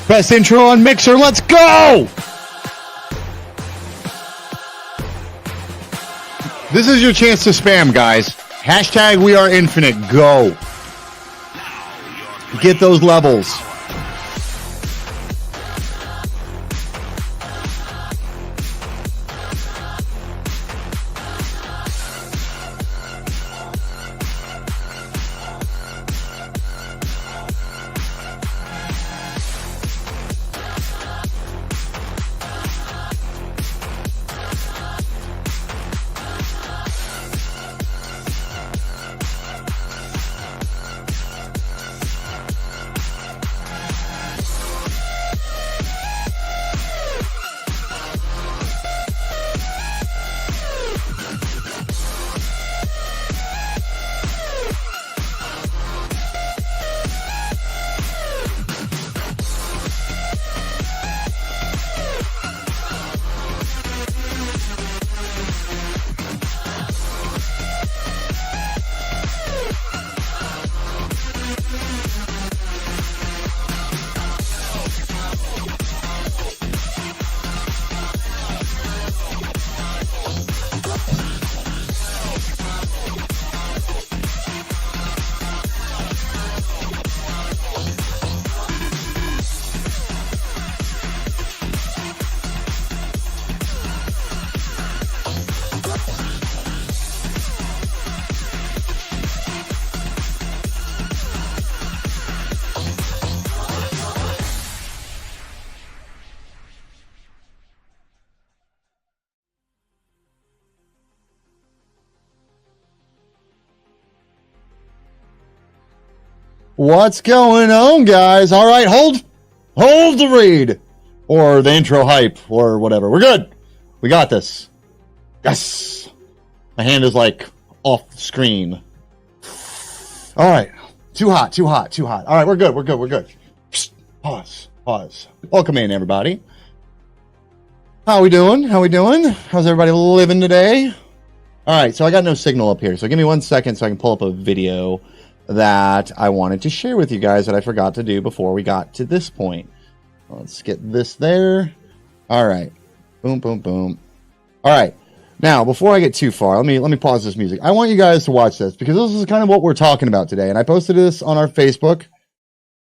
Best intro on Mixer. Let's go! This is your chance to spam, guys. Hashtag we are infinite. Go. Get those levels. What's going on, guys? All right, hold the read or the intro hype or whatever. We're good. We got this. Yes. My hand is like off the screen. All right. Too hot. All right, we're good. Psst. Pause. Welcome in, everybody. How we doing? How's everybody living today? All right, so I got no signal up here. So give me 1 second so I can pull up a video that I wanted to share with you guys that I forgot to do before we got to this point. Let's get this there. All right. Boom. All right. Now, before I get too far, let me pause this music. I want you guys to watch this because this is kind of what we're talking about today. And I posted this on our Facebook.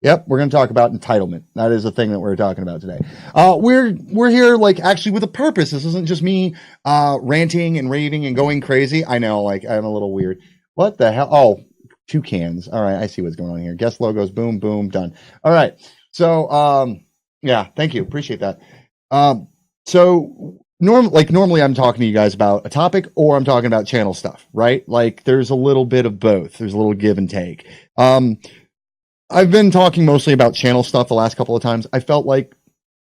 Yep, we're going to talk about entitlement. That is the thing that we're talking about today. We're here like actually with a purpose. This isn't just me ranting and raving and going crazy. I know, like I'm a little weird. What the hell? Oh, toucans. All right, I see what's going on here. Guest logos, boom, done. All right. So, yeah, thank you. Appreciate that. So normally I'm talking to you guys about a topic or I'm talking about channel stuff, right? Like there's a little bit of both. There's a little give and take. I've been talking mostly about channel stuff the last couple of times. I felt like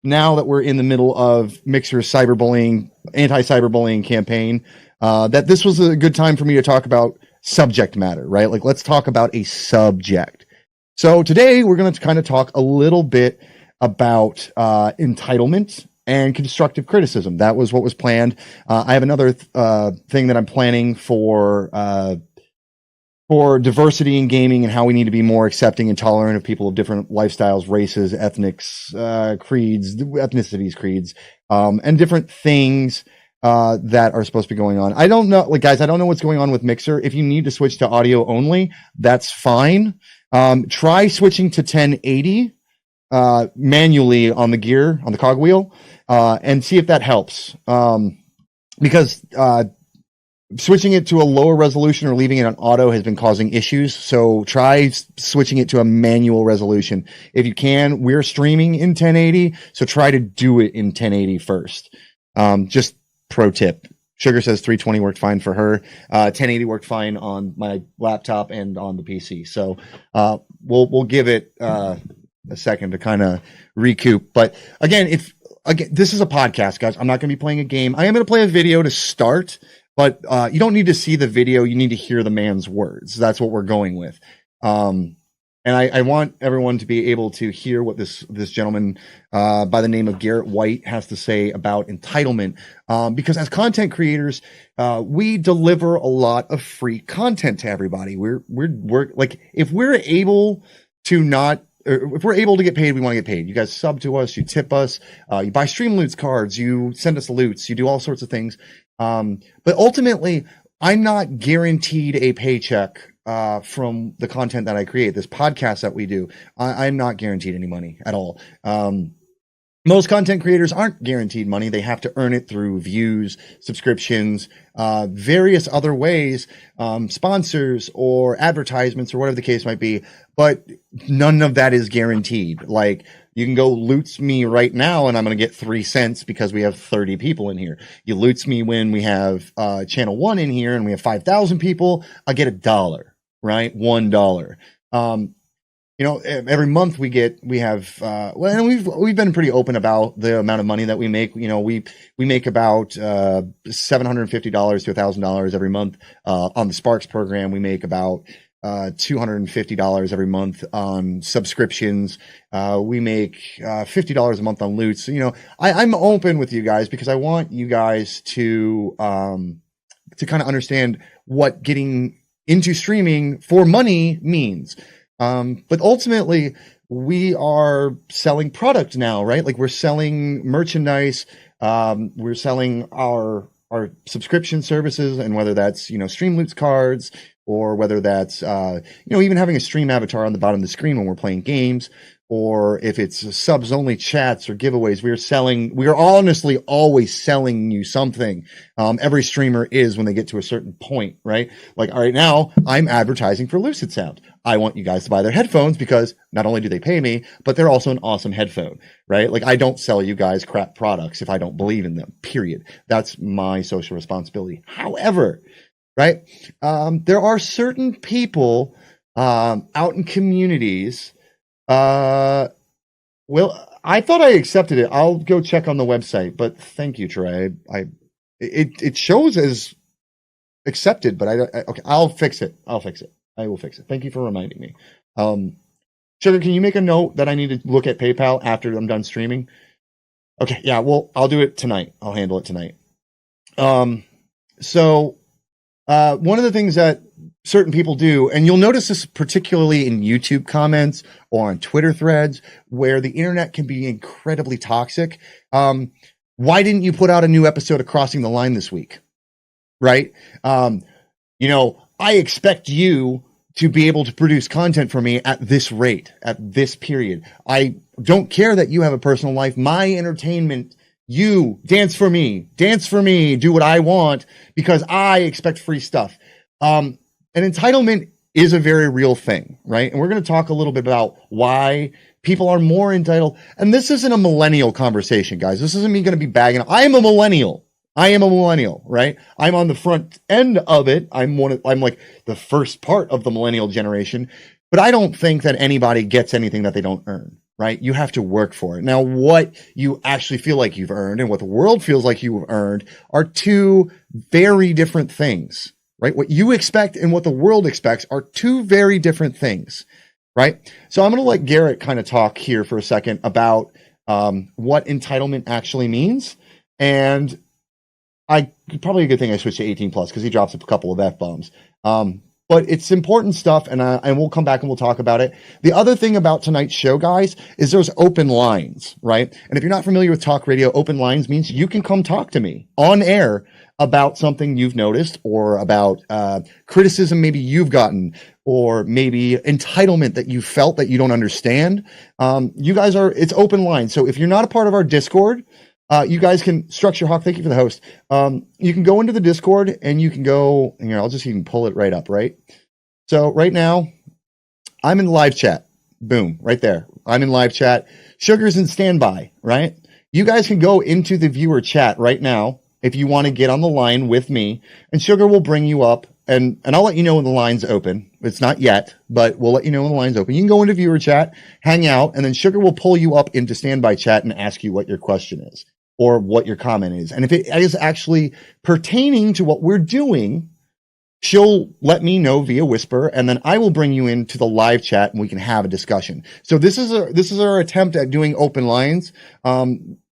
now that we're in the middle of Mixer's cyberbullying, anti-cyberbullying campaign, that this was a good time for me to talk about subject matter, right? Like, let's talk about a subject. So today we're going to kind of talk a little bit about entitlement and constructive criticism. That was what was planned. I have another thing that I'm planning for diversity in gaming and how we need to be more accepting and tolerant of people of different lifestyles, races, ethnics, creeds, and different things that are supposed to be going on. I don't know, like guys, I don't know what's going on with Mixer. If you need to switch to audio only, that's fine. Try switching to 1080 manually on the gear, on the cogwheel, and see if that helps. Because switching it to a lower resolution or leaving it on auto has been causing issues. So try switching it to a manual resolution. If you can, we're streaming in 1080, so try to do it in 1080 first. Just pro tip. Sugar says 320 worked fine for her. 1080 worked fine on my laptop and on the PC. So we'll give it a second to kind of recoup. But again, this is a podcast, guys. I'm not going to be playing a game. I am going to play a video to start, but you don't need to see the video. You need to hear the man's words. That's what we're going with. And I want everyone to be able to hear what this gentleman by the name of Garrett White has to say about entitlement. Because as content creators, we deliver a lot of free content to everybody. We're like, if we're able to not if we're able to get paid, we want to get paid. You guys sub to us, you tip us, you buy Stream Loots cards, you send us loots, you do all sorts of things. But ultimately, I'm not guaranteed a paycheck from the content that I create, this podcast that we do. I'm not guaranteed any money at all. Most content creators aren't guaranteed money. They have to earn it through views, subscriptions, various other ways, sponsors or advertisements or whatever the case might be. But none of that is guaranteed. Like, you can go loots me right now and I'm going to get 3 cents because we have 30 people in here. You loots me when we have channel 1 in here and we have 5,000 people, I get $1, right? $1. You know, every month we have, well, and we've been pretty open about the amount of money that we make. You know, we make about, $750 to $1,000 every month, on the Sparks program. We make about, $250 every month on subscriptions. We make, $50 a month on loots. So, you know, I'm open with you guys because I want you guys to kind of understand what getting into streaming for money means. But ultimately we are selling product now, right? Like, we're selling merchandise. We're selling our subscription services, and whether that's, you know, Stream Loots cards, or whether that's, you know, even having a stream avatar on the bottom of the screen when we're playing games, or if it's subs only chats or giveaways, we are honestly always selling you something. Every streamer is when they get to a certain point, right? Like, all right, now I'm advertising for Lucid Sound. I want you guys to buy their headphones because not only do they pay me, but they're also an awesome headphone, right? Like, I don't sell you guys crap products if I don't believe in them, period. That's my social responsibility. However, right, there are certain people out in communities. Well, I thought I accepted it. I'll go check on the website, but thank you, Trey. It shows as accepted, but okay, I'll fix it. I will fix it. Thank you for reminding me. Sugar, can you make a note that I need to look at PayPal after I'm done streaming? Okay, yeah, well, I'll do it tonight. I'll handle it tonight. So one of the things that certain people do, and you'll notice this particularly in YouTube comments or on Twitter threads, where the internet can be incredibly toxic. Why didn't you put out a new episode of Crossing the Line this week? Right? You know, I expect you to be able to produce content for me at this rate, at this period. I don't care that you have a personal life. My entertainment, you dance for me, do what I want because I expect free stuff. And entitlement is a very real thing, right? And we're going to talk a little bit about why people are more entitled. And this isn't a millennial conversation, guys. This isn't me going to be bagging. I am a millennial, right? I'm on the front end of it. I'm like the first part of the millennial generation, but I don't think that anybody gets anything that they don't earn, right? You have to work for it. Now, what you actually feel like you've earned and what the world feels like you've earned are two very different things, right? What you expect and what the world expects are two very different things, right? So I'm going to let Garrett kind of talk here for a second about what entitlement actually means. And probably a good thing I switched to 18 plus because he drops a couple of F-bombs. But it's important stuff, and we'll come back and we'll talk about it. The other thing about tonight's show, guys, is there's open lines, right? And if you're not familiar with talk radio, open lines means you can come talk to me on air about something you've noticed, or about criticism maybe you've gotten, or maybe entitlement that you felt that you don't understand. You guys it's open line. So if you're not a part of our Discord, you guys can Structure Hawk. Thank you for the host. You can go into the Discord and you can go here. I'll just even pull it right up. Right. So right now I'm in live chat. Boom. Right there. I'm in live chat. Sugar's in standby. Right. You guys can go into the viewer chat right now if you want to get on the line with me, and Sugar will bring you up, and I'll let you know when the line's open. It's not yet, but we'll let you know when the line's open. You can go into viewer chat, hang out, and then Sugar will pull you up into standby chat and ask you what your question is or what your comment is. And if it is actually pertaining to what we're doing, she'll let me know via whisper, and then I will bring you into the live chat and we can have a discussion. So this is our attempt at doing open lines.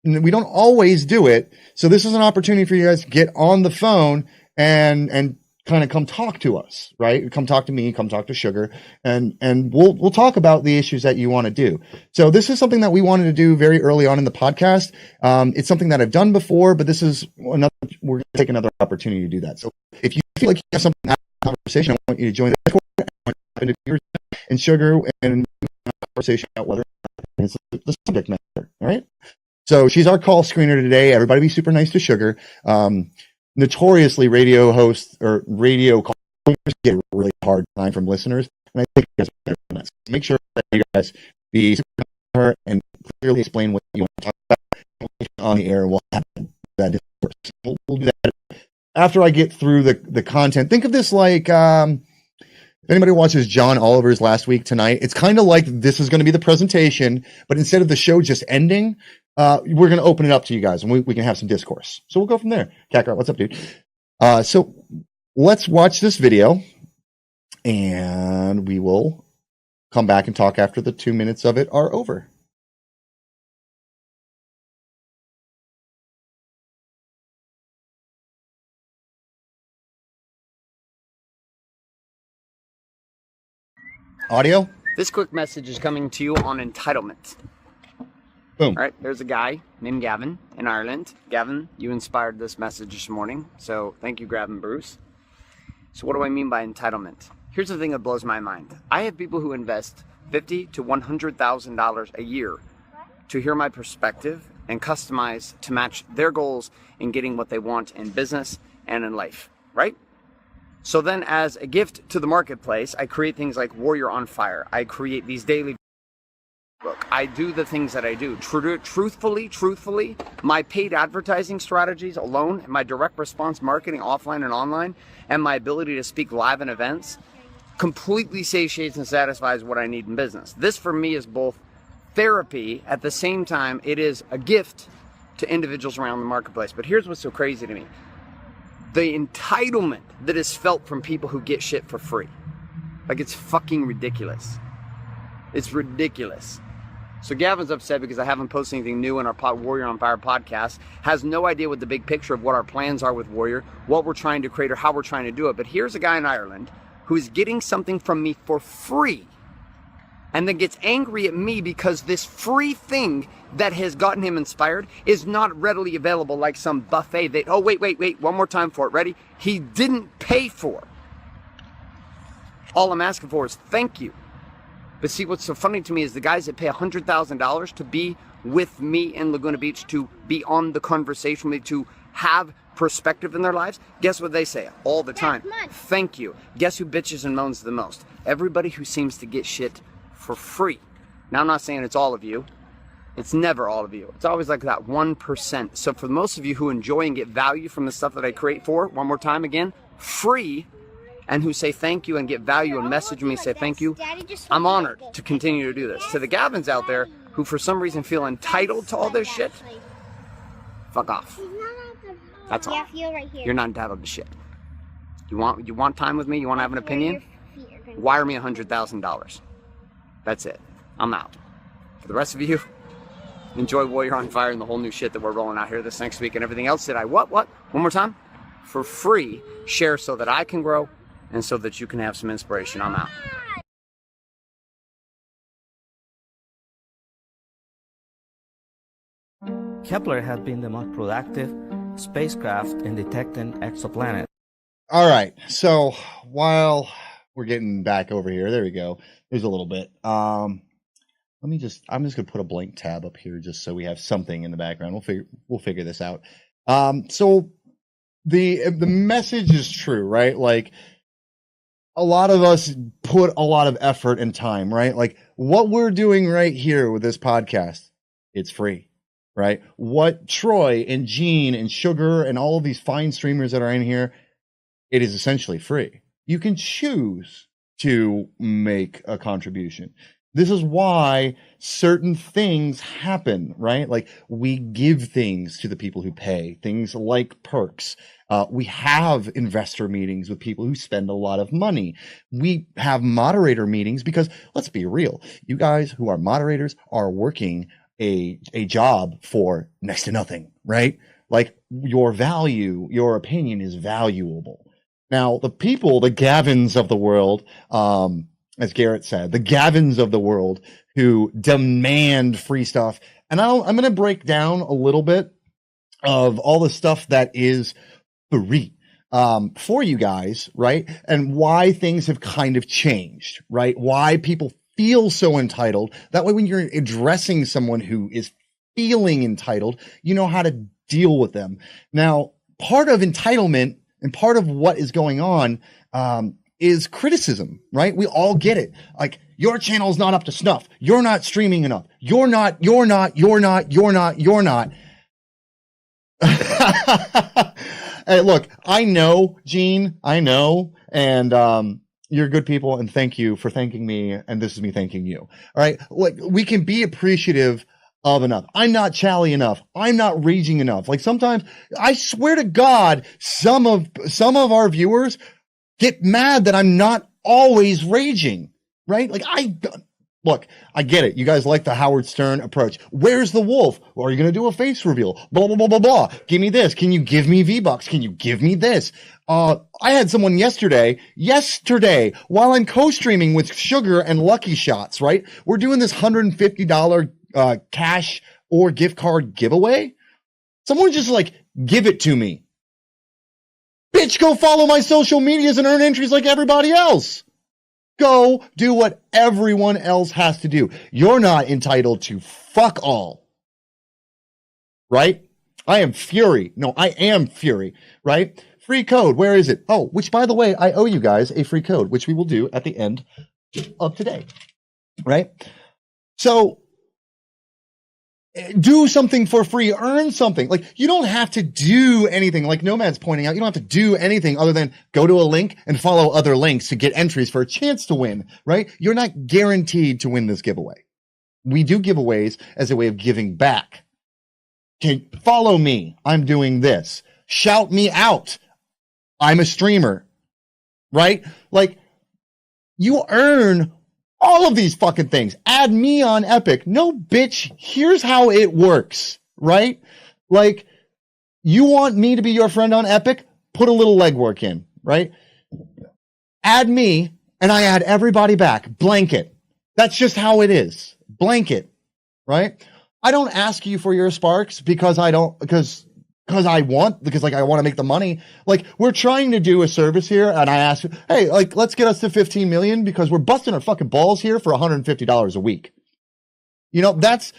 We don't always do it. So this is an opportunity for you guys to get on the phone and kind of come talk to us, right? Come talk to me, come talk to Sugar, and we'll talk about the issues that you want to do. So this is something that we wanted to do very early on in the podcast. It's something that I've done before, but this is we're going to take another opportunity to do that. So if you feel like you have something to have a conversation, I want you to join the Discord and Sugar and conversation about whether it's the subject matter. All right. So she's our call screener today. Everybody be super nice to Sugar. Notoriously, radio hosts or radio callers get a really hard time from listeners, and I think you guys are better than that. So make sure that you guys be super nice to her and clearly explain what you want to talk about on the air. We'll have that discourse. We'll do that after I get through the content. Think of this like if anybody watches John Oliver's Last Week Tonight, it's kind of like this is going to be the presentation, but instead of the show just ending, we're going to open it up to you guys, and we can have some discourse. So we'll go from there. Kakarot, what's up, dude? So let's watch this video, and we will come back and talk after the 2 minutes of it are over. Audio? This quick message is coming to you on entitlement. Boom. All right, there's a guy named Gavin in Ireland. Gavin, you inspired this message this morning, so thank you, Gavin Bruce. So what do I mean by entitlement? Here's the thing that blows my mind. I have people who invest $50,000 to $100,000 a year to hear my perspective and customize to match their goals in getting what they want in business and in life, right? So then as a gift to the marketplace, I create things like Warrior on Fire. I create these daily book. I do the things that I do. Truthfully, my paid advertising strategies alone, my direct response marketing offline and online, and my ability to speak live in events completely satiates and satisfies what I need in business. This for me is both therapy, at the same time it is a gift to individuals around the marketplace. But here's what's so crazy to me. The entitlement that is felt from people who get shit for free. Like, it's fucking ridiculous. It's ridiculous. So Gavin's upset because I haven't posted anything new in our Warrior on Fire podcast, has no idea what the big picture of what our plans are with Warrior, what we're trying to create or how we're trying to do it. But here's a guy in Ireland who is getting something from me for free and then gets angry at me because this free thing that has gotten him inspired is not readily available like some buffet that, oh, wait, one more time for it, ready? He didn't pay for. All I'm asking for is thank you. But see, what's so funny to me is the guys that pay $100,000 to be with me in Laguna Beach, to be on the conversation with me, to have perspective in their lives, guess what they say all the time? Thank you. Guess who bitches and moans the most? Everybody who seems to get shit for free. Now, I'm not saying it's all of you. It's never all of you. It's always like that 1%. So for most of you who enjoy and get value from the stuff that I create for, one more time again, free, and who say thank you and get value and message me, say thank you, I'm honored to continue to do this. To the Gavins out there who for some reason feel entitled to all this shit, fuck off. That's all. You're not entitled to shit. You want time with me? You want to have an opinion? Wire me $100,000. That's it. I'm out. For the rest of you, enjoy Warrior on Fire and the whole new shit that we're rolling out here this next week and everything else that I what? One more time? For free, share so that I can grow and so that you can have some inspiration. I'm out. Kepler has been the most productive spacecraft in detecting exoplanets. All right. So while we're getting back over here, there we go. There's a little bit. I'm just gonna put a blank tab up here just so we have something in the background. We'll figure this out. So the message is true, right? Like, a lot of us put a lot of effort and time, right? Like what we're doing right here with this podcast, it's free, right? What Troy and Gene and Sugar and all of these fine streamers that are in here, it is essentially free. You can choose to make a contribution. This is why certain things happen, right? Like we give things to the people who pay, things like perks. We have investor meetings with people who spend a lot of money. We have moderator meetings because let's be real. You guys who are moderators are working a job for next to nothing, right? Like your value, your opinion is valuable. Now, the people, the Gavins of the world, as Garrett said, the Gavins of the world who demand free stuff. And I'm going to break down a little bit of all the stuff that is free for you guys, right? And why things have kind of changed, right? Why people feel so entitled. That way, when you're addressing someone who is feeling entitled, you know how to deal with them. Now, part of entitlement and part of what is going on is criticism, right? We all get it. Like, your channel is not up to snuff. You're not streaming enough. You're not. Hey, look, I know, Gene, I know, and you're good people, and thank you for thanking me, and this is me thanking you. All right? Like, we can be appreciative of enough. I'm not chally enough. I'm not raging enough. Like, sometimes, I swear to God, some of our viewers get mad that I'm not always raging, right? Like, look, I get it. You guys like the Howard Stern approach. Where's the wolf? Or are you going to do a face reveal? Blah, blah, blah, blah, blah. Give me this. Can you give me V-Bucks? Can you give me this? I had someone yesterday, while I'm co-streaming with Sugar and Lucky Shots, right? We're doing this $150 cash or gift card giveaway. Someone just like, give it to me. Bitch, go follow my social medias and earn entries like everybody else. Go do what everyone else has to do. You're not entitled to fuck all. Right? I am Fury. No, I am Fury. Right? Free code. Where is it? Oh, which, by the way, I owe you guys a free code, which we will do at the end of today. Right? So, do something for free, earn something. Like, you don't have to do anything. Like Nomad's pointing out, you don't have to do anything other than go to a link and follow other links to get entries for a chance to win, right? You're not guaranteed to win this giveaway. We do giveaways as a way of giving back. Okay, follow me. I'm doing this. Shout me out. I'm a streamer, right? Like, you earn all of these fucking things. Add me on Epic. No, bitch. Here's how it works, right? Like, you want me to be your friend on Epic? Put a little legwork in, right? Add me, and I add everybody back. Blanket. That's just how it is. Blanket, right? I don't ask you for your sparks because I want to make the money. Like, we're trying to do a service here, and I ask, hey, like, let's get us to 15 million because we're busting our fucking balls here for $150 a week. You know, that's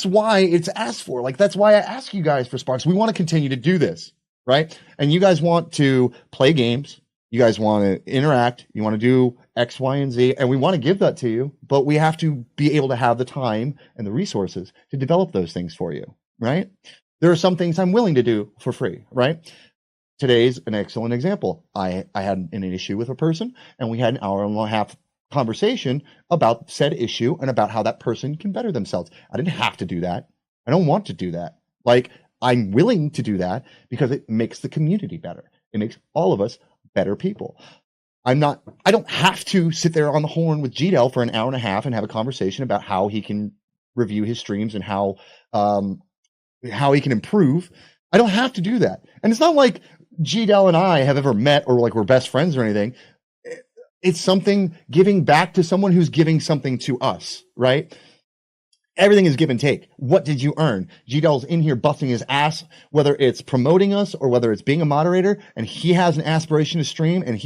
why it's asked for. Like, that's why I ask you guys for sparks. We want to continue to do this, right? And you guys want to play games. You guys want to interact. You want to do X, Y, and Z, and we want to give that to you, but we have to be able to have the time and the resources to develop those things for you, right? There are some things I'm willing to do for free, right? Today's an excellent example. I had an issue with a person, and we had an hour and a half conversation about said issue and about how that person can better themselves. I didn't have to do that. I don't want to do that. Like, I'm willing to do that because it makes the community better. It makes all of us better people. I don't have to sit there on the horn with GDL for an hour and a half and have a conversation about how he can review his streams and how he can improve. I don't have to do that. And it's not like GDL and I have ever met or like we're best friends or anything. It's something giving back to someone who's giving something to us, right? Everything is give and take. What did you earn? GDL's in here busting his ass, whether it's promoting us or whether it's being a moderator, and he has an aspiration to stream, and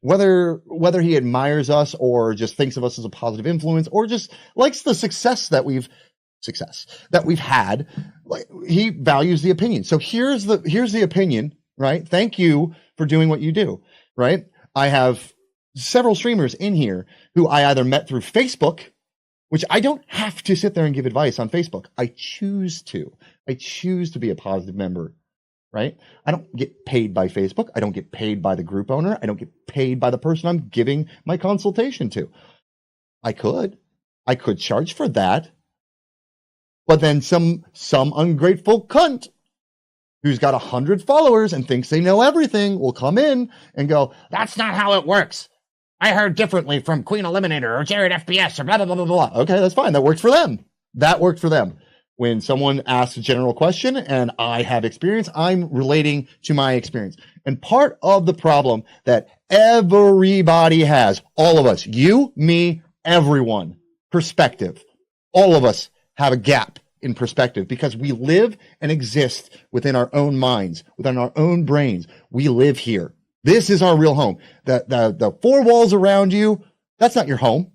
whether he admires us or just thinks of us as a positive influence or just likes the success that we've had, like, he values the opinion. So here's the opinion, right? Thank you for doing what you do, right? I have several streamers in here who I either met through Facebook, which I don't have to sit there and give advice on Facebook. I choose to be a positive member, right? I don't get paid by Facebook. I don't get paid by the group owner. I don't get paid by the person I'm giving my consultation to. I could charge for that. But then some ungrateful cunt who's got 100 followers and thinks they know everything will come in and go, that's not how it works. I heard differently from Queen Eliminator or Jared FPS or blah, blah, blah, blah, blah. Okay, that's fine. That worked for them. When someone asks a general question and I have experience, I'm relating to my experience. And part of the problem that everybody has, all of us, you, me, everyone, perspective, all of us have a gap in perspective because we live and exist within our own minds, within our own brains. We live here. This is our real home. The four walls around you, that's not your home.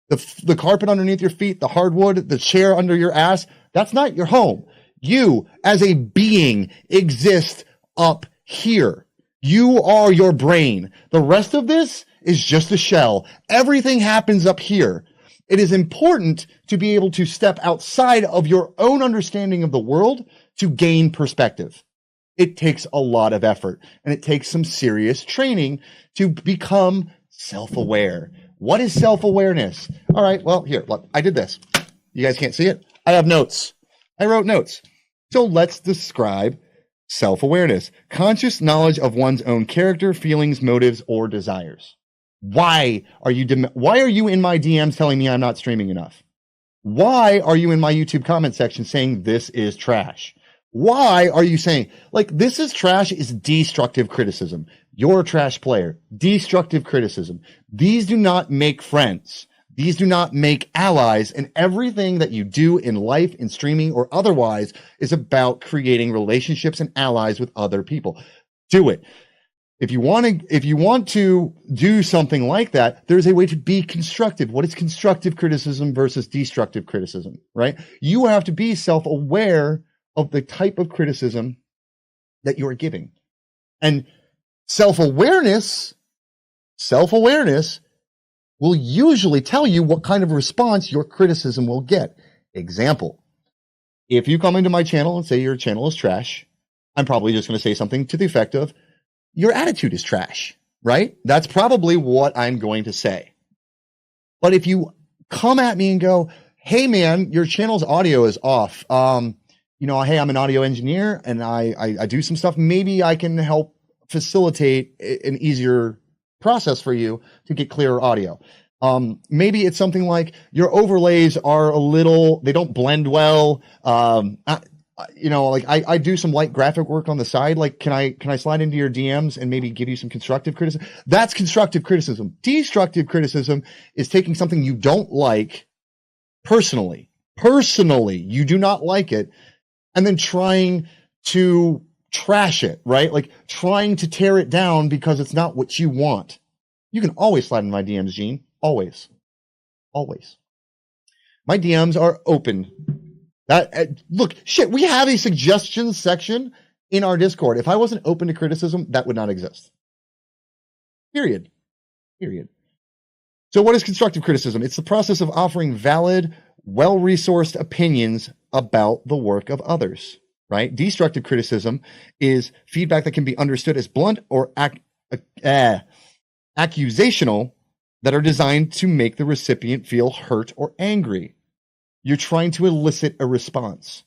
The carpet underneath your feet, the hardwood, the chair under your ass, that's not your home. You, as a being, exist up here. You are your brain. The rest of this is just a shell. Everything happens up here. It is important to be able to step outside of your own understanding of the world to gain perspective. It takes a lot of effort, and it takes some serious training to become self-aware. What is self-awareness? All right, well, here, look, I did this. You guys can't see it? I have notes. I wrote notes. So let's describe self-awareness. Conscious knowledge of one's own character, feelings, motives, or desires. Why are you in my DMs telling me I'm not streaming enough? Why are you in my YouTube comment section saying this is trash? Why are you saying, like, this is trash is destructive criticism? You're a trash player. Destructive criticism. These do not make friends. These do not make allies. And everything that you do in life, in streaming or otherwise, is about creating relationships and allies with other people. Do it. If you want to do something like that, there's a way to be constructive. What is constructive criticism versus destructive criticism, right? You have to be self-aware of the type of criticism that you are giving. And self-awareness will usually tell you what kind of response your criticism will get. Example, if you come into my channel and say your channel is trash, I'm probably just going to say something to the effect of, your attitude is trash, right? That's probably what I'm going to say. But if you come at me and go, hey man, your channel's audio is off. Hey, I'm an audio engineer and I do some stuff. Maybe I can help facilitate an easier process for you to get clearer audio. Maybe it's something like your overlays are they don't blend well. I do some light graphic work on the side. Like, can I slide into your DMs and maybe give you some constructive criticism? That's constructive criticism. Destructive criticism is taking something you don't like personally, you do not like it, and then trying to trash it, right? Like trying to tear it down because it's not what you want. You can always slide in my DMs, Gene. Always. My DMs are open. We have a suggestions section in our Discord. If I wasn't open to criticism, that would not exist. Period. So what is constructive criticism? It's the process of offering valid, well-resourced opinions about the work of others, right? Destructive criticism is feedback that can be understood as blunt or accusational that are designed to make the recipient feel hurt or angry. You're trying to elicit a response.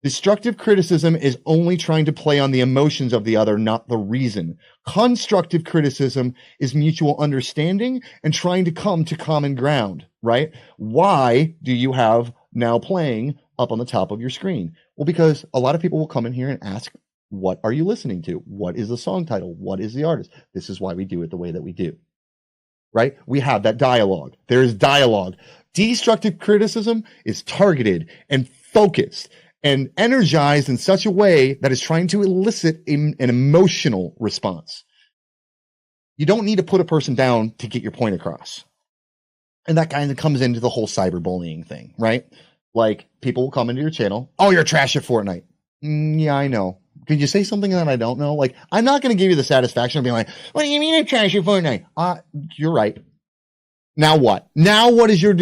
Destructive criticism is only trying to play on the emotions of the other, not the reason. Constructive criticism is mutual understanding and trying to come to common ground, right? Why do you have now playing up on the top of your screen? Well, because a lot of people will come in here and ask, what are you listening to? What is the song title? What is the artist? This is why we do it the way that we do, right? We have that dialogue. There is dialogue. Destructive criticism is targeted and focused and energized in such a way that is trying to elicit an emotional response. You don't need to put a person down to get your point across. And that kind of comes into the whole cyberbullying thing, right? Like, people will come into your channel. Oh, you're trash at Fortnite. Yeah, I know. Could you say something that I don't know? Like, I'm not going to give you the satisfaction of being like, what do you mean I'm trash at Fortnite? You're right. Now what? Now what is your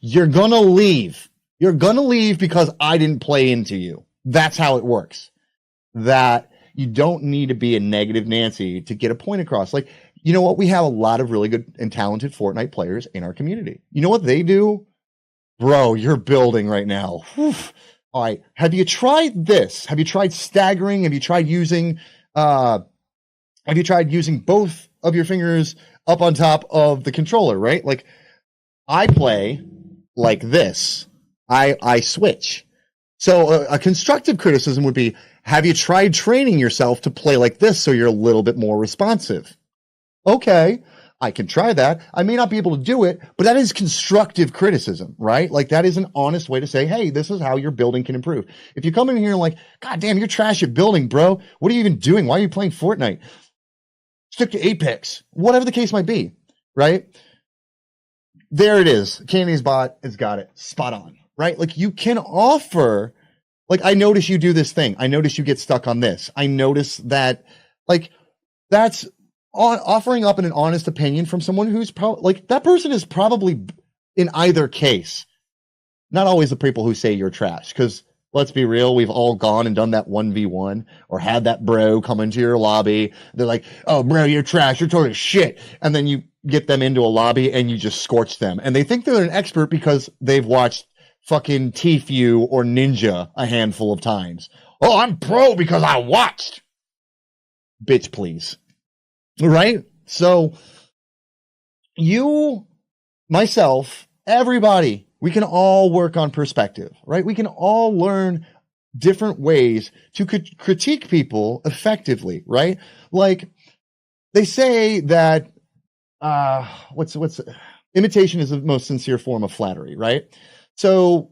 You're going to leave. You're going to leave because I didn't play into you. That's how it works. That you don't need to be a negative Nancy to get a point across. Like, you know what? We have a lot of really good and talented Fortnite players in our community. You know what they do? Bro, you're building right now. Whew. All right. Have you tried this? Have you tried staggering? Have you tried using both of your fingers up on top of the controller, right? Like, I play like this. I switch. So a constructive criticism would be, have you tried training yourself to play like this so you're a little bit more responsive? Okay, I can try that. I may not be able to do it, but that is constructive criticism, right? Like that is an honest way to say, hey, this is how your building can improve. If you come in here and like, God damn, you're trash at building, bro. What are you even doing? Why are you playing Fortnite? Stick to Apex, whatever the case might be, right? There it is. Candy's bot has got it spot on, right? Like you can offer, like, I notice you do this thing. I notice you get stuck on this. I notice that, like, that's offering up an honest opinion from someone who's probably, like, that person is probably in either case, not always the people who say you're trash. Because let's be real, we've all gone and done that 1v1 or had that bro come into your lobby. They're like, oh, bro, you're trash. You're totally shit. And then you get them into a lobby and you just scorch them. And they think they're an expert because they've watched fucking Tfue or Ninja a handful of times. Oh, I'm pro because I watched. Bitch, please. Right? So you, myself, everybody, we can all work on perspective, right? We can all learn different ways to critique people effectively, right? Like they say that imitation is the most sincere form of flattery, right? So,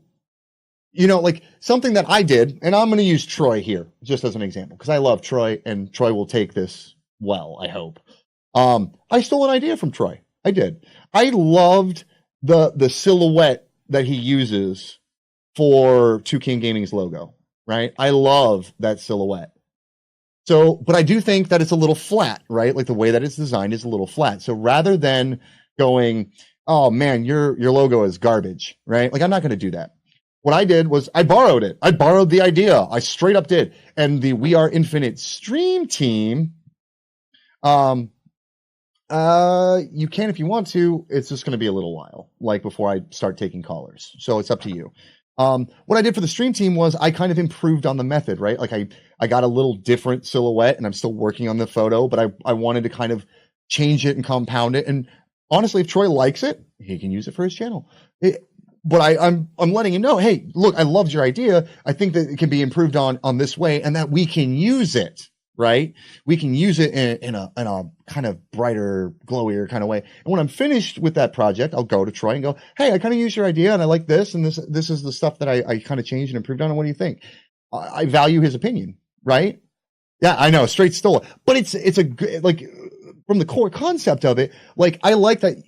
you know, like something that I did, and I'm going to use Troy here just as an example because I love Troy and Troy will take this well, I hope. I stole an idea from Troy. I did. I loved the silhouette that he uses for 2King Gaming's logo, right? I love that silhouette. So, but I do think that it's a little flat, right? Like the way that it's designed is a little flat. So rather than going, oh man, your logo is garbage, right? Like I'm not going to do that. What I did was I borrowed it. I borrowed the idea. I straight up did. And the We Are Infinite stream team, you can if you want to. It's just going to be a little while, like before I start taking callers. So it's up to you. What I did for the stream team was I kind of improved on the method, right? Like I got a little different silhouette and I'm still working on the photo, but I wanted to kind of change it and compound it. And honestly, if Troy likes it, he can use it for his channel. But I'm letting him know, hey, look, I loved your idea. I think that it can be improved on this way and that we can use it, right? We can use it in a kind of brighter, glowier kind of way. And when I'm finished with that project, I'll go to Troy and go, hey, I kind of used your idea and I like this. And this is the stuff that I kind of changed and improved on. And what do you think? I value his opinion, right? Yeah, I know, straight stole it. But it's a good, like, from the core concept of it, like, I like that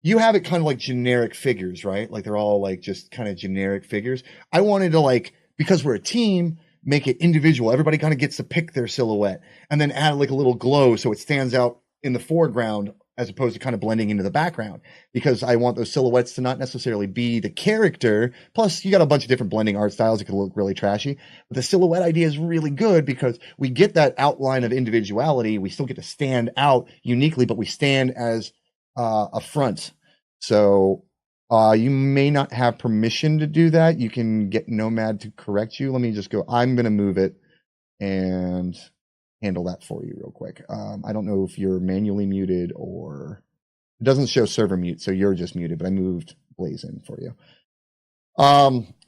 you have it kind of like generic figures, right? Like they're all like just kind of generic figures. I wanted to, like, because we're a team, make it individual. Everybody kind of gets to pick their silhouette and then add like a little glow so it stands out in the foreground as opposed to kind of blending into the background, because I want those silhouettes to not necessarily be the character. Plus you got a bunch of different blending art styles. It could look really trashy, but the silhouette idea is really good because we get that outline of individuality. We still get to stand out uniquely, but we stand as a front. So you may not have permission to do that. You can get Nomad to correct you. Let me just go. I'm going to move it and handle that for you real quick. I don't know if you're manually muted or it doesn't show server mute. So you're just muted, but I moved Blaze in for you.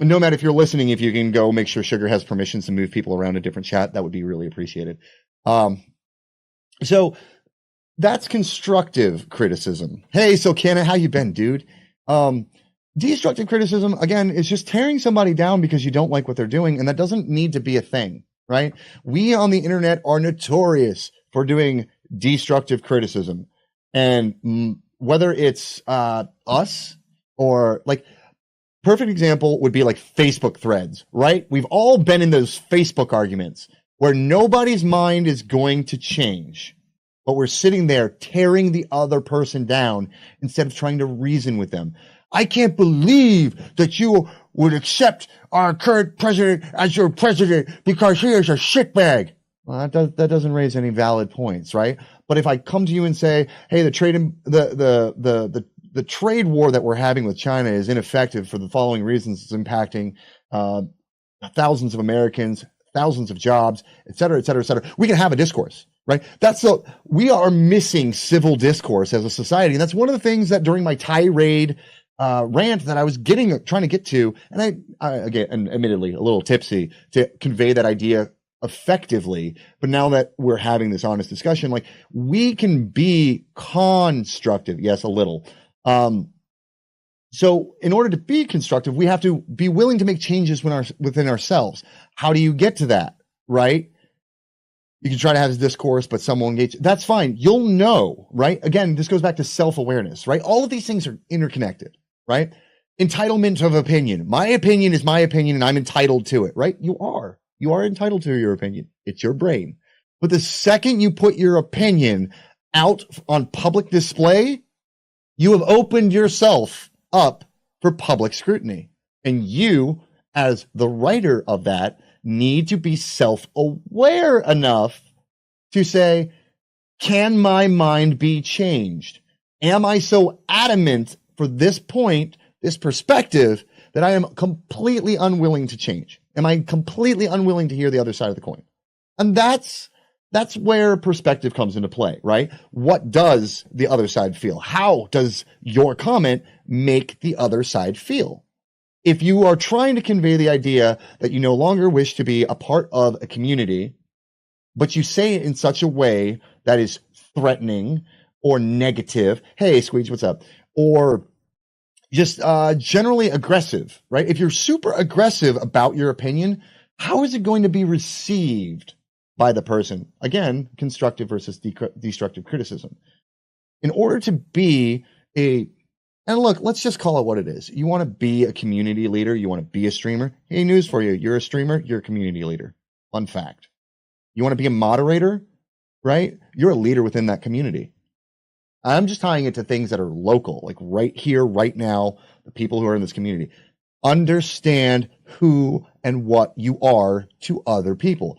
Nomad, if you're listening, if you can go make sure Sugar has permissions to move people around a different chat, that would be really appreciated. So that's constructive criticism. Hey, so Kenna, how you been, dude? Destructive criticism, again, is just tearing somebody down because you don't like what they're doing, and that doesn't need to be a thing, right? We on the internet are notorious for doing destructive criticism. And whether it's us or, like, perfect example would be like Facebook threads, right? We've all been in those Facebook arguments where nobody's mind is going to change, but we're sitting there tearing the other person down instead of trying to reason with them. I can't believe that you would accept our current president as your president because he is a shitbag. Well, that doesn't raise any valid points, right? But if I come to you and say, hey, the trade war that we're having with China is ineffective for the following reasons. It's impacting thousands of Americans, thousands of jobs, et cetera, et cetera, et cetera. We can have a discourse, right? We are missing civil discourse as a society. And that's one of the things that during my tirade rant that I was trying to get to, and I again, and admittedly, a little tipsy to convey that idea effectively. But now that we're having this honest discussion, like, we can be constructive. Yes, a little. So in order to be constructive, we have to be willing to make changes within ourselves. How do you get to that? Right? You can try to have this discourse, but some won't engage. That's fine. You'll know, right? Again, this goes back to self-awareness, right? All of these things are interconnected, right? Entitlement of opinion. My opinion is my opinion and I'm entitled to it, right? You are entitled to your opinion. It's your brain. But the second you put your opinion out on public display, you have opened yourself up for public scrutiny. And you, as the writer of that, need to be self-aware enough to say, can my mind be changed? Am I so adamant for this point, this perspective, that I am completely unwilling to change? Am I completely unwilling to hear the other side of the coin? And that's where perspective comes into play, right? What does the other side feel? How does your comment make the other side feel? If you are trying to convey the idea that you no longer wish to be a part of a community, but you say it in such a way that is threatening or negative, hey, Squeege, what's up? Or just generally aggressive, right? If you're super aggressive about your opinion, how is it going to be received by the person? Again, constructive versus destructive criticism. In order to be and look, let's just call it what it is. You want to be a community leader. You want to be a streamer. Hey, news for you. You're a streamer. You're a community leader. Fun fact. You want to be a moderator, right? You're a leader within that community. I'm just tying it to things that are local, like right here, right now, the people who are in this community. Understand who and what you are to other people.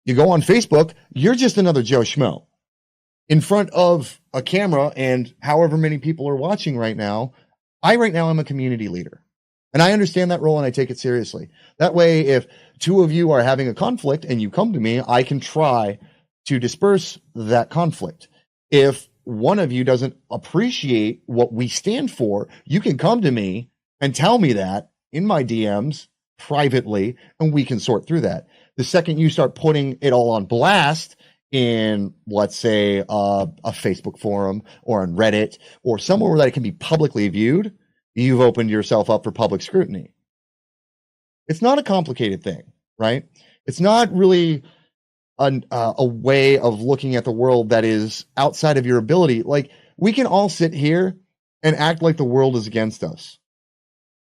You go on Facebook, you're just another Joe Schmo. In front of a camera and however many people are watching right now, right now I'm a community leader. And I understand that role and I take it seriously. That way, if two of you are having a conflict and you come to me, I can try to disperse that conflict. If one of you doesn't appreciate what we stand for, you can come to me and tell me that in my DMs privately, and we can sort through that. The second you start putting it all on blast in, let's say, a Facebook forum or on Reddit or somewhere where that it can be publicly viewed, you've opened yourself up for public scrutiny. It's not a complicated thing, right? It's not really a way of looking at the world that is outside of your ability. Like, we can all sit here and act like the world is against us.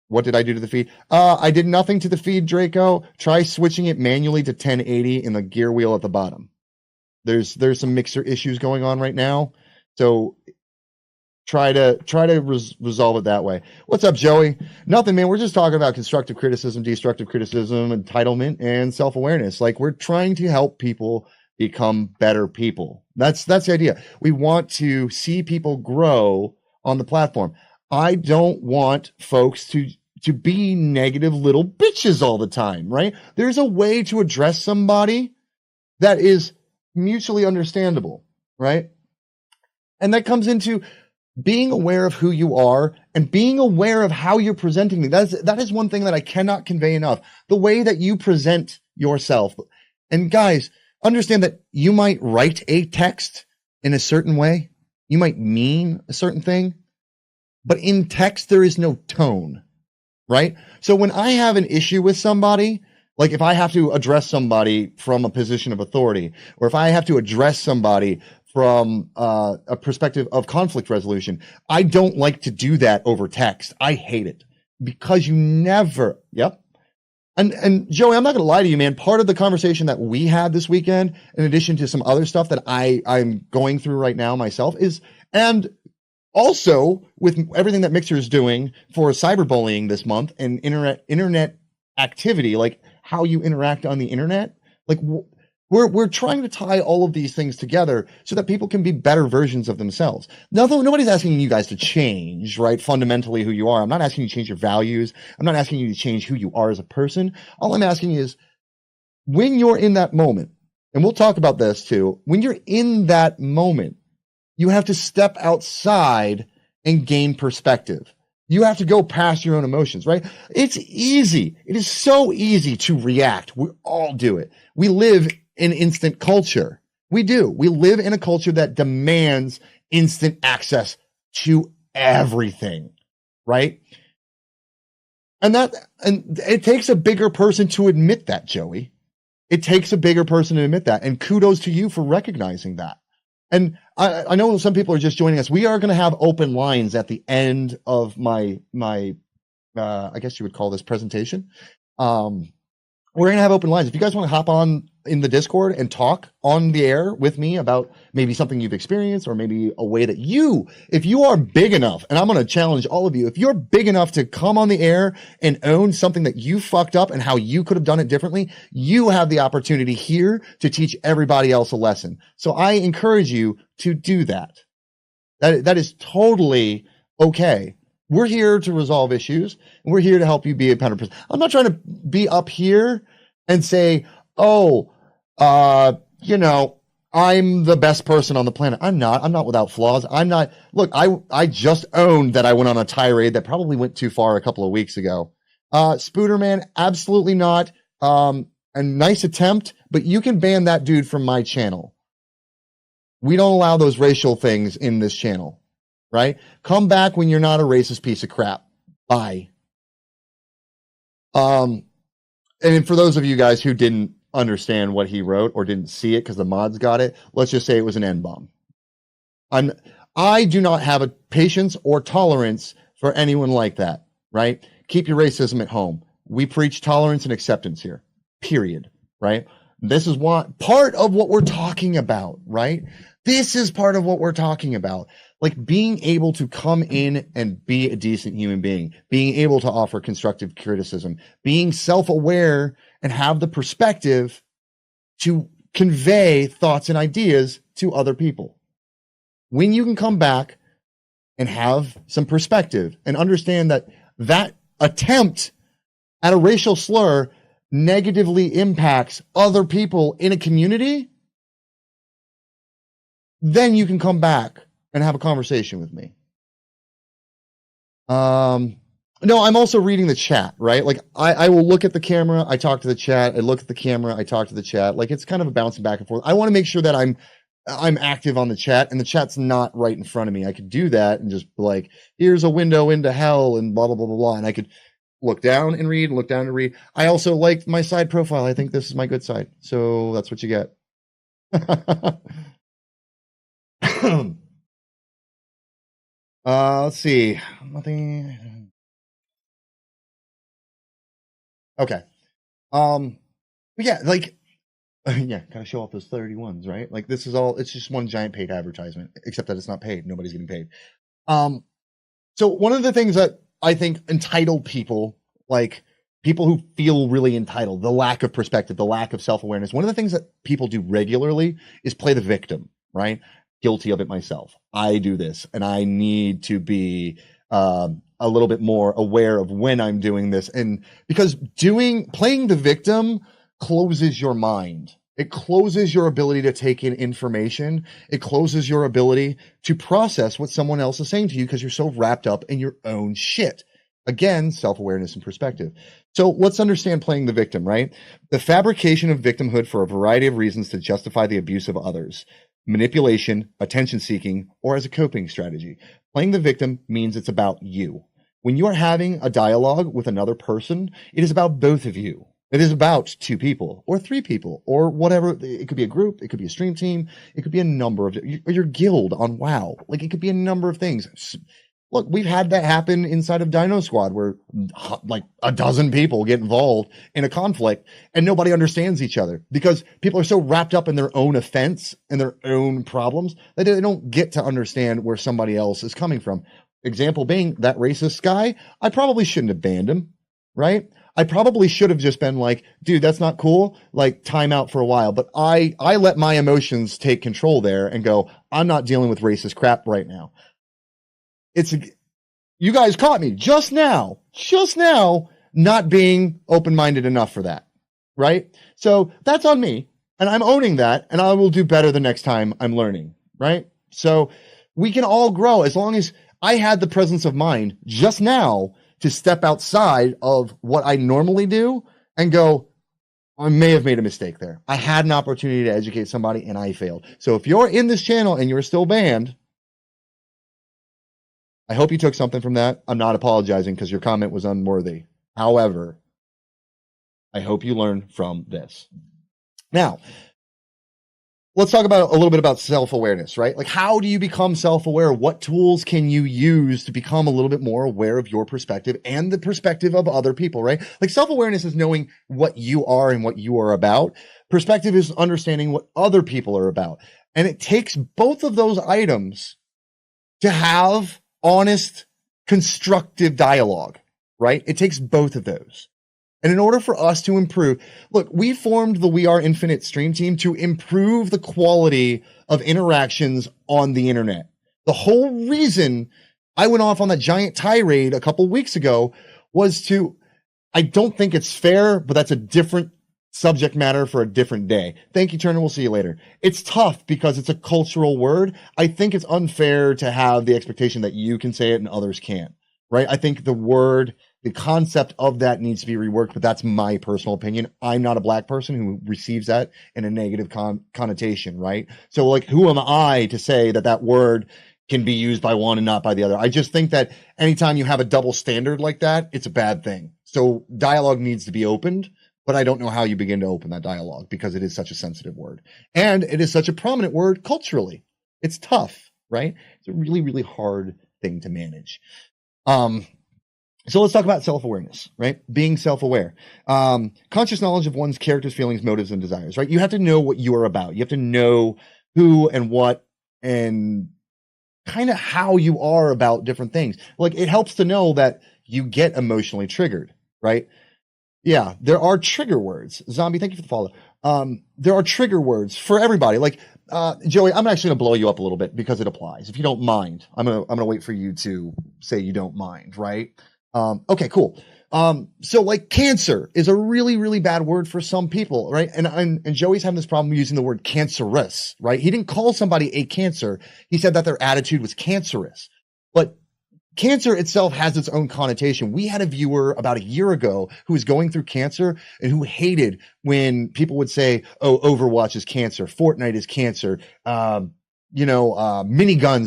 What did I do to the feed? I did nothing to the feed, Draco. Try switching it manually to 1080 in the gear wheel at the bottom. There's some mixer issues going on right now, so try to resolve it that way. What's up, Joey? Nothing, man. We're just talking about constructive criticism, destructive criticism, entitlement, and self-awareness. Like, we're trying to help people become better people. That's the idea. We want to see people grow on the platform. I don't want folks to be negative little bitches all the time, right? There's a way to address somebody that is mutually understandable, right? And that comes into being aware of who you are and being aware of how you're presenting things. That is one thing that I cannot convey enough. The way that you present yourself. And guys, understand that you might write a text in a certain way. You might mean a certain thing, but in text, there is no tone, right? So when I have an issue with somebody, like if I have to address somebody from a position of authority, or if I have to address somebody from a perspective of conflict resolution, I don't like to do that over text. I hate it because you never, yep. And Joey, I'm not going to lie to you, man. Part of the conversation that we had this weekend, in addition to some other stuff that I'm going through right now myself, is, and also with everything that Mixer is doing for cyberbullying this month and internet activity, like how you interact on the internet, like we're trying to tie all of these things together so that people can be better versions of themselves. Nobody's asking you guys to change, right? Fundamentally who you are. I'm not asking you to change your values. I'm not asking you to change who you are as a person. All I'm asking is, when you're in that moment, and we'll talk about this too, when you're in that moment, you have to step outside and gain perspective. You have to go past your own emotions, right? It's easy. It is so easy to react. We all do it. We live in instant culture. We do. We live in a culture that demands instant access to everything, right? And it takes a bigger person to admit that, Joey. It takes a bigger person to admit that. And kudos to you for recognizing that. And I know some people are just joining us. We are going to have open lines at the end of my I guess you would call this presentation. We're going to have open lines. If you guys want to hop on in the Discord and talk on the air with me about maybe something you've experienced or maybe a way that if you are big enough, and I'm going to challenge all of you, if you're big enough to come on the air and own something that you fucked up and how you could have done it differently, you have the opportunity here to teach everybody else a lesson. So I encourage you to do that. That is totally okay. We're here to resolve issues, and we're here to help you be a better person. I'm not trying to be up here and say, I'm the best person on the planet. I'm not without flaws. Look, I just owned that I went on a tirade that probably went too far a couple of weeks ago. Spooderman, absolutely not. A nice attempt, but you can ban that dude from my channel. We don't allow those racial things in this channel. Right? Come back when you're not a racist piece of crap. Bye. And for those of you guys who didn't understand what he wrote or didn't see it because the mods got it, let's just say it was an N-bomb. I do not have a patience or tolerance for anyone like that, right? Keep your racism at home. We preach tolerance and acceptance here, period, right? This is part of what we're talking about, right? This is part of what we're talking about. Like being able to come in and be a decent human being, being able to offer constructive criticism, being self-aware and have the perspective to convey thoughts and ideas to other people. When you can come back and have some perspective and understand that attempt at a racial slur negatively impacts other people in a community, then you can come back and have a conversation with me. No, I'm also reading the chat, right? Like I will look at the camera, I talk to the chat, I look at the camera, I talk to the chat. Like it's kind of a bouncing back and forth. I want to make sure that I'm active on the chat and the chat's not right in front of me. I could do that and just be like, here's a window into hell and blah, blah, blah, blah, blah. And I could look down and read and look down and read. I also like my side profile. I think this is my good side. So that's what you get. Let's see. Nothing. Okay. But yeah, like, yeah, gotta show off those 31s, right? Like this is it's just one giant paid advertisement, except that it's not paid. Nobody's getting paid. So one of the things that I think entitled people, like people who feel really entitled, the lack of perspective, the lack of self-awareness, one of the things that people do regularly is play the victim, right? Guilty of it myself. I do this and I need to be a little bit more aware of when I'm doing this. And because playing the victim closes your mind. It closes your ability to take in information. It closes your ability to process what someone else is saying to you because you're so wrapped up in your own shit. Again, self-awareness and perspective. So let's understand playing the victim, right? The fabrication of victimhood for a variety of reasons to justify the abuse of others. Manipulation, attention seeking, or as a coping strategy. Playing the victim means it's about you. When you are having a dialogue with another person, it is about both of you. It is about 2 people or 3 people or whatever. It could be a group. It could be a stream team. It could be a number of your guild on WoW. Like it could be a number of things. Look, we've had that happen inside of Dino Squad where like a dozen people get involved in a conflict and nobody understands each other because people are so wrapped up in their own offense and their own problems that they don't get to understand where somebody else is coming from. Example being that racist guy, I probably shouldn't have banned him, right? I probably should have just been like, dude, that's not cool. Like time out for a while. But I let my emotions take control there and go, I'm not dealing with racist crap right now. You guys caught me just now, not being open-minded enough for that. Right. So that's on me and I'm owning that and I will do better the next time I'm learning. Right. So we can all grow as long as I had the presence of mind just now to step outside of what I normally do and go, I may have made a mistake there. I had an opportunity to educate somebody and I failed. So if you're in this channel and you're still banned, I hope you took something from that. I'm not apologizing because your comment was unworthy. However, I hope you learn from this. Now, let's talk about a little bit about self-awareness, right? Like, how do you become self-aware? What tools can you use to become a little bit more aware of your perspective and the perspective of other people, right? Like, self-awareness is knowing what you are and what you are about. Perspective is understanding what other people are about. And it takes both of those items to have honest, constructive dialogue, right? It takes both of those. And in order for us to improve, look, we formed the We Are Infinite stream team to improve the quality of interactions on the internet. The whole reason I went off on that giant tirade a couple weeks ago was I don't think it's fair, but that's a different subject matter for a different day. Thank you, Turner. We'll see you later. It's tough because it's a cultural word. I think it's unfair to have the expectation that you can say it and others can't, right? I think the concept of that needs to be reworked, but that's my personal opinion. I'm not a black person who receives that in a negative connotation, right? So like, who am I to say that word can be used by one and not by the other? I just think that anytime you have a double standard like that, it's a bad thing. So dialogue needs to be opened, but I don't know how you begin to open that dialogue because it is such a sensitive word. And it is such a prominent word culturally. It's tough, right? It's a really, really hard thing to manage. So let's talk about self-awareness, right? Being self-aware. Conscious knowledge of one's characters, feelings, motives, and desires, right? You have to know what you are about. You have to know who and what and kind of how you are about different things. Like, it helps to know that you get emotionally triggered, right? Yeah, there are trigger words. Zombie, thank you for the follow. There are trigger words for everybody. Like, Joey, I'm actually gonna blow you up a little bit because it applies. If you don't mind, I'm gonna wait for you to say you don't mind, right? Okay, cool. So like, cancer is a really, really bad word for some people, right? And Joey's having this problem using the word cancerous, right? He didn't call somebody a cancer. He said that their attitude was cancerous, but cancer itself has its own connotation. We had a viewer about a year ago who was going through cancer and who hated when people would say, oh, Overwatch is cancer, Fortnite is cancer, miniguns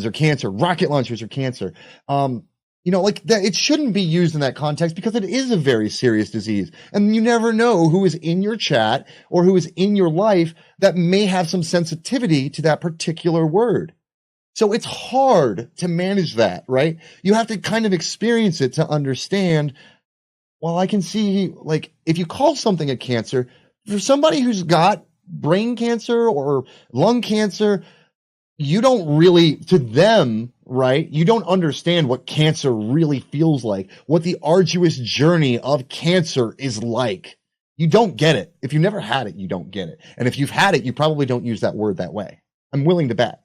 are cancer, rocket launchers are cancer. Like that, it shouldn't be used in that context because it is a very serious disease. And you never know who is in your chat or who is in your life that may have some sensitivity to that particular word. So it's hard to manage that, right? You have to kind of experience it to understand. Well, I can see, like, if you call something a cancer, for somebody who's got brain cancer or lung cancer, you don't really, to them, right? You don't understand what cancer really feels like, what the arduous journey of cancer is like. You don't get it. If you never had it, you don't get it. And if you've had it, you probably don't use that word that way. I'm willing to bet.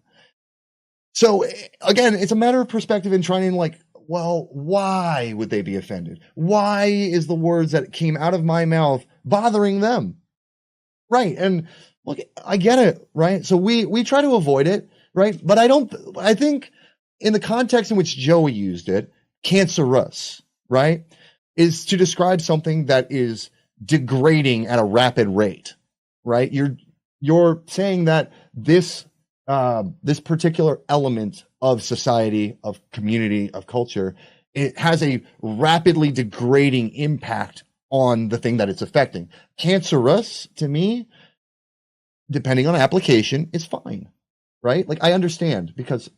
So again, it's a matter of perspective and trying to well, why would they be offended? Why is the words that came out of my mouth bothering them? Right. And look, I get it. Right. So we try to avoid it. Right. But I think in the context in which Joey used it, cancerous, right, is to describe something that is degrading at a rapid rate. Right. You're saying that this particular element of society, of community, of culture, it has a rapidly degrading impact on the thing that it's affecting. Cancerous, to me, depending on application, is fine, right? Like, I understand because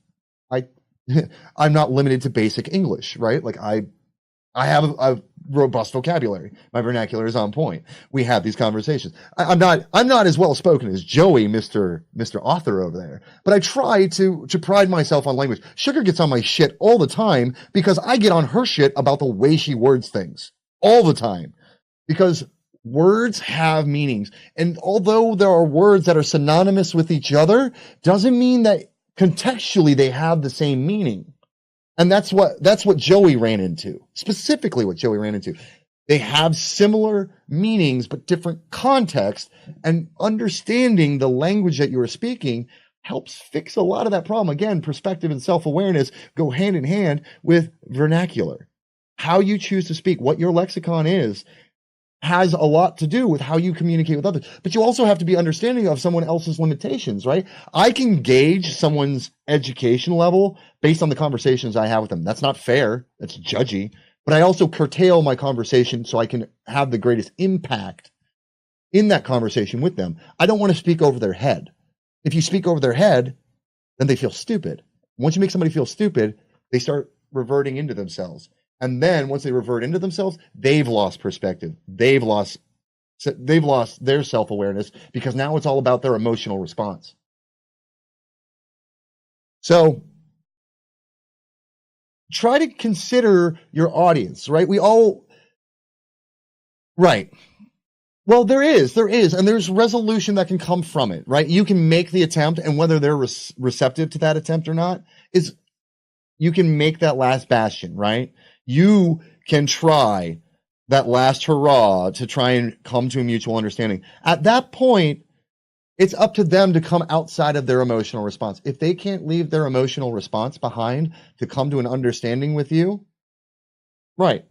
I'm not limited to basic English, right? Like, I have a robust vocabulary. My vernacular is on point. We have these conversations. I'm not as well spoken as Joey, Mr. Author over there, but I try to pride myself on language. Sugar gets on my shit all the time because I get on her shit about the way she words things all the time, because words have meanings. And although there are words that are synonymous with each other, doesn't mean that contextually they have the same meaning. And that's what Joey ran into, specifically what Joey ran into. They have similar meanings, but different context, and understanding the language that you are speaking helps fix a lot of that problem. Again, perspective and self-awareness go hand in hand with vernacular. How you choose to speak, what your lexicon is, has a lot to do with how you communicate with others. But you also have to be understanding of someone else's limitations, right? I can gauge someone's education level based on the conversations I have with them. That's not fair. That's judgy. But I also curtail my conversation so I can have the greatest impact in that conversation with them. I don't want to speak over their head. If you speak over their head, then they feel stupid. Once you make somebody feel stupid, they start reverting into themselves. And then once they revert into themselves, they've lost perspective. They've lost their self-awareness because now it's all about their emotional response. So try to consider your audience, right? Right. Well, there is, and there's resolution that can come from it, right? You can make the attempt, and whether they're receptive to that attempt or not is, you can make that last bastion, right? You can try that last hurrah to try and come to a mutual understanding. At that point, it's up to them to come outside of their emotional response. If they can't leave their emotional response behind to come to an understanding with you, right?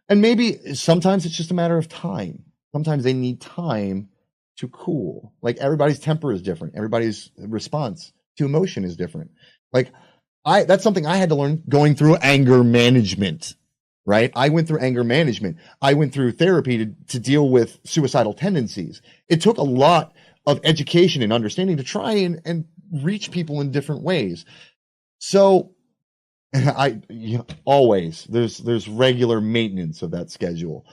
And maybe sometimes it's just a matter of time. Sometimes they need time to cool. Like everybody's temper is different. Everybody's response to emotion is different. Like that's something I had to learn going through anger management, right? I went through anger management. I went through therapy to deal with suicidal tendencies. It took a lot of education and understanding to try and reach people in different ways. So always there's regular maintenance of that schedule.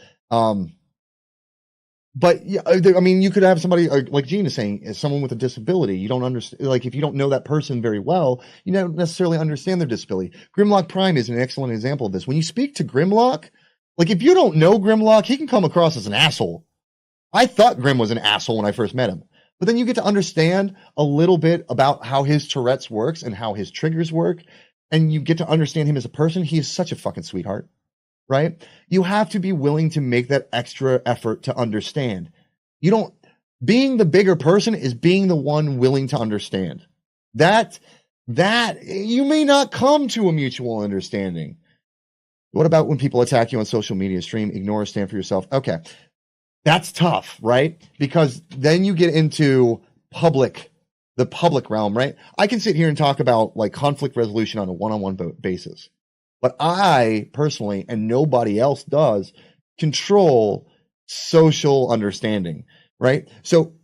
But yeah, I mean, you could have somebody like Gene is saying, as someone with a disability. You don't understand, like if you don't know that person very well, you don't necessarily understand their disability. Grimlock Prime is an excellent example of this. When you speak to Grimlock, like if you don't know Grimlock, he can come across as an asshole. I thought Grim was an asshole when I first met him. But then you get to understand a little bit about how his Tourette's works and how his triggers work. And you get to understand him as a person. He is such a fucking sweetheart. Right? You have to be willing to make that extra effort to understand. Being the bigger person is being the one willing to understand. That you may not come to a mutual understanding. What about when people attack you on social media, stream, ignore, stand for yourself? Okay. That's tough, right? Because then you get into the public realm, right? I can sit here and talk about like conflict resolution on a one-on-one basis. But I personally, and nobody else does, control social understanding, right? So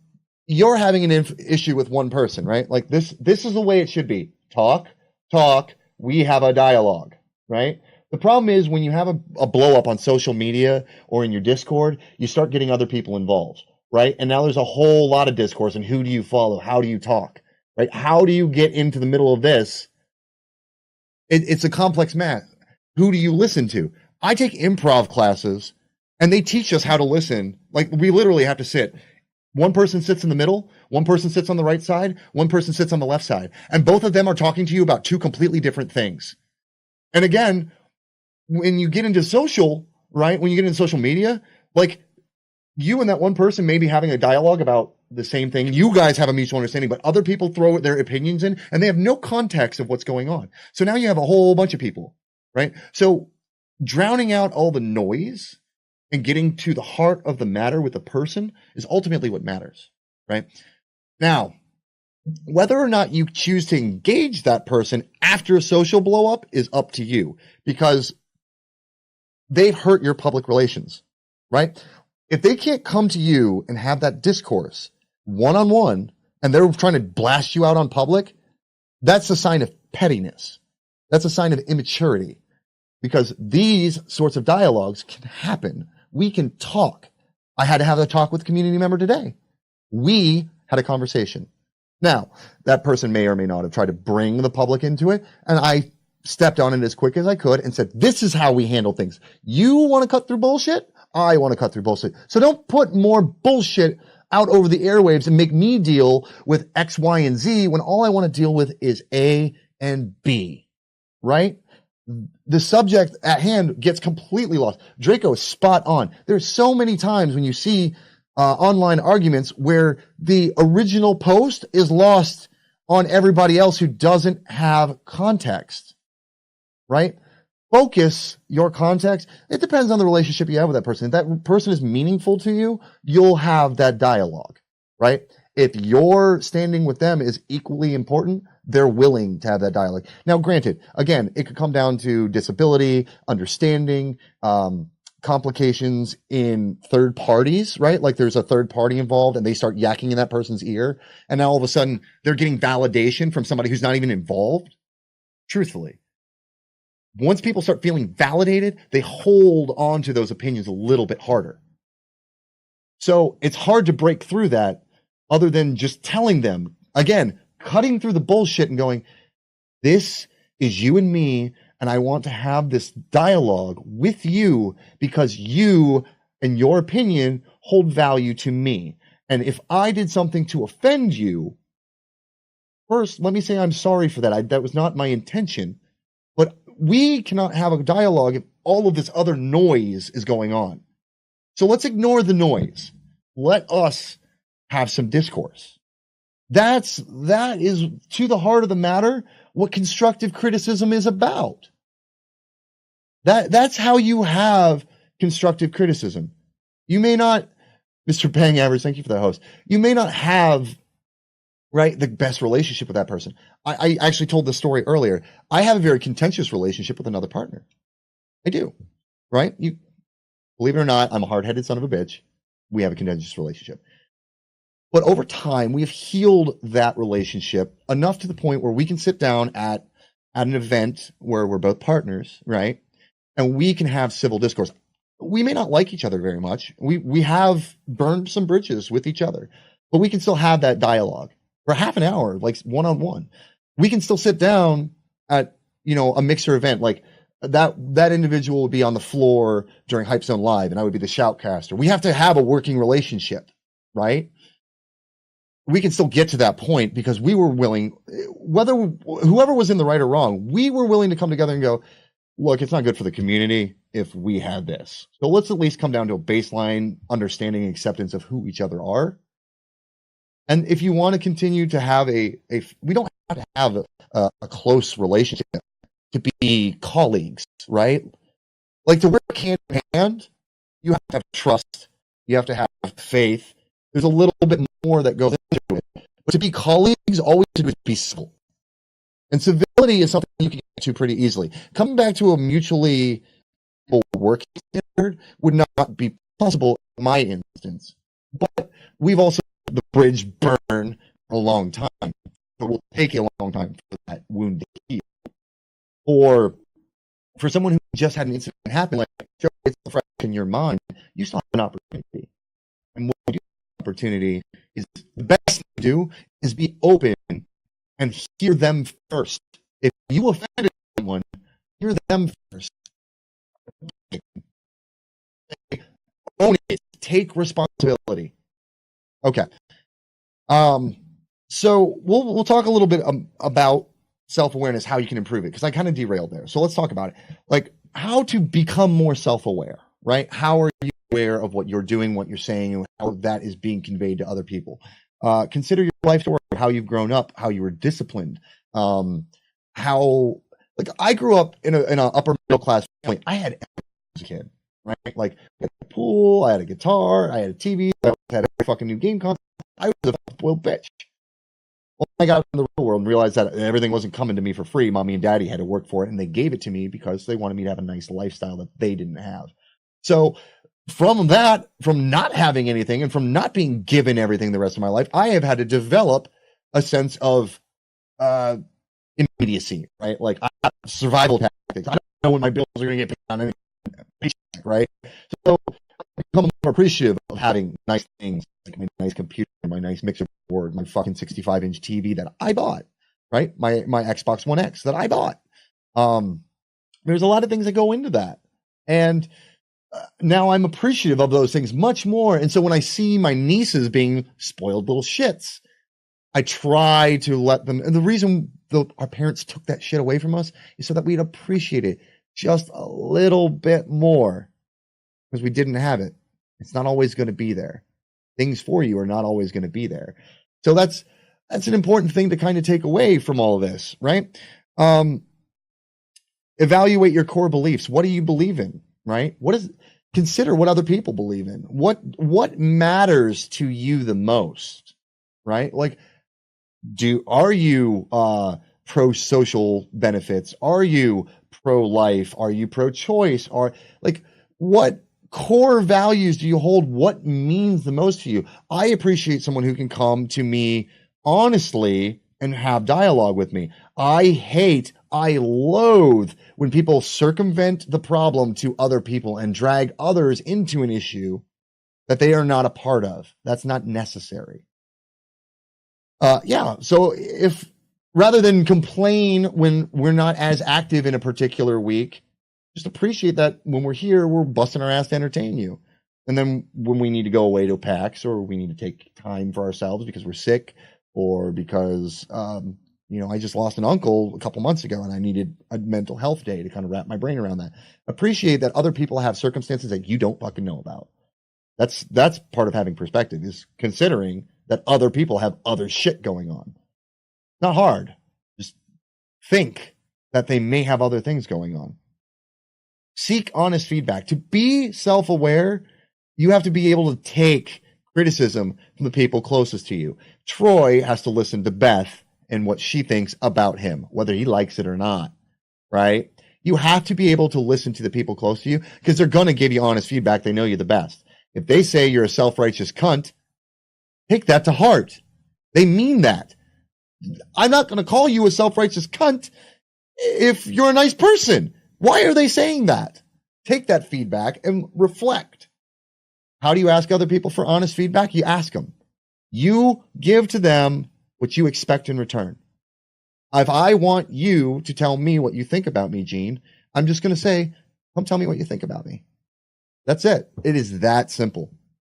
you're having an issue with one person, right? Like this is the way it should be. Talk, we have a dialogue, right? The problem is when you have a blow up on social media or in your Discord, you start getting other people involved, right? And now there's a whole lot of discourse and who do you follow? How do you talk, right? How do you get into the middle of this? It's a complex math. Who do you listen to? I take improv classes and they teach us how to listen. Like we literally have to sit. One person sits in the middle, one person sits on the right side, one person sits on the left side. And both of them are talking to you about two completely different things. And again, when you get into social, right? When you get into social media, like you and that one person may be having a dialogue about the same thing. You guys have a mutual understanding, but other people throw their opinions in and they have no context of what's going on. So now you have a whole bunch of people, right? So drowning out all the noise and getting to the heart of the matter with the person is ultimately what matters, right? Now, whether or not you choose to engage that person after a social blow up is up to you because they've hurt your public relations, right? If they can't come to you and have that discourse one-on-one and they're trying to blast you out on public, that's a sign of pettiness. That's a sign of immaturity because these sorts of dialogues can happen. We can talk. I had to have a talk with a community member today. We had a conversation. Now, that person may or may not have tried to bring the public into it, and I stepped on it as quick as I could and said, this is how we handle things. You want to cut through bullshit? I want to cut through bullshit. So don't put more bullshit out over the airwaves and make me deal with X, Y, and Z when all I want to deal with is A and B, right? The subject at hand gets completely lost. Draco is spot on. There's so many times when you see online arguments where the original post is lost on everybody else who doesn't have context, right? Focus your context. It depends on the relationship you have with that person. If that person is meaningful to you, you'll have that dialogue, right? If your standing with them is equally important, they're willing to have that dialogue. Now, granted, again, it could come down to disability, understanding, complications in third parties, right? Like there's a third party involved and they start yakking in that person's ear. And now all of a sudden they're getting validation from somebody who's not even involved. Truthfully, once people start feeling validated, they hold on to those opinions a little bit harder. So it's hard to break through that other than just telling them, again, cutting through the bullshit and going, this is you and me, and I want to have this dialogue with you because you and your opinion hold value to me. And if I did something to offend you, first, let me say I'm sorry for that. That was not my intention. But we cannot have a dialogue if all of this other noise is going on. So let's ignore the noise. Let us have some discourse. That is to the heart of the matter what constructive criticism is about. That's how you have constructive criticism. You may not, Mr. Bang Average, thank you for that host. You may not have, right, the best relationship with that person. I actually told this story earlier. I have a very contentious relationship with another partner. I do, right? You believe it or not, I'm a hard-headed son of a bitch. We have a contentious relationship. But over time, we have healed that relationship enough to the point where we can sit down at an event where we're both partners, right? And we can have civil discourse. We may not like each other very much. We have burned some bridges with each other, but we can still have that dialogue for half an hour, like one-on-one. We can still sit down at, a mixer event. Like that individual would be on the floor during Hype Zone Live and I would be the shoutcaster. We have to have a working relationship, right? We can still get to that point because we were willing, whoever was in the right or wrong, we were willing to come together and go, look, it's not good for the community if we have this. So let's at least come down to a baseline understanding and acceptance of who each other are. And if you want to continue to have we don't have to have a close relationship to be colleagues, right? Like to work hand in hand, you have to have trust. You have to have faith. There's a little bit more that goes into it. But to be colleagues, all we have to do is be civil. And civility is something you can get to pretty easily. Coming back to a mutually working standard would not be possible in my instance. But we've also had the bridge burn for a long time. But it will take a long time for that wound to heal. Or for someone who just had an incident happen, like it's fresh in your mind, you still have an opportunity. And what you do opportunity is the best thing to do is be open and hear them first. If you offended someone, hear them first. Own it. Take responsibility. Okay. So we'll talk a little bit about self-awareness, how you can improve it, because I kind of derailed there. So let's talk about it. Like how to become more self-aware, right? How are you aware of what you're doing, what you're saying, and how that is being conveyed to other people? Consider your life story, how you've grown up, how you were disciplined, how, like, I grew up in an upper middle class family. I had everything as a kid, right? Like, I had a pool, I had a guitar, I had a TV, I had a fucking new game console. I was a spoiled bitch. Well, I got in the real world and realized that everything wasn't coming to me for free. Mommy and daddy had to work for it, and they gave it to me because they wanted me to have a nice lifestyle that they didn't have. So from not having anything and from not being given everything the rest of my life, I have had to develop a sense of immediacy, right? Like survival tactics. I don't know when my bills are going to get paid on any paycheck, right? So I become more appreciative of having nice things, like my nice computer, my nice mixer board, my fucking 65-inch TV that I bought, right? My Xbox One X that I bought. There's a lot of things that go into that. And now I'm appreciative of those things much more. And so when I see my nieces being spoiled little shits, I try to let them, and the reason our parents took that shit away from us is so that we'd appreciate it just a little bit more, because we didn't have it. It's not always going to be there. Things for you are not always going to be there. So that's That's an important thing to kind of take away from all of this, right? Evaluate your core beliefs. What do you believe in, right? Consider what other people believe in. What matters to you the most, right? Like, are you pro social benefits? Are you pro life? Are you pro choice? What core values do you hold? What means the most to you? I appreciate someone who can come to me honestly and have dialogue with me. I loathe when people circumvent the problem to other people and drag others into an issue that they are not a part of. That's not necessary. So if rather than complain when we're not as active in a particular week, just appreciate that when we're here, we're busting our ass to entertain you. And then when we need to go away to PAX or we need to take time for ourselves because we're sick or because, I just lost an uncle a couple months ago and I needed a mental health day to kind of wrap my brain around that. Appreciate that other people have circumstances that you don't fucking know about. That's part of having perspective, is considering that other people have other shit going on. Not hard. Just think that they may have other things going on. Seek honest feedback. To be self-aware, you have to be able to take criticism from the people closest to you. Troy has to listen to Beth and what she thinks about him, whether he likes it or not, right? You have to be able to listen to the people close to you because they're going to give you honest feedback. They know you the best. If they say you're a self-righteous cunt, take that to heart. They mean that. I'm not going to call you a self-righteous cunt if you're a nice person. Why are they saying that? Take that feedback and reflect. How do you ask other people for honest feedback? You ask them. You give to them what you expect in return. If I want you to tell me what you think about me, Gene, I'm just going to say, come tell me what you think about me. That's it. It is that simple,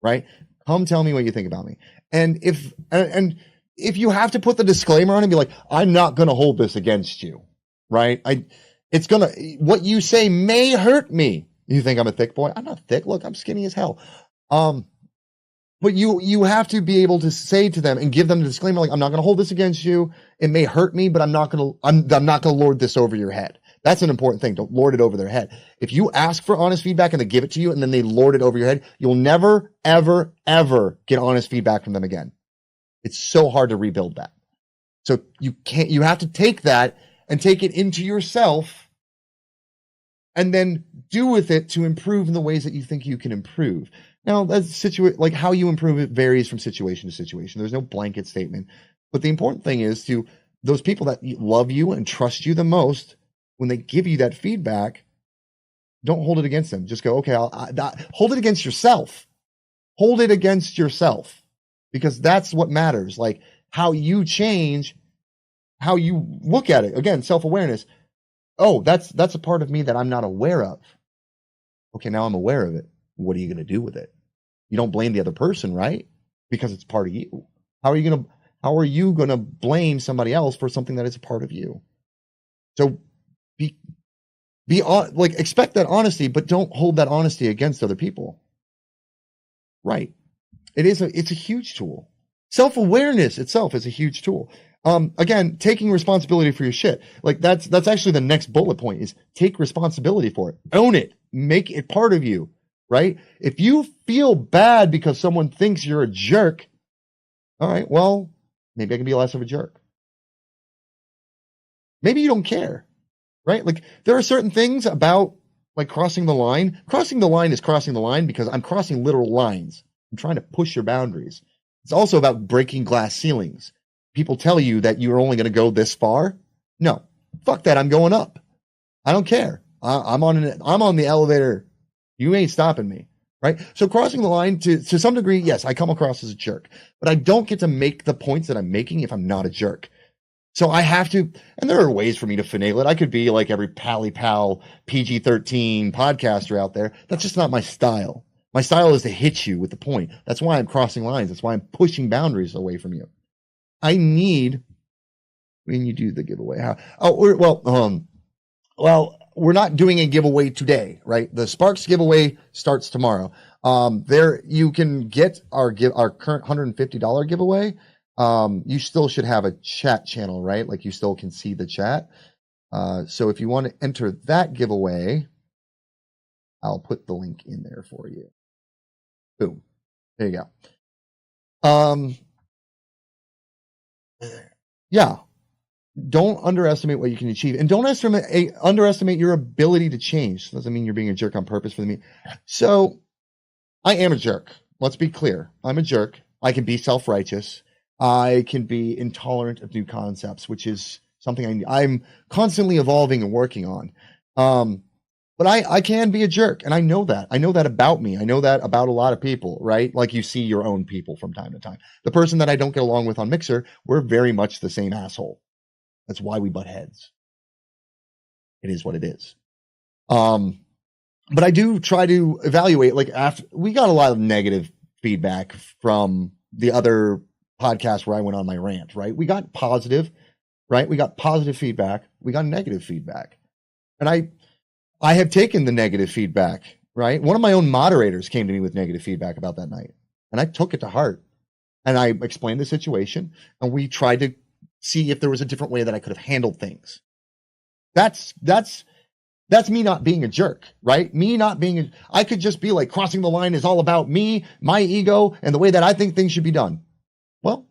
right? Come tell me what you think about me. And if you have to put the disclaimer on and be like, I'm not going to hold this against you, right? What you say may hurt me. You think I'm a thick boy? I'm not thick. Look, I'm skinny as hell. But you have to be able to say to them and give them the disclaimer, like, I'm not going to hold this against you. It may hurt me, but I'm not going to lord this over your head. That's an important thing. Don't lord it over their head. If you ask for honest feedback and they give it to you and then they lord it over your head, you'll never, ever, ever get honest feedback from them again. It's so hard to rebuild that. So you have to take that and take it into yourself and then do with it to improve in the ways that you think you can improve. Now, that's like how you improve it varies from situation to situation. There's no blanket statement. But the important thing is to those people that love you and trust you the most, when they give you that feedback, don't hold it against them. Just go, okay, hold it against yourself. Hold it against yourself, because that's what matters. Like how you change, how you look at it. Again, self-awareness. Oh, that's a part of me that I'm not aware of. Okay, now I'm aware of it. What are you going to do with it? You don't blame the other person, right? Because it's part of you. How are you going to blame somebody else for something that is a part of you? So expect that honesty, but don't hold that honesty against other people. Right. It's a huge tool. Self-awareness itself is a huge tool. Again, taking responsibility for your shit. Like that's actually the next bullet point, is take responsibility for it. Own it. Make it part of you, right? If you feel bad because someone thinks you're a jerk, all right, well, maybe I can be less of a jerk. Maybe you don't care, right? Like there are certain things about like crossing the line. Crossing the line is crossing the line because I'm crossing literal lines. I'm trying to push your boundaries. It's also about breaking glass ceilings. People tell you that you're only going to go this far. No, fuck that. I'm going up. I don't care. I'm on the elevator. You ain't stopping me, right? So crossing the line to some degree, yes, I come across as a jerk, but I don't get to make the points that I'm making if I'm not a jerk. So I have to, and there are ways for me to finagle it. I could be like every pal PG-13 podcaster out there. That's just not my style. My style is to hit you with the point. That's why I'm crossing lines. That's why I'm pushing boundaries away from you. I need, when you do the giveaway, we're not doing a giveaway today, right? The Sparks giveaway starts tomorrow. There you can get our current $150 giveaway. You still should have a chat channel, right? Like you still can see the chat. So if you want to enter that giveaway, I'll put the link in there for you. Boom. There you go. Yeah. Don't underestimate what you can achieve, and don't underestimate your ability to change. Doesn't mean you're being a jerk on purpose for me. So I am a jerk. Let's be clear. I'm a jerk. I can be self-righteous. I can be intolerant of new concepts, which is something I'm constantly evolving and working on. But I can be a jerk, and I know that. I know that about me. I know that about a lot of people, right? Like you see your own people from time to time. The person that I don't get along with on Mixer, we're very much the same asshole. That's why we butt heads. It is what it is. But I do try to evaluate, like after we got a lot of negative feedback from the other podcast where I went on my rant, right? We got positive, right? We got positive feedback. We got negative feedback. And I have taken the negative feedback, right? One of my own moderators came to me with negative feedback about that night, and I took it to heart. And I explained the situation, and we tried to see if there was a different way that I could have handled things. That's me not being a jerk, right? Me not being I could just be like, crossing the line is all about me, my ego, and the way that I think things should be done. Well,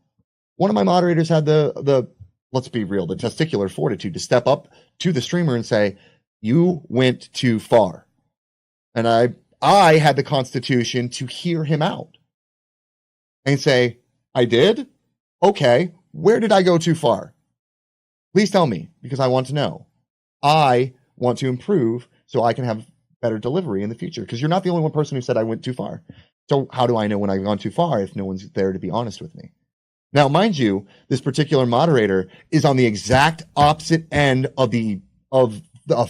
one of my moderators had the let's be real, the testicular fortitude to step up to the streamer and say, you went too far. And I had the constitution to hear him out and say, I did? Okay. Where did I go too far? Please tell me, because I want to know. I want to improve so I can have better delivery in the future, because you're not the only one person who said I went too far. So how do I know when I've gone too far if no one's there to be honest with me? Now, mind you, this particular moderator is on the exact opposite end of a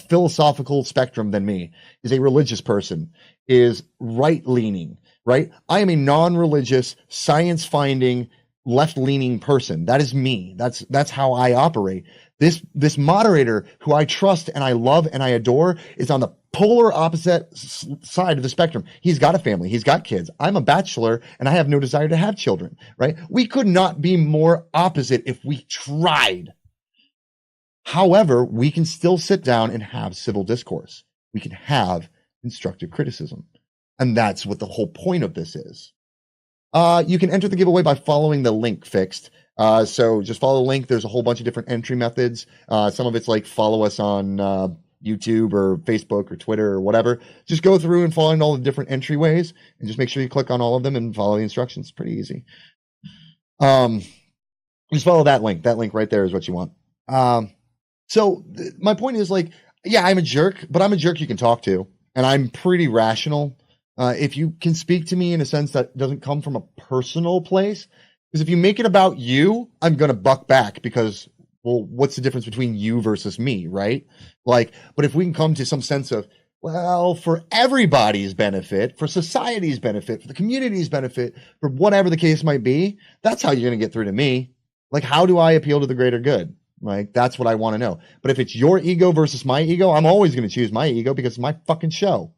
philosophical spectrum than me, is a religious person, is right-leaning, right? I am a non-religious, science-finding, left-leaning person. That is me. That's how I operate. This moderator, who I trust and I love and I adore, is on the polar opposite side of the spectrum. He's got a family. He's got kids. I'm a bachelor and I have no desire to have children, right? We could not be more opposite if we tried. However, we can still sit down and have civil discourse. We can have constructive criticism. And that's what the whole point of this is. You can enter the giveaway by following the link fixed. So just follow the link. There's a whole bunch of different entry methods. Some of it's like follow us on YouTube or Facebook or Twitter or whatever. Just go through and find all the different entryways and just make sure you click on all of them and follow the instructions. It's pretty easy. Just follow that link. That link right there is what you want. So my point is, like, yeah, I'm a jerk, but I'm a jerk you can talk to, and I'm pretty rational. If you can speak to me in a sense that doesn't come from a personal place, because if you make it about you, I'm going to buck back because, well, what's the difference between you versus me, right? Like, but if we can come to some sense of, well, for everybody's benefit, for society's benefit, for the community's benefit, for whatever the case might be, that's how you're going to get through to me. Like, how do I appeal to the greater good? Like, that's what I want to know. But if it's your ego versus my ego, I'm always going to choose my ego because it's my fucking show.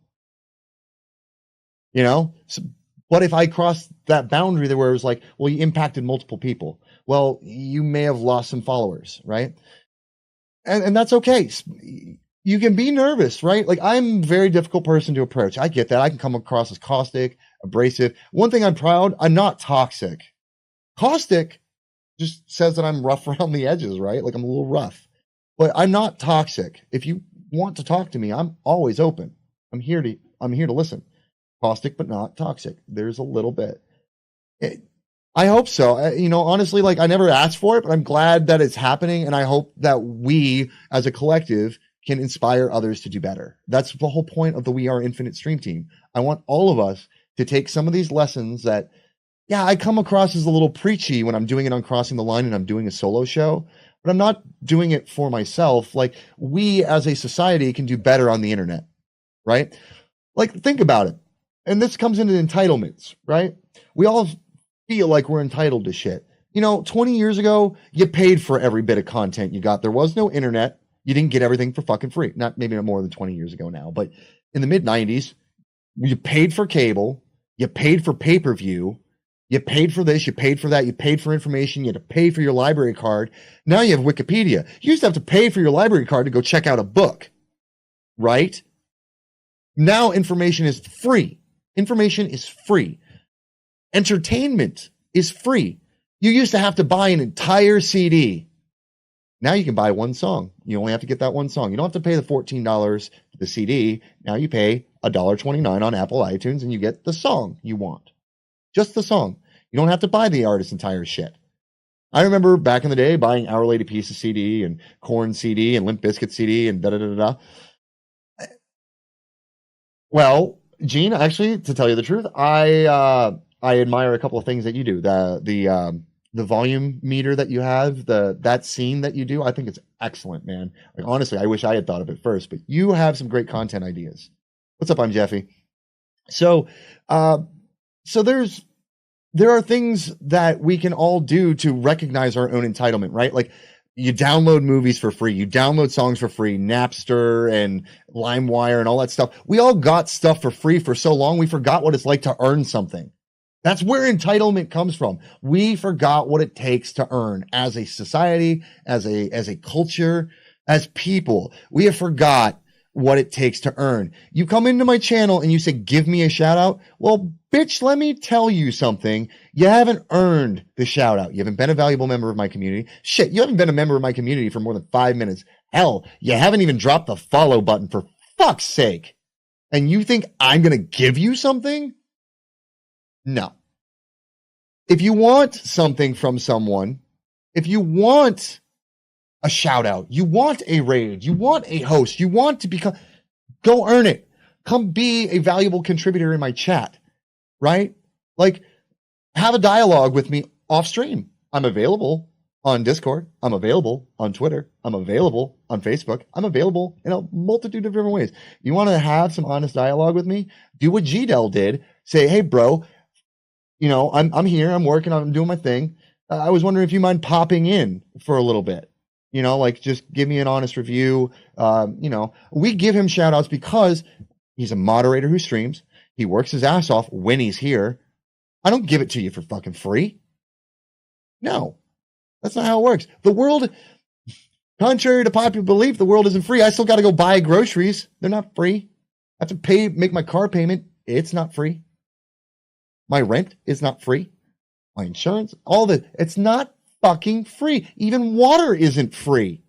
You know? So, what if I crossed that boundary there where it was like, well, you impacted multiple people? Well, you may have lost some followers, right? And that's okay. You can be nervous, right? Like, I'm a very difficult person to approach. I get that. I can come across as caustic, abrasive. One thing I'm proud, I'm not toxic. Caustic just says that I'm rough around the edges, right? Like, I'm a little rough. But I'm not toxic. If you want to talk to me, I'm always open. I'm here to listen. Caustic, but not toxic. There's a little bit. I hope so. Honestly, like, I never asked for it, but I'm glad that it's happening. And I hope that we as a collective can inspire others to do better. That's the whole point of the We Are Infinite stream team. I want all of us to take some of these lessons that, yeah, I come across as a little preachy when I'm doing it on Crossing the Line and I'm doing a solo show, but I'm not doing it for myself. Like, we as a society can do better on the internet, right? Like, think about it. And this comes into entitlements, right? We all feel like we're entitled to shit. 20 years ago, you paid for every bit of content you got. There was no internet. You didn't get everything for fucking free. Maybe not more than 20 years ago now, but in the mid 90s, you paid for cable, you paid for pay-per-view, You paid for this, you paid for that, you paid for information, you had to pay for your library card. Now you have Wikipedia. You used to have to pay for your library card to go check out a book, right? Now information is free. Information is free. Entertainment is free. You used to have to buy an entire CD. Now you can buy one song. You only have to get that one song. You don't have to pay the $14 for the CD. Now you pay $1.29 on Apple iTunes and you get the song you want. Just the song. You don't have to buy the artist's entire shit. I remember back in the day buying Our Lady Pieces CD and Korn CD and Limp Bizkit CD and da-da-da-da. Well, Gene, actually, to tell you the truth, I admire a couple of things that you do. The volume meter that you have, that scene that you do, I think it's excellent, man. Like, honestly, I wish I had thought of it first, but you have some great content ideas. What's up? I'm Jeffy. So there are things that we can all do to recognize our own entitlement, right? Like, you download movies for free, you download songs for free, Napster and LimeWire and all that stuff. We all got stuff for free for so long, we forgot what it's like to earn something. That's where entitlement comes from. We forgot what it takes to earn as a society, as a culture, as people. We have forgot what it takes to earn. You come into my channel and you say, give me a shout out. Well, bitch, let me tell you something. You haven't earned the shout out. You haven't been a valuable member of my community. Shit, you haven't been a member of my community for more than 5 minutes. Hell, you haven't even dropped the follow button, for fuck's sake. And you think I'm going to give you something? No. If you want something from someone, if you want a shout out, you want a raid, you want a host, you want to become, go earn it. Come be a valuable contributor in my chat, right? Like, have a dialogue with me off stream. I'm available on Discord. I'm available on Twitter. I'm available on Facebook. I'm available in a multitude of different ways. You want to have some honest dialogue with me? Do what G-Del did. Say, hey, bro, you know, I'm here. I'm working. I'm doing my thing. I was wondering if you mind popping in for a little bit. You know, like, just give me an honest review. You know, we give him shout outs because he's a moderator who streams. He works his ass off when he's here. I don't give it to you for fucking free. No, that's not how it works. The world, contrary to popular belief, the world isn't free. I still got to go buy groceries. They're not free. I have to make my car payment. It's not free. My rent is not free. My insurance, it's not fucking free. Even water isn't free.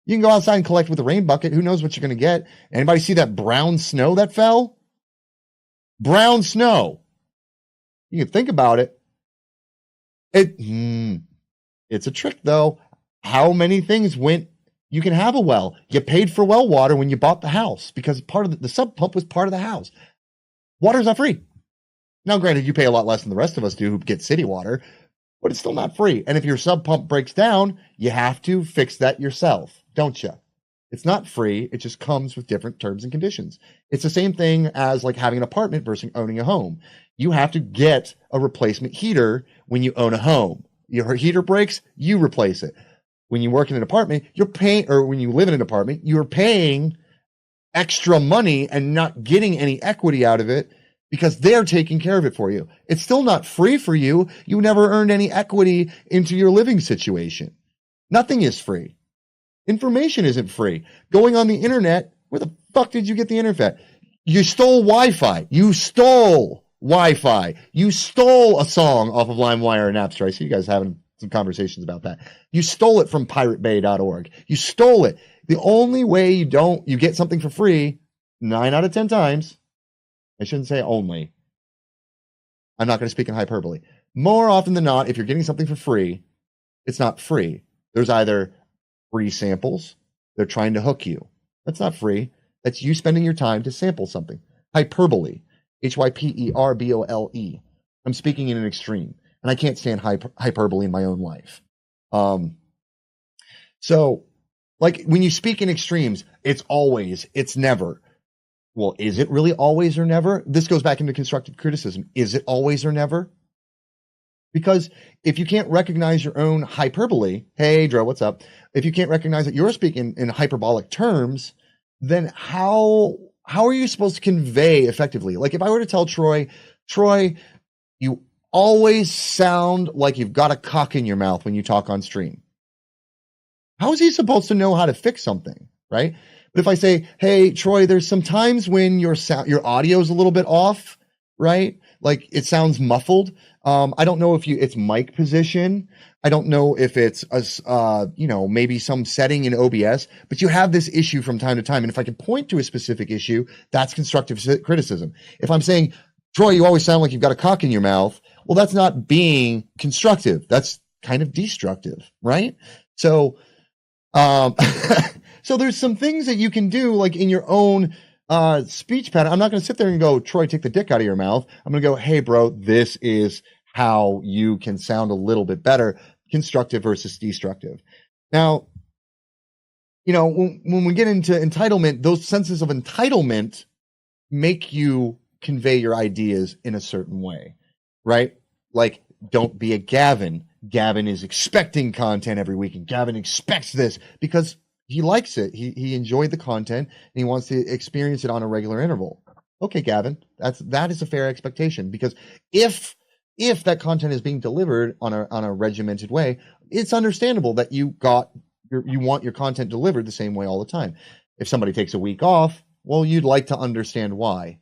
You can go outside and collect with a rain bucket. Who knows what you're going to get? Anybody see that brown snow that fell? Brown snow. You can think about it. It's a trick, though. How many things you can have a well. You paid for well water when you bought the house because part of the sub pump was part of the house. Water's not free. Now, granted, you pay a lot less than the rest of us do who get city water, but it's still not free. And if your sub pump breaks down, you have to fix that yourself, don't you? It's not free. It just comes with different terms and conditions. It's the same thing as like having an apartment versus owning a home. You have to get a replacement heater when you own a home. Your heater breaks, you replace it. When you work in an apartment, or when you live in an apartment, you're paying extra money and not getting any equity out of it because they're taking care of it for you. It's still not free for you. You never earned any equity into your living situation. Nothing is free. Information isn't free. Going on the internet, where the fuck did you get the internet? You stole Wi-Fi. You stole Wi-Fi. You stole a song off of LimeWire and Napster. I see you guys having some conversations about that. You stole it from piratebay.org. You stole it. The only way you get something for free, 9 out of 10 times, I shouldn't say only. I'm not going to speak in hyperbole. More often than not, if you're getting something for free, it's not free. There's either free samples. They're trying to hook you. That's not free. That's you spending your time to sample something. Hyperbole. Hyperbole. I'm speaking in an extreme. And I can't stand hyperbole in my own life. So, like, when you speak in extremes, it's always, it's never. Well, is it really always or never? This goes back into constructive criticism. Is it always or never? Because if you can't recognize your own hyperbole, hey, Dro, what's up? If you can't recognize that you're speaking in hyperbolic terms, then how are you supposed to convey effectively? Like, if I were to tell Troy, you always sound like you've got a cock in your mouth when you talk on stream. How is he supposed to know how to fix something, right? But if I say, hey, Troy, there's some times when your audio is a little bit off, right? Like it sounds muffled. I don't know if it's mic position. I don't know if it's maybe some setting in OBS, but you have this issue from time to time. And if I can point to a specific issue, that's constructive criticism. If I'm saying, Troy, you always sound like you've got a cock in your mouth. Well, that's not being constructive. That's kind of destructive, right? So, so there's some things that you can do like in your own speech pattern. I'm not going to sit there and go, Troy, take the dick out of your mouth. I'm going to go, hey, bro, this is how you can sound a little bit better, constructive versus destructive. Now, when we get into entitlement, those senses of entitlement make you convey your ideas in a certain way, right? Like, don't be a Gavin. Gavin is expecting content every week, and Gavin expects this because he likes it. He enjoyed the content, and he wants to experience it on a regular interval. Okay, Gavin, that is a fair expectation, because if that content is being delivered on a regimented way, it's understandable that you want your content delivered the same way all the time. If somebody takes a week off, well, you'd like to understand why.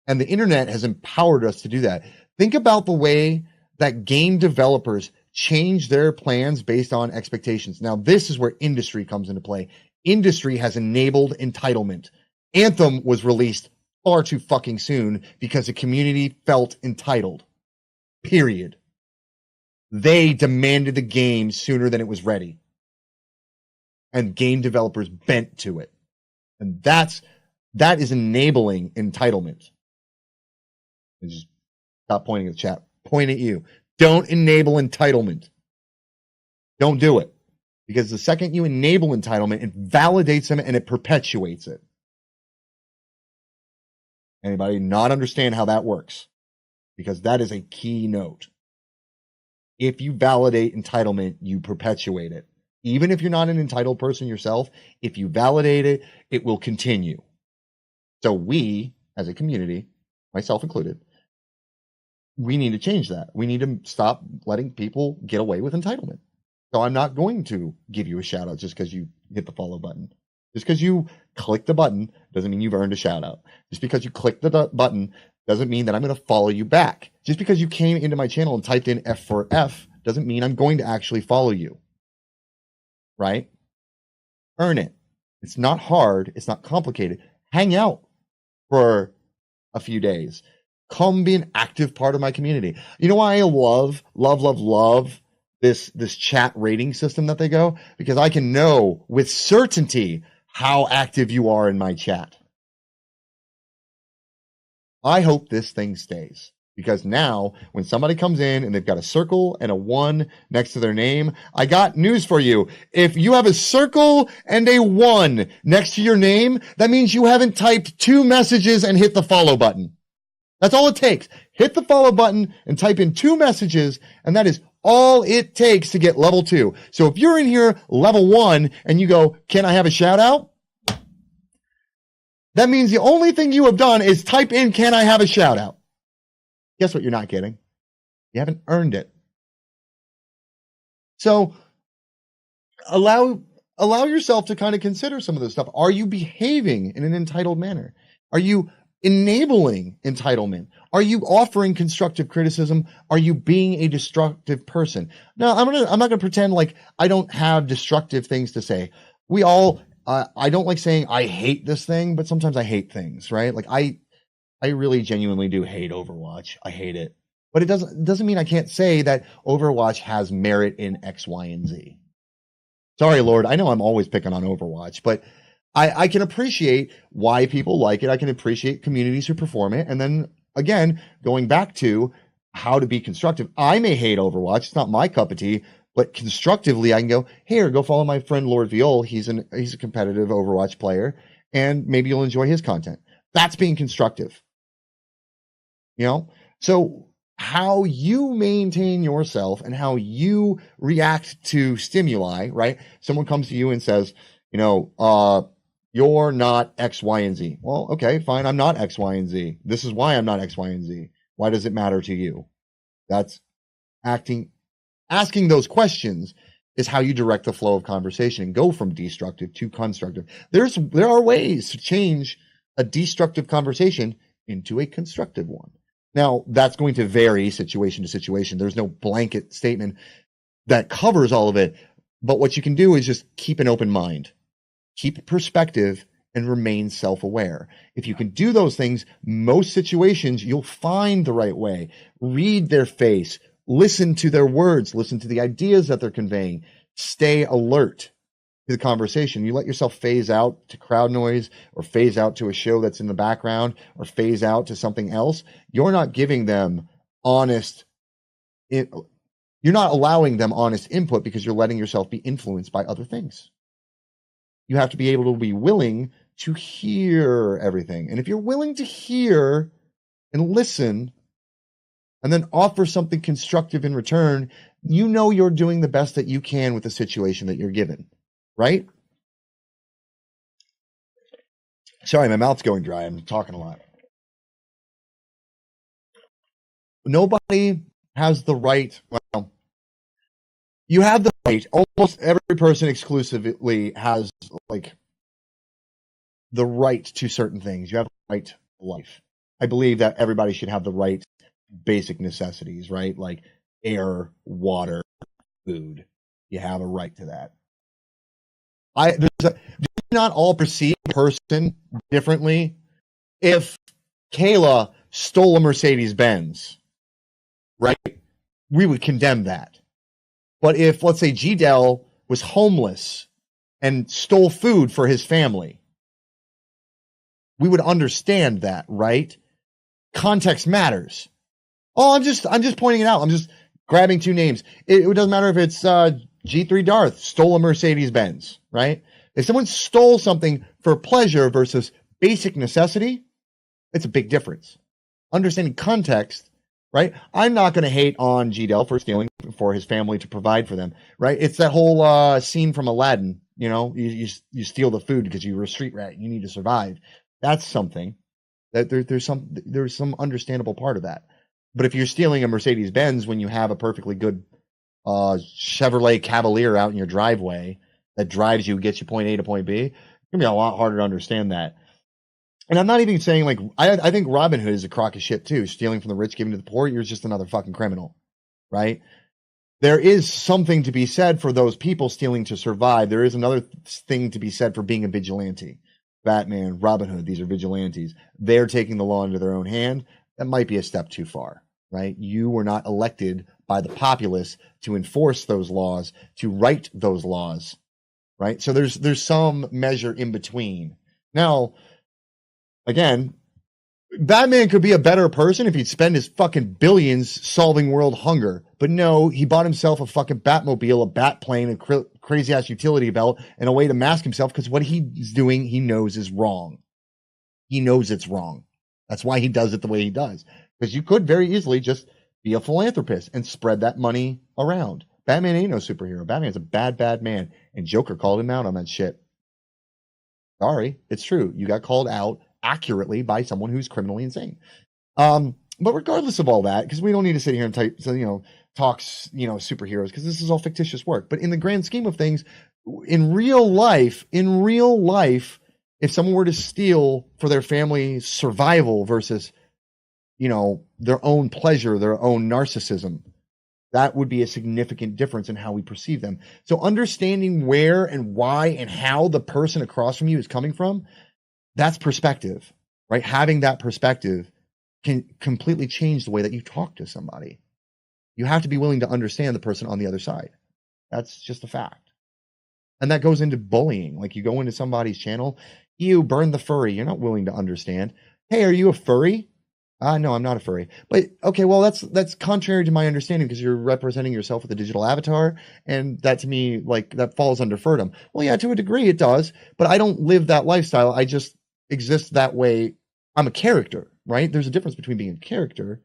And the internet has empowered us to do that. Think about the way that game developers change their plans based on expectations. Now, this is where industry comes into play. Industry has enabled entitlement. Anthem was released far too fucking soon because the community felt entitled. Period. They demanded the game sooner than it was ready. And game developers bent to it. And that is enabling entitlement. Just stop pointing at the chat. Point at you. Don't enable entitlement. Don't do it. Because the second you enable entitlement, it validates them and it perpetuates it. Anybody not understand how that works? Because that is a key note. If you validate entitlement, you perpetuate it. Even if you're not an entitled person yourself, if you validate it, it will continue. So we, as a community, myself included, we need to change that. We need to stop letting people get away with entitlement. So I'm not going to give you a shout out just because you hit the follow button. Just because you click the button doesn't mean you've earned a shout out. Just because you click the button doesn't mean that I'm going to follow you back. Just because you came into my channel and typed in F for F doesn't mean I'm going to actually follow you. Right? Earn it. It's not hard. It's not complicated. Hang out for a few days. Come be an active part of my community. You know why I love this chat rating system that they go? Because I can know with certainty how active you are in my chat. I hope this thing stays. Because now, when somebody comes in and they've got a circle and a 1 next to their name, I got news for you. If you have a circle and a 1 next to your name, that means you haven't typed 2 messages and hit the follow button. That's all it takes. Hit the follow button and type in 2 messages, and that is all it takes to get level 2. So if you're in here level 1 and you go, can I have a shout out? That means the only thing you have done is type in, can I have a shout out? Guess what you're not getting? You haven't earned it. So allow yourself to kind of consider some of this stuff. Are you behaving in an entitled manner? Are you enabling entitlement? Are you offering constructive criticism? Are you being a destructive person? Now, I'm not going to pretend like I don't have destructive things to say. We all, I don't like saying I hate this thing, but sometimes I hate things, right? Like I really genuinely do hate Overwatch. I hate it. But it doesn't mean I can't say that Overwatch has merit in X, Y, and Z. Sorry, Lord. I know I'm always picking on Overwatch, but I can appreciate why people like it. I can appreciate communities who perform it. And then again, going back to how to be constructive. I may hate Overwatch. It's not my cup of tea, but constructively I can go, here, go follow my friend Lord Viol. He's a competitive Overwatch player, and maybe you'll enjoy his content. That's being constructive. You know? So how you maintain yourself and how you react to stimuli, right? Someone comes to you and says, you're not X, Y, and Z. Well, okay, fine. I'm not X, Y, and Z. This is why I'm not X, Y, and Z. Why does it matter to you? That's asking those questions is how you direct the flow of conversation and go from destructive to constructive. There are ways to change a destructive conversation into a constructive one. Now, that's going to vary situation to situation. There's no blanket statement that covers all of it. But what you can do is just keep an open mind, keep perspective, and remain self-aware. If you can do those things, most situations, you'll find the right way. Read their face, listen to their words, listen to the ideas that they're conveying, stay alert to the conversation. You let yourself phase out to crowd noise or phase out to a show that's in the background or phase out to something else. You're not giving them you're not allowing them honest input because you're letting yourself be influenced by other things. You have to be able to be willing to hear everything. And if you're willing to hear and listen and then offer something constructive in return, you know you're doing the best that you can with the situation that you're given, right? Sorry, my mouth's going dry. I'm talking a lot. Nobody has the right. Well, you have the right. Almost every person exclusively has like the right to certain things. You have the right to life. I believe that everybody should have the right to basic necessities, right? Like air, water, food. You have a right to that. Do not all perceive a person differently? If Kayla stole a Mercedes Benz, right? We would condemn that. But if, let's say, G-Del was homeless and stole food for his family, we would understand that, right? Context matters. Oh, I'm just pointing it out. I'm just grabbing two names. It doesn't matter if it's G3 Darth stole a Mercedes Benz, right? If someone stole something for pleasure versus basic necessity, it's a big difference. Understanding context, right? I'm not going to hate on G-Del for stealing for his family to provide for them, right? It's that whole scene from Aladdin. You know, you steal the food because you were a street rat. You need to survive. That's something that there's some understandable part of that. But if you're stealing a Mercedes Benz when you have a perfectly good Chevrolet Cavalier out in your driveway that drives you, gets you point A to point B, it's gonna be a lot harder to understand that. And I'm not even saying like I think Robin Hood is a crock of shit too. Stealing from the rich, giving to the poor, you're just another fucking criminal, right? There is something to be said for those people stealing to survive. There is another thing to be said for being a vigilante. Batman, Robin Hood, these are vigilantes. They're taking the law into their own hand. That might be a step too far, right? You were not elected by the populace to enforce those laws, to write those laws, right? So there's some measure in between. Now, again, Batman could be a better person if he'd spend his fucking billions solving world hunger. But no, he bought himself a fucking Batmobile, a bat plane, a crazy ass utility belt, and a way to mask himself because what he's doing, he knows is wrong. He knows it's wrong. That's why he does it the way he does. Because you could very easily just be a philanthropist and spread that money around. Batman ain't no superhero. Batman's a bad, bad man. And Joker called him out on that shit. Sorry, it's true. You got called out accurately by someone who's criminally insane. But regardless of all that, because we don't need to sit here and talk superheroes, because this is all fictitious work. But in the grand scheme of things, in real life, if someone were to steal for their family's survival versus, their own pleasure, their own narcissism, that would be a significant difference in how we perceive them. So understanding where and why and how the person across from you is coming from, that's perspective, right? Having that perspective can completely change the way that you talk to somebody. You have to be willing to understand the person on the other side. That's just a fact. And that goes into bullying. Like you go into somebody's channel, you burn the furry. You're not willing to understand. Hey, are you a furry? No, I'm not a furry. But okay, well, that's contrary to my understanding because you're representing yourself with a digital avatar. And that to me, like that falls under furdom. Well, yeah, to a degree it does, but I don't live that lifestyle. I just exist that way. I'm a character, right? There's a difference between being a character.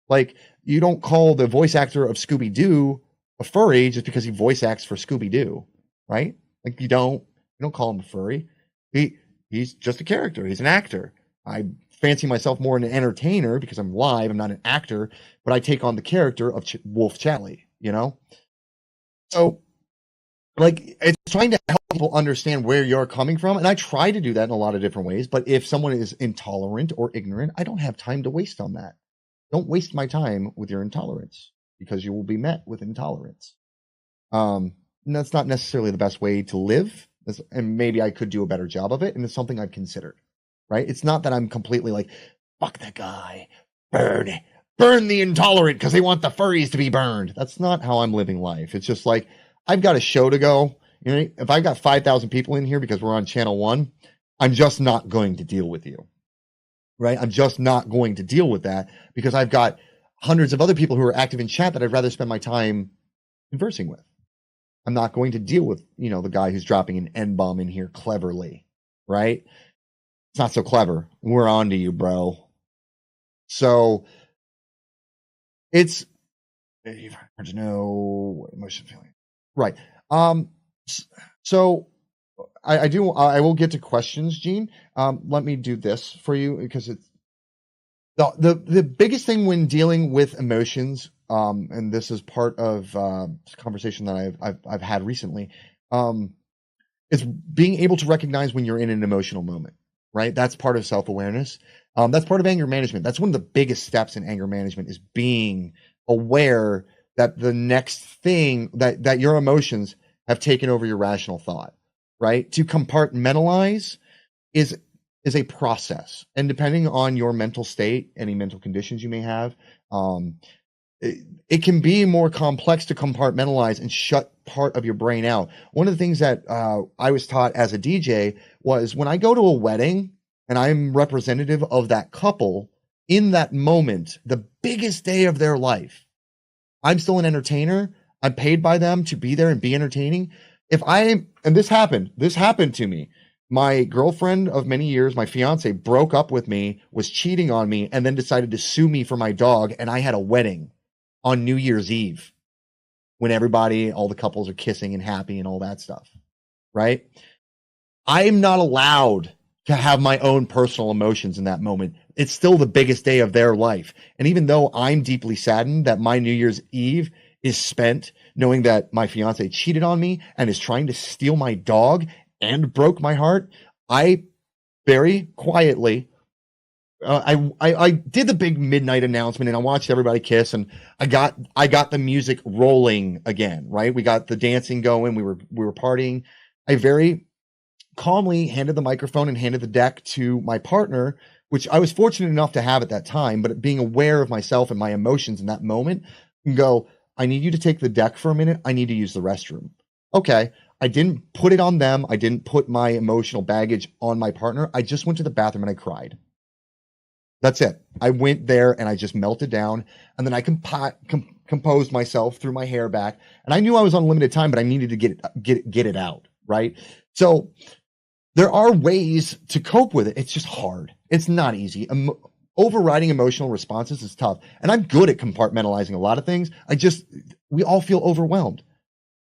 Like you don't call the voice actor of Scooby-Doo a furry just because he voice acts for Scooby-Doo, right? You don't call him a furry. He's just a character. He's an actor. I fancy myself more an entertainer because I'm live, I'm not an actor, but I take on the character of Wolf Chatley, you know? So, like, it's trying to help people understand where you're coming from. And I try to do that in a lot of different ways. But if someone is intolerant or ignorant, I don't have time to waste on that. Don't waste my time with your intolerance because you will be met with intolerance. And that's not necessarily the best way to live. And maybe I could do a better job of it. And it's something I've considered, right? It's not that I'm completely like, fuck that guy, burn the intolerant because they want the furries to be burned. That's not how I'm living life. It's just like, I've got a show to go. You know, if I got 5,000 people in here because we're on channel 1, I'm just not going to deal with you, right? I'm just not going to deal with that because I've got hundreds of other people who are active in chat that I'd rather spend my time conversing with. I'm not going to deal with, you know, the guy who's dropping an N-bomb in here cleverly, right? It's not so clever. We're on to you, bro. So it's hard to know what emotion feeling. Right. So I will get to questions, Gene. Let me do this for you because it's the biggest thing when dealing with emotions. And this is part of this conversation that I've had recently. Is being able to recognize when you're in an emotional moment, right? That's part of self-awareness. That's part of anger management. That's one of the biggest steps in anger management is being aware that the next thing that your emotions have taken over your rational thought, right? To compartmentalize is a process. And depending on your mental state, any mental conditions you may have, it can be more complex to compartmentalize and shut part of your brain out. One of the things that I was taught as a DJ was when I go to a wedding and I'm representative of that couple in that moment, the biggest day of their life, I'm still an entertainer. I'm paid by them to be there and be entertaining. And this happened to me. My girlfriend of many years, my fiance, broke up with me, was cheating on me, and then decided to sue me for my dog. And I had a wedding on New Year's Eve when all the couples are kissing and happy and all that stuff, right? I'm not allowed to have my own personal emotions in that moment. It's still the biggest day of their life. And even though I'm deeply saddened that my New Year's Eve is spent knowing that my fiance cheated on me and is trying to steal my dog and broke my heart, I very quietly, I did the big midnight announcement and I watched everybody kiss and I got the music rolling again, right? We got the dancing going. We were partying. I very calmly handed the microphone and handed the deck to my partner, which I was fortunate enough to have at that time, but being aware of myself and my emotions in that moment and go, I need you to take the deck for a minute. I need to use the restroom. Okay. I didn't put it on them. I didn't put my emotional baggage on my partner. I just went to the bathroom and I cried. That's it. I went there and I just melted down and then I composed myself, threw my hair back, and I knew I was on limited time, but I needed to get it out. Right. So there are ways to cope with it. It's just hard. It's not easy. Overriding emotional responses is tough. And I'm good at compartmentalizing a lot of things. We all feel overwhelmed.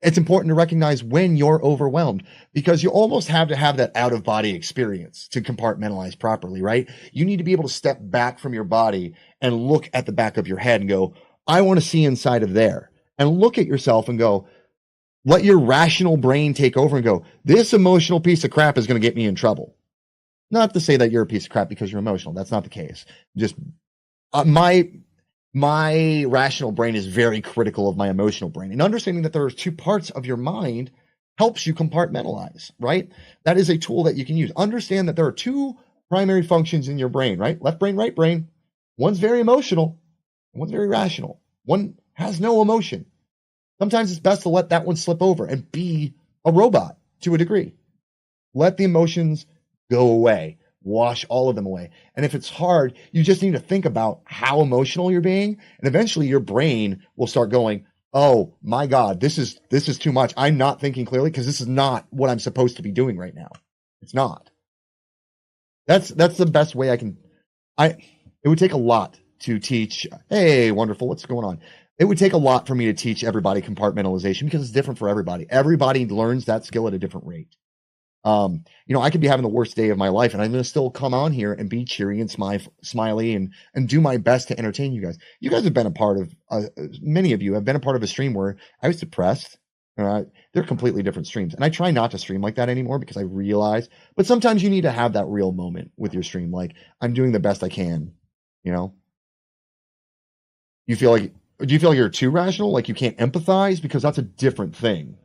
It's important to recognize when you're overwhelmed because you almost have to have that out of body experience to compartmentalize properly, right? You need to be able to step back from your body and look at the back of your head and go, I want to see inside of there, and look at yourself and go, let your rational brain take over and go, this emotional piece of crap is going to get me in trouble. Not to say that you're a piece of crap because you're emotional. That's not the case. Just my rational brain is very critical of my emotional brain, and understanding that there are two parts of your mind helps you compartmentalize, right? That is a tool that you can use. Understand that there are two primary functions in your brain, right? Left brain, right brain. One's very emotional. One's very rational. One has no emotion. Sometimes it's best to let that one slip over and be a robot to a degree. Let the emotions go away. Wash all of them away. And if it's hard, you just need to think about how emotional you're being. And eventually your brain will start going, oh my God, this is too much. I'm not thinking clearly because this is not what I'm supposed to be doing right now. It's not. That's the best way I can. It would take a lot to teach. Hey, wonderful. What's going on? It would take a lot for me to teach everybody compartmentalization because it's different for everybody. Everybody learns that skill at a different rate. I could be having the worst day of my life and I'm going to still come on here and be cheery and smiley and do my best to entertain you guys. You guys have been a part of, many of you have been a part of a stream where I was depressed. They're completely different streams. And I try not to stream like that anymore because I realize, but sometimes you need to have that real moment with your stream. Like, I'm doing the best I can, Do you feel like you're too rational? Like you can't empathize? Because that's a different thing.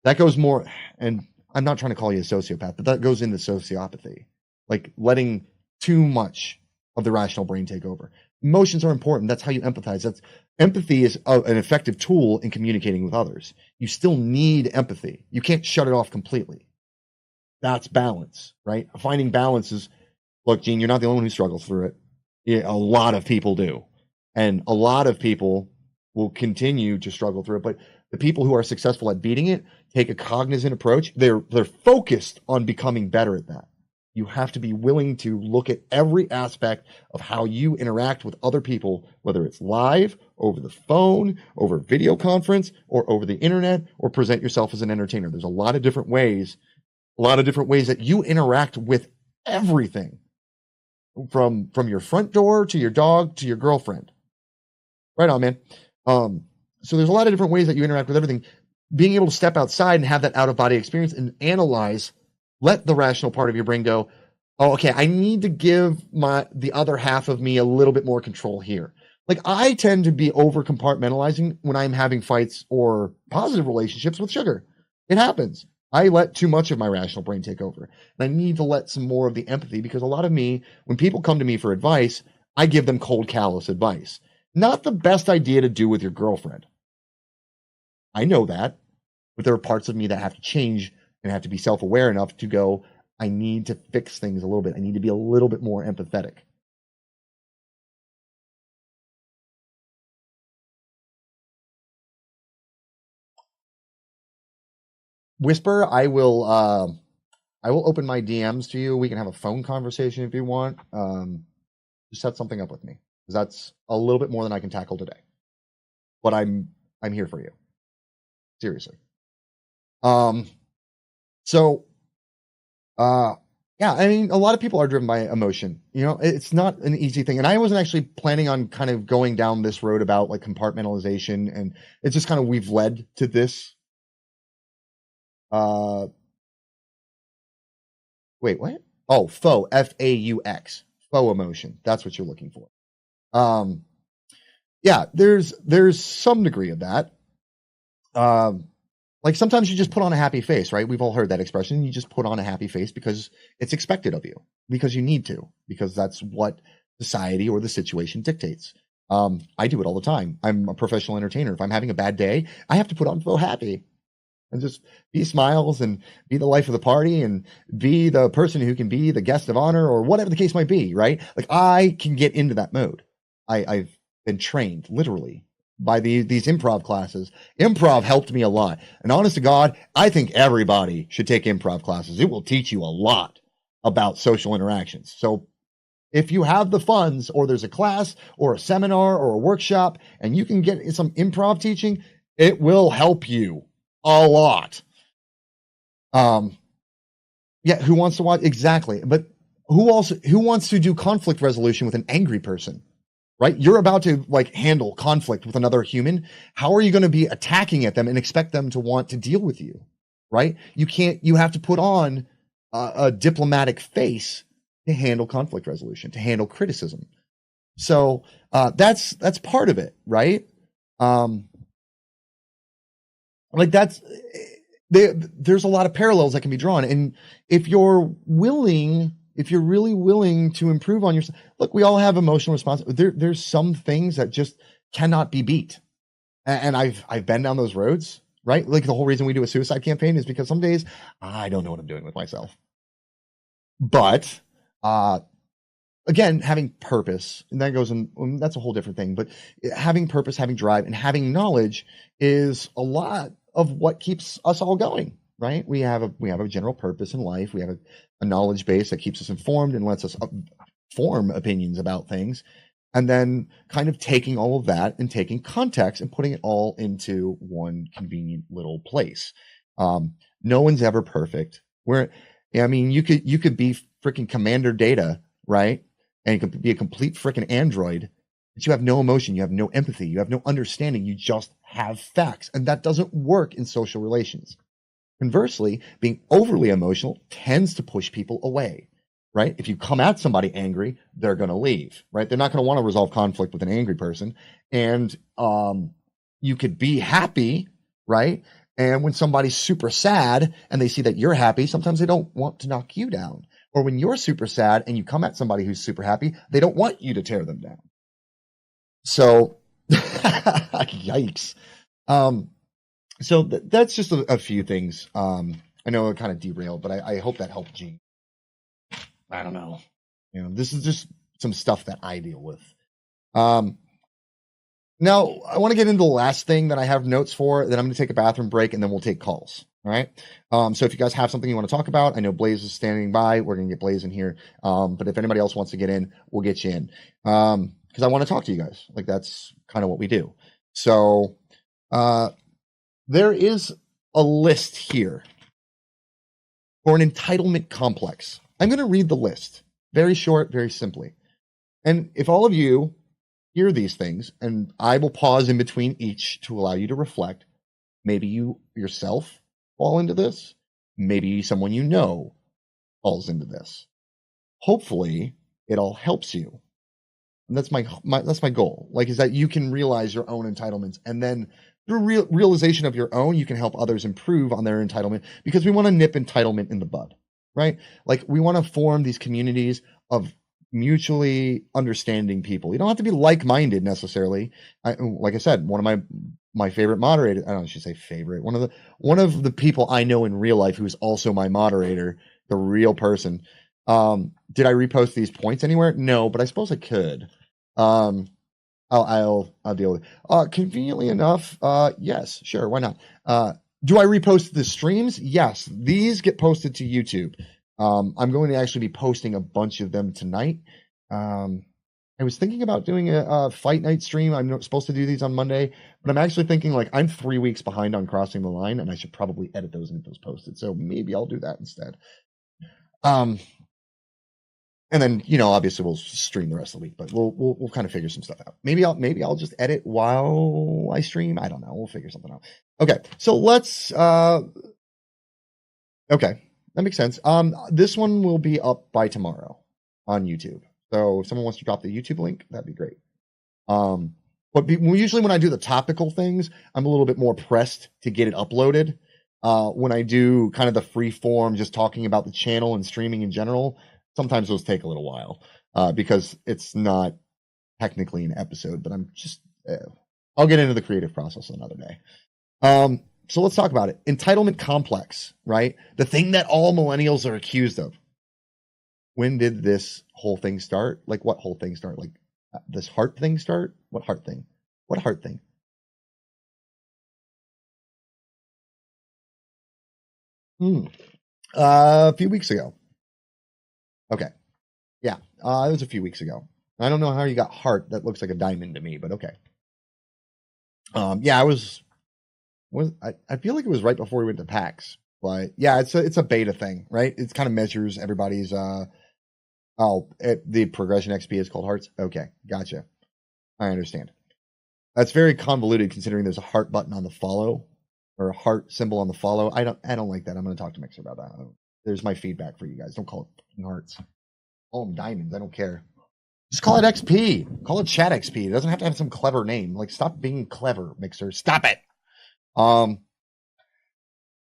That goes more, and I'm not trying to call you a sociopath, but that goes into sociopathy. Like letting too much of the rational brain take over. Emotions are important. That's how you empathize. Empathy is an effective tool in communicating with others. You still need empathy. You can't shut it off completely. That's balance, right? Finding balance is, look, Gene, you're not the only one who struggles through it. Yeah, a lot of people do. And a lot of people will continue to struggle through it. But the people who are successful at beating it take a cognizant approach. They're focused on becoming better at that. You have to be willing to look at every aspect of how you interact with other people, whether it's live, over the phone, over video conference, or over the internet, or present yourself as an entertainer. There's a lot of different ways that you interact with everything, from your front door to your dog to your girlfriend. Right on, man. So there's a lot of different ways that you interact with everything. Being able to step outside and have that out-of-body experience and analyze, let the rational part of your brain go, oh, okay, I need to give the other half of me a little bit more control here. Like, I tend to be over compartmentalizing when I'm having fights or positive relationships with sugar. It happens. I let too much of my rational brain take over. And I need to let some more of the empathy, because a lot of me, when people come to me for advice, I give them cold, callous advice. Not the best idea to do with your girlfriend. I know that, but there are parts of me that have to change and have to be self-aware enough to go, I need to fix things a little bit. I need to be a little bit more empathetic. Whisper, I will open my DMs to you. We can have a phone conversation if you want. Just set something up with me, because that's a little bit more than I can tackle today. But I'm here for you. Seriously. Yeah, I mean, a lot of people are driven by emotion. It's not an easy thing. And I wasn't actually planning on kind of going down this road about like compartmentalization, and it's just kind of, we've led to this. Wait, what? Oh, faux, F-A-U-X, faux emotion. That's what you're looking for. Yeah, there's some degree of that. Like sometimes you just put on a happy face, right? We've all heard that expression. You just put on a happy face because it's expected of you, because you need to, because that's what society or the situation dictates. I do it all the time. I'm a professional entertainer. If I'm having a bad day, I have to put on faux happy and just be smiles and be the life of the party and be the person who can be the guest of honor or whatever the case might be, right? Like, I can get into that mode. I've been trained literally by these improv classes. Improv helped me a lot. And honest to God, I think everybody should take improv classes. It will teach you a lot about social interactions. So if you have the funds, or there's a class or a seminar or a workshop, and you can get some improv teaching, it will help you a lot. Yeah, who wants to watch? Exactly. But who wants to do conflict resolution with an angry person? Right? You're about to like handle conflict with another human. How are you going to be attacking at them and expect them to want to deal with you? Right? You have to put on a diplomatic face to handle conflict resolution, to handle criticism. So that's part of it, right? There's a lot of parallels that can be drawn. And if you're really willing to improve on yourself, look, we all have emotional response. There's some things that just cannot be beat. And I've been down those roads, right? Like the whole reason we do a suicide campaign is because some days I don't know what I'm doing with myself. But, again, having purpose, and that goes in, that's a whole different thing, but having purpose, having drive, and having knowledge is a lot of what keeps us all going, right? We have a general purpose in life. We have a knowledge base that keeps us informed and lets us form opinions about things. And then kind of taking all of that and taking context and putting it all into one convenient little place. No one's ever perfect. I mean, you could be freaking Commander Data, right? And you could be a complete freaking android, but you have no emotion, you have no empathy, you have no understanding, you just have facts. And that doesn't work in social relations. Conversely, being overly emotional tends to push people away, right? If you come at somebody angry, they're going to leave, right? They're not going to want to resolve conflict with an angry person. And you could be happy, right? And when somebody's super sad and they see that you're happy, sometimes they don't want to knock you down. Or when you're super sad and you come at somebody who's super happy, they don't want you to tear them down. So, yikes. So that's just a few things. I know it kind of derailed, but I hope that helped Gene. I don't know. This is just some stuff that I deal with. Now, I want to get into the last thing that I have notes for. Then I'm going to take a bathroom break, and then we'll take calls. All right? So if you guys have something you want to talk about, I know Blaze is standing by. We're going to get Blaze in here. But if anybody else wants to get in, we'll get you in. Because I want to talk to you guys. Like, that's kind of what we do. So there is a list here for an entitlement complex. I'm going to read the list. Very short, very simply. And if all of you hear these things, and I will pause in between each to allow you to reflect. Maybe you yourself fall into this. Maybe someone you know falls into this. Hopefully, it all helps you. And that's my goal. Like, is that you can realize your own entitlements, and then through realization of your own, you can help others improve on their entitlement, because we want to nip entitlement in the bud, right? Like, we want to form these communities of mutually understanding people. You don't have to be like-minded necessarily. Like I said, one of my favorite moderators, I don't know, I should say favorite, one of the people I know in real life who is also my moderator, the real person. Did I repost these points anywhere? No, but I suppose I could. I'll deal with it. Conveniently enough, yes, sure, why not? Do I repost the streams? Yes, these get posted to YouTube. I'm going to actually be posting a bunch of them tonight. I was thinking about doing a fight night stream. I'm not supposed to do these on Monday, but I'm actually thinking, like, I'm 3 weeks behind on Crossing the Line, and I should probably edit those and get those posted. So maybe I'll do that instead. And then, obviously we'll stream the rest of the week, but we'll kind of figure some stuff out. Maybe I'll just edit while I stream. I don't know. We'll figure something out. Okay. So let's, okay. That makes sense. This one will be up by tomorrow on YouTube. So if someone wants to drop the YouTube link, that'd be great. But usually when I do the topical things, I'm a little bit more pressed to get it uploaded. When I do kind of the free form, just talking about the channel and streaming in general, sometimes those take a little while because it's not technically an episode, but I'm just, I'll get into the creative process another day. So let's talk about it. Entitlement complex, right? The thing that all millennials are accused of. When did this whole thing start? Like, what whole thing start? Like, this heart thing start? What heart thing? What heart thing? A few weeks ago. Okay. Yeah. It was a few weeks ago. I don't know how you got heart. That looks like a diamond to me, but okay. Yeah, I feel like it was right before we went to PAX, but yeah, it's a beta thing, right? It kind of measures everybody's, the progression XP is called hearts. Okay. Gotcha. I understand. That's very convoluted considering there's a heart button on the follow, or a heart symbol on the follow. I don't like that. I'm going to talk to Mixer about that. There's my feedback for you guys. Don't call it hearts. Call them diamonds. I don't care. Just call it XP. Call it chat XP. It doesn't have to have some clever name. Like, stop being clever, Mixer. Stop it. But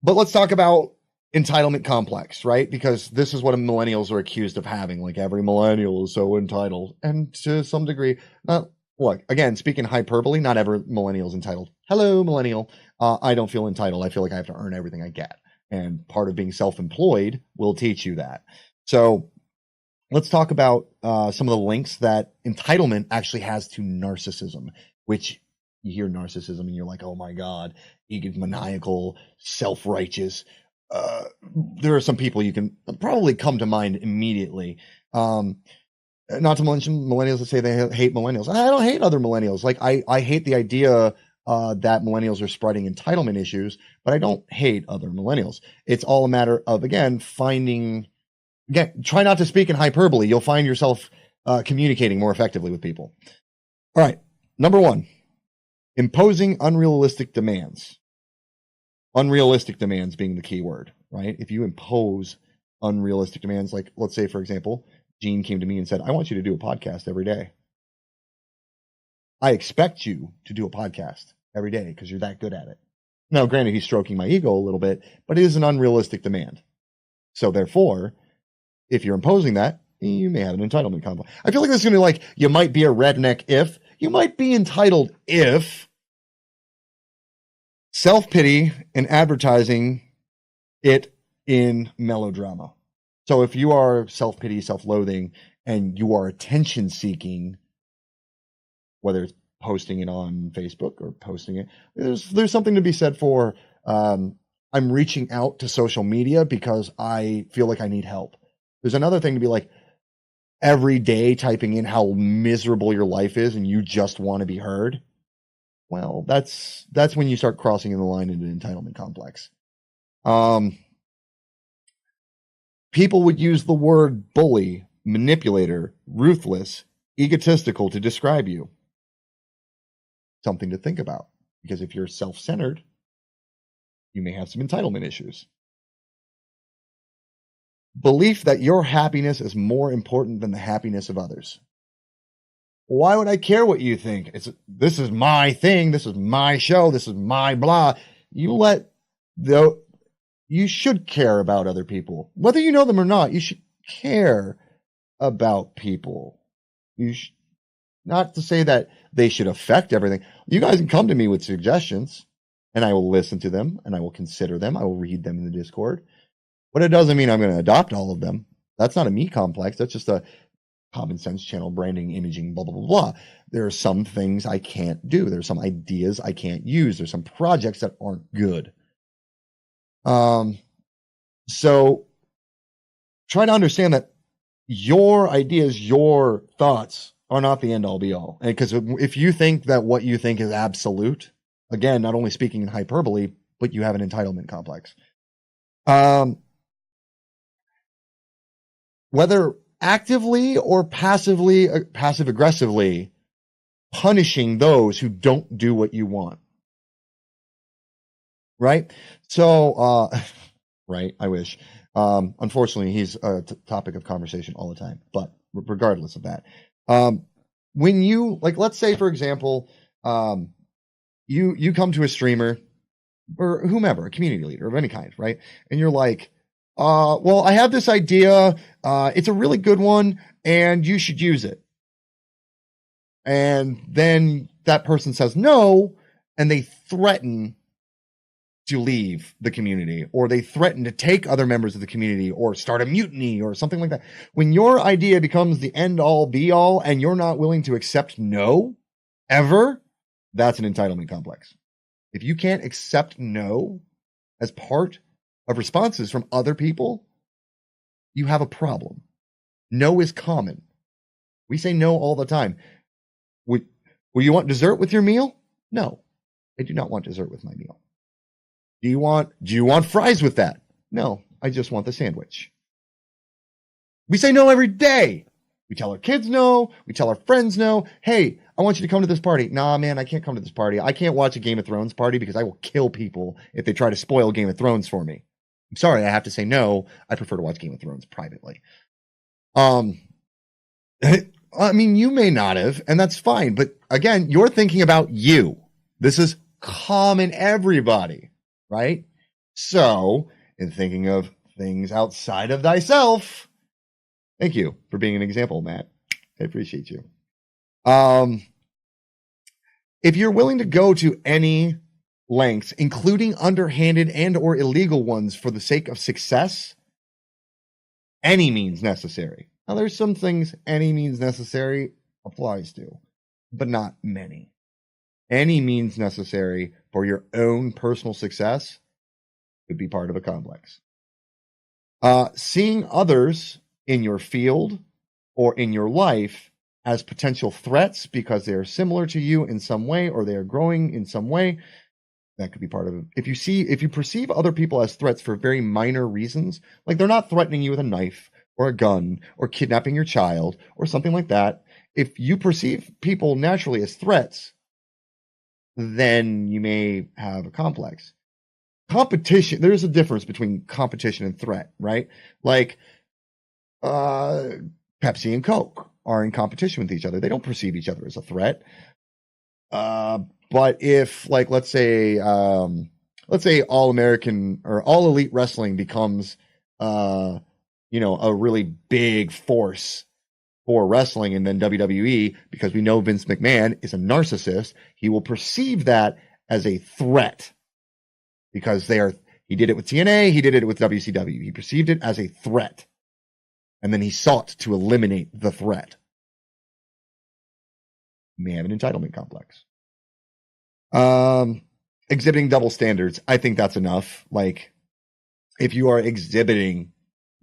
let's talk about entitlement complex, right? Because this is what millennials are accused of having. Like, every millennial is so entitled. And to some degree, look, again, speaking hyperbole, not every millennial is entitled. Hello, millennial. I don't feel entitled. I feel like I have to earn everything I get. And part of being self-employed will teach you that. So let's talk about some of the links that entitlement actually has to narcissism, which you hear narcissism and you're like, oh my God, egomaniacal, self-righteous. There are some people you can probably come to mind immediately. Not to mention millennials that say they hate millennials. I don't hate other millennials. Like, I hate the idea that millennials are spreading entitlement issues, but I don't hate other millennials. It's all a matter of, again, try not to speak in hyperbole. You'll find yourself communicating more effectively with people. All right. Number 1, imposing unrealistic demands. Unrealistic demands being the key word, right? If you impose unrealistic demands, like let's say, for example, Gene came to me and said, I want you to do a podcast every day. I expect you to do a podcast every day because you're that good at it. Now, granted, he's stroking my ego a little bit, but it is an unrealistic demand. So therefore, if you're imposing that, you may have an entitlement conflict. I feel like this is going to be like, you might be a redneck if, you might be entitled if self-pity and advertising it in melodrama. So if you are self-pity, self-loathing, and you are attention-seeking, whether it's posting it on Facebook or posting it, there's something to be said for, I'm reaching out to social media because I feel like I need help. There's another thing to be like, every day typing in how miserable your life is and you just want to be heard. Well, that's when you start crossing in the line into an entitlement complex. People would use the word bully, manipulator, ruthless, egotistical to describe you. Something to think about, because if you're self-centered, you may have some entitlement issues. Belief that your happiness is more important than the happiness of others. Why would I care what you think? This is my thing. This is my show. This is my blah. You should care about other people. Whether you know them or not, you should care about people. Not to say that they should affect everything. You guys can come to me with suggestions, and I will listen to them, and I will consider them. I will read them in the Discord. But it doesn't mean I'm going to adopt all of them. That's not a me complex. That's just a common sense channel, branding, imaging, blah, blah, blah, blah. There are some things I can't do. There's some ideas I can't use. There's some projects that aren't good. So try to understand that your ideas, your thoughts are not the end all be all. And because if you think that what you think is absolute, again, not only speaking in hyperbole, but you have an entitlement complex. Whether actively or passive aggressively punishing those who don't do what you want. Right? So, right, I wish. Unfortunately, he's a topic of conversation all the time, but regardless of that, when you, like, let's say, for example, you come to a streamer or whomever, a community leader of any kind, right? And you're like, well, I have this idea. It's a really good one, and you should use it. And then that person says no, and they threaten to leave the community, or they threaten to take other members of the community, or start a mutiny, or something like that. When your idea becomes the end-all, be-all, and you're not willing to accept no, ever, that's an entitlement complex. If you can't accept no as part of responses from other people, you have a problem. No is common. We say no all the time. Will you want dessert with your meal? No, I do not want dessert with my meal. Do you want fries with that? No, I just want the sandwich. We say no every day. We tell our kids no. We tell our friends no. Hey, I want you to come to this party. Nah, man, I can't come to this party. I can't watch a Game of Thrones party because I will kill people if they try to spoil Game of Thrones for me. I'm sorry, I have to say no. I prefer to watch Game of Thrones privately. I mean, you may not have, and that's fine. But again, you're thinking about you. This is common everybody, right? So, in thinking of things outside of thyself, thank you for being an example, Matt. I appreciate you. If you're willing to go to any lengths, including underhanded and or illegal ones for the sake of success, any means necessary. Now, there's some things any means necessary applies to, but not many. Any means necessary for your own personal success could be part of a complex. Seeing others in your field or in your life as potential threats because they are similar to you in some way or they are growing in some way. That could be part of it. If you perceive other people as threats for very minor reasons, like they're not threatening you with a knife or a gun or kidnapping your child or something like that, if you perceive people naturally as threats, then you may have a complex. Competition, there's a difference between competition and threat, right? Like Pepsi and Coke are in competition with each other. They don't perceive each other as a threat. But if, like, let's say All American or All Elite Wrestling becomes, a really big force for wrestling, and then WWE, because we know Vince McMahon is a narcissist, he will perceive that as a threat because he did it with TNA, he did it with WCW. He perceived it as a threat. And then he sought to eliminate the threat. You may have an entitlement complex. Exhibiting double standards. I think that's enough. Like, if you are exhibiting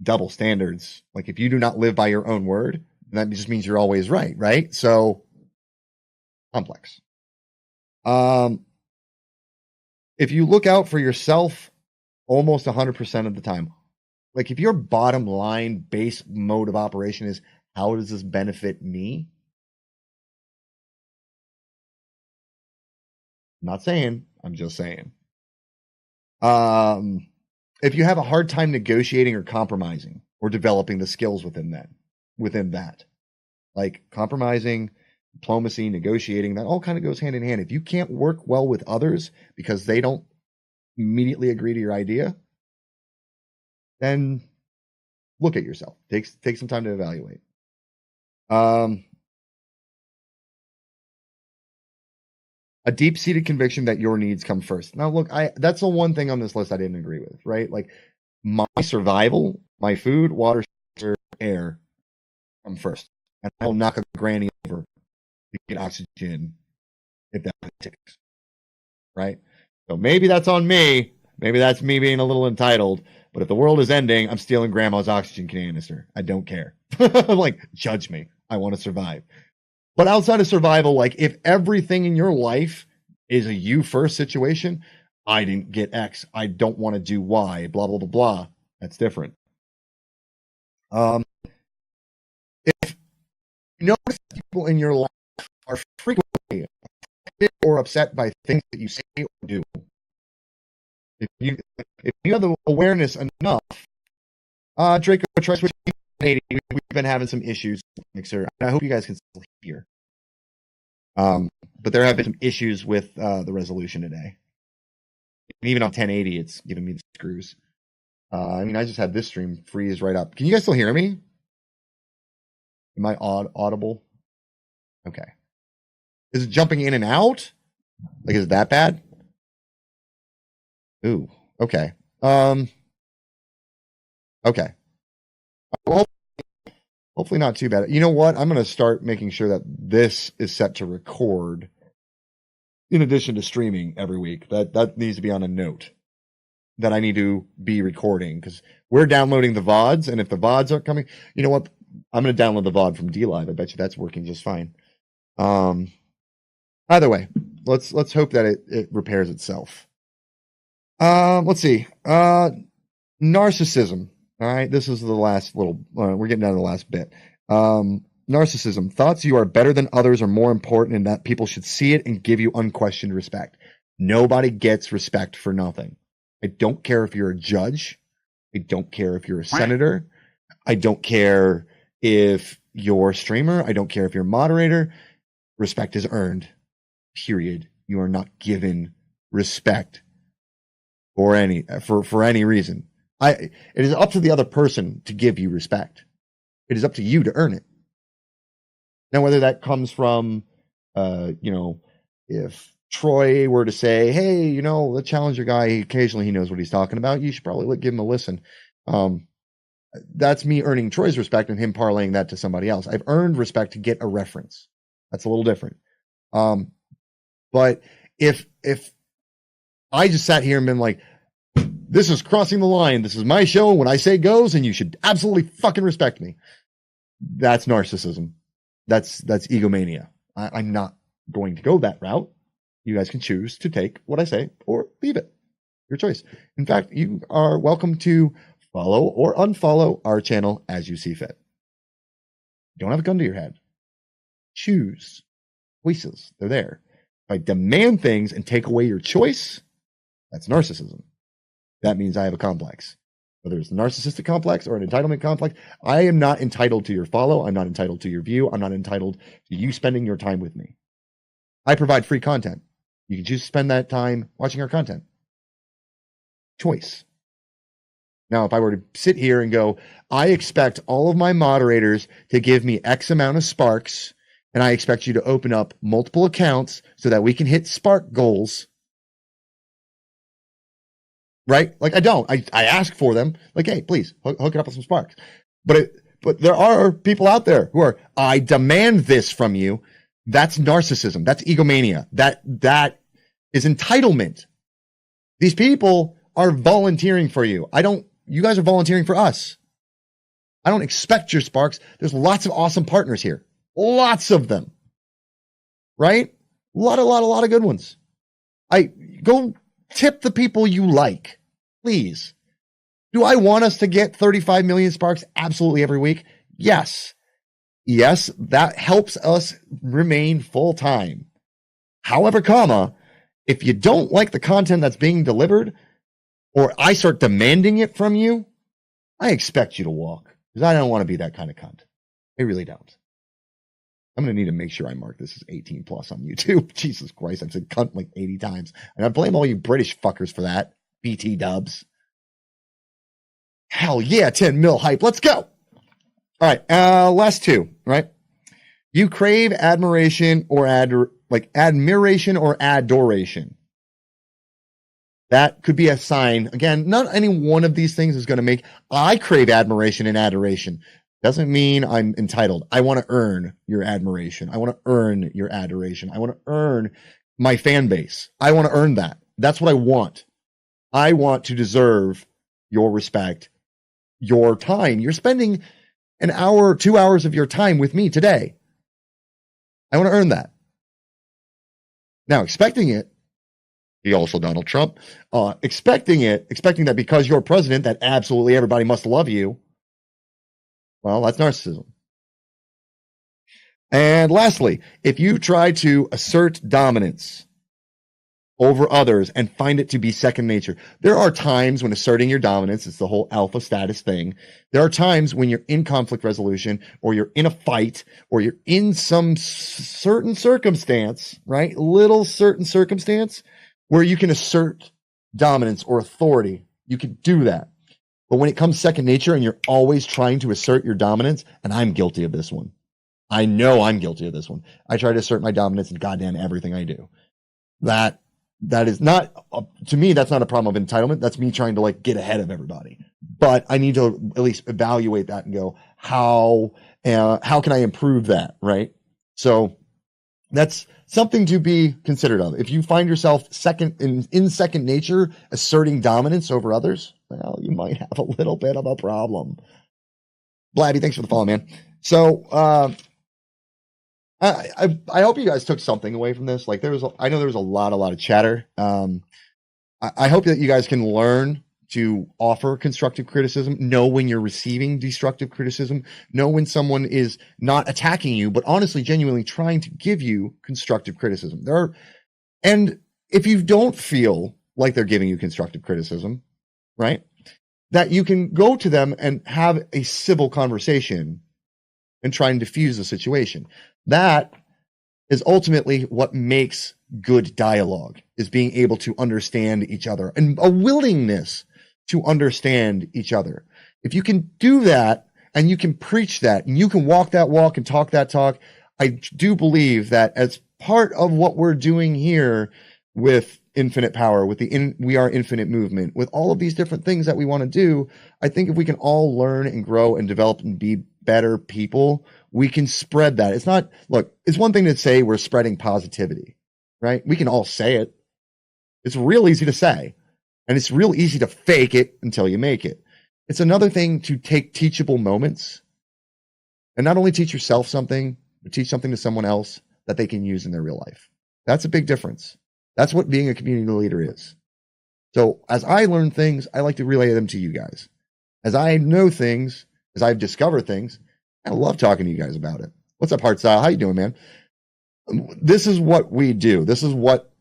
double standards, like if you do not live by your own word, that just means you're always right? So, complex. If you look out for yourself almost 100% of the time, like if your bottom line base mode of operation is, how does this benefit me? I'm not saying, I'm just saying. If you have a hard time negotiating or compromising or developing the skills within that, like compromising, diplomacy, negotiating, that all kind of goes hand in hand. If you can't work well with others because they don't immediately agree to your idea, then look at yourself. Take some time to evaluate. A deep-seated conviction that your needs come first. Now, look, that's the one thing on this list I didn't agree with, right? Like, my survival, my food, water, shelter, air come first. And I'll knock a granny over to get oxygen if that takes, right? So maybe that's on me. Maybe that's me being a little entitled. But if the world is ending, I'm stealing grandma's oxygen canister. I don't care. Like, judge me. I want to survive. But outside of survival, like if everything in your life is a you first situation, I didn't get X, I don't want to do Y, blah, blah, blah, blah. That's different. If you notice people in your life are frequently offended or upset by things that you say or do, if you have the awareness enough, Draco, try switching. We've been having some issues, Mixer. I hope you guys can still hear. But there have been some issues with the resolution today. And even on 1080, it's giving me the screws. I just had this stream freeze right up. Can you guys still hear me? Am I audible? Okay. Is it jumping in and out? Like, is it that bad? Ooh, okay. Okay. Well, hopefully not too bad. You know what? I'm going to start making sure that this is set to record in addition to streaming every week. That needs to be on a note that I need to be recording because we're downloading the VODs, and if the VODs aren't coming, you know what? I'm going to download the VOD from DLive. I bet you that's working just fine. Either way, let's hope that it repairs itself. Let's see. Narcissism. All right, this is the last little, we're getting down to the last bit. Narcissism. Thoughts you are better than others are more important and that people should see it and give you unquestioned respect. Nobody gets respect for nothing. I don't care if you're a judge. I don't care if you're a senator. I don't care if you're a streamer. I don't care if you're a moderator. Respect is earned. Period. You are not given respect for any reason. It is up to the other person to give you respect. It is up to you to earn it. Now, whether that comes from, if Troy were to say, hey, the Challenger guy, occasionally he knows what he's talking about, you should probably give him a listen. That's me earning Troy's respect and him parlaying that to somebody else. I've earned respect to get a reference. That's a little different. But if I just sat here and been like, this is crossing the line. This is my show. When I say goes, and you should absolutely fucking respect me. That's narcissism. That's egomania. I'm not going to go that route. You guys can choose to take what I say or leave it. Your choice. In fact, you are welcome to follow or unfollow our channel as you see fit. Don't have a gun to your head. Choose. Choices. They're there. If I demand things and take away your choice, that's narcissism. That means I have a complex. Whether it's a narcissistic complex or an entitlement complex, I am not entitled to your follow. I'm not entitled to your view. I'm not entitled to you spending your time with me. I provide free content. You can choose to spend that time watching our content. Choice. Now, if I were to sit here and go, I expect all of my moderators to give me X amount of sparks, and I expect you to open up multiple accounts so that we can hit spark goals. Right? Like I don't. I ask for them. Like, hey, please hook it up with some sparks. But there are people out there who are, I demand this from you. That's narcissism. That's egomania. That is entitlement. These people are volunteering for you. You guys are volunteering for us. I don't expect your sparks. There's lots of awesome partners here. Lots of them. Right? A lot of good ones. Go tip the people you like. Please. Do I want us to get 35 million sparks absolutely every week? Yes. Yes, that helps us remain full-time. However, if you don't like the content that's being delivered, or I start demanding it from you, I expect you to walk. Because I don't want to be that kind of cunt. I really don't. I'm going to need to make sure I mark this as 18 plus on YouTube. Jesus Christ, I've said cunt like 80 times. And I blame all you British fuckers for that. BT dubs. Hell yeah, 10 mil hype. Let's go. All right, last two, right? You crave admiration or admiration or adoration. That could be a sign. Again, not any one of these things is going to make I crave admiration and adoration. Doesn't mean I'm entitled. I want to earn your admiration. I want to earn your adoration. I want to earn my fan base. I want to earn that. That's what I want. I want to deserve your respect, your time. You're spending an hour, 2 hours of your time with me today. I want to earn that. Now, expecting it, he also Donald Trump, expecting that because you're president, that absolutely everybody must love you. Well, that's narcissism. And lastly, if you try to assert dominance over others and find it to be second nature. There are times when asserting your dominance, it's the whole alpha status thing. There are times when you're in conflict resolution or you're in a fight or you're in some certain circumstance, right? Little certain circumstance where you can assert dominance or authority. You can do that. But when it comes second nature and you're always trying to assert your dominance, and I'm guilty of this one. I know I'm guilty of this one. I try to assert my dominance in goddamn everything I do. That is not, to me, that's not a problem of entitlement. That's me trying to like get ahead of everybody. But I need to at least evaluate that and go, how can I improve that? Right. So that's something to be considered of. If you find yourself in second nature, asserting dominance over others, well, you might have a little bit of a problem. Blabby, thanks for the follow, man. So, I hope you guys took something away from this. Like I know there was a lot of chatter. I hope that you guys can learn to offer constructive criticism, know when you're receiving destructive criticism, know when someone is not attacking you, but honestly, genuinely trying to give you constructive criticism. And if you don't feel like they're giving you constructive criticism, right, that you can go to them and have a civil conversation and try and diffuse the situation. That is ultimately what makes good dialogue, is being able to understand each other and a willingness to understand each other. If you can do that and you can preach that and you can walk that walk and talk that talk, I do believe that as part of what we're doing here with Infinite Power, with the We Are Infinite movement, with all of these different things that we want to do, I think if we can all learn and grow and develop and be better people, we can spread that. It's one thing to say we're spreading positivity, right? We can all say it. It's real easy to say. And it's real easy to fake it until you make it. It's another thing to take teachable moments and not only teach yourself something, or teach something to someone else that they can use in their real life. That's a big difference. That's what being a community leader is. So as I learn things, I like to relay them to you guys. As I know things, as I've discovered things, I love talking to you guys about it. What's up, Heartstyle? How you doing, man? This is what we do. This is what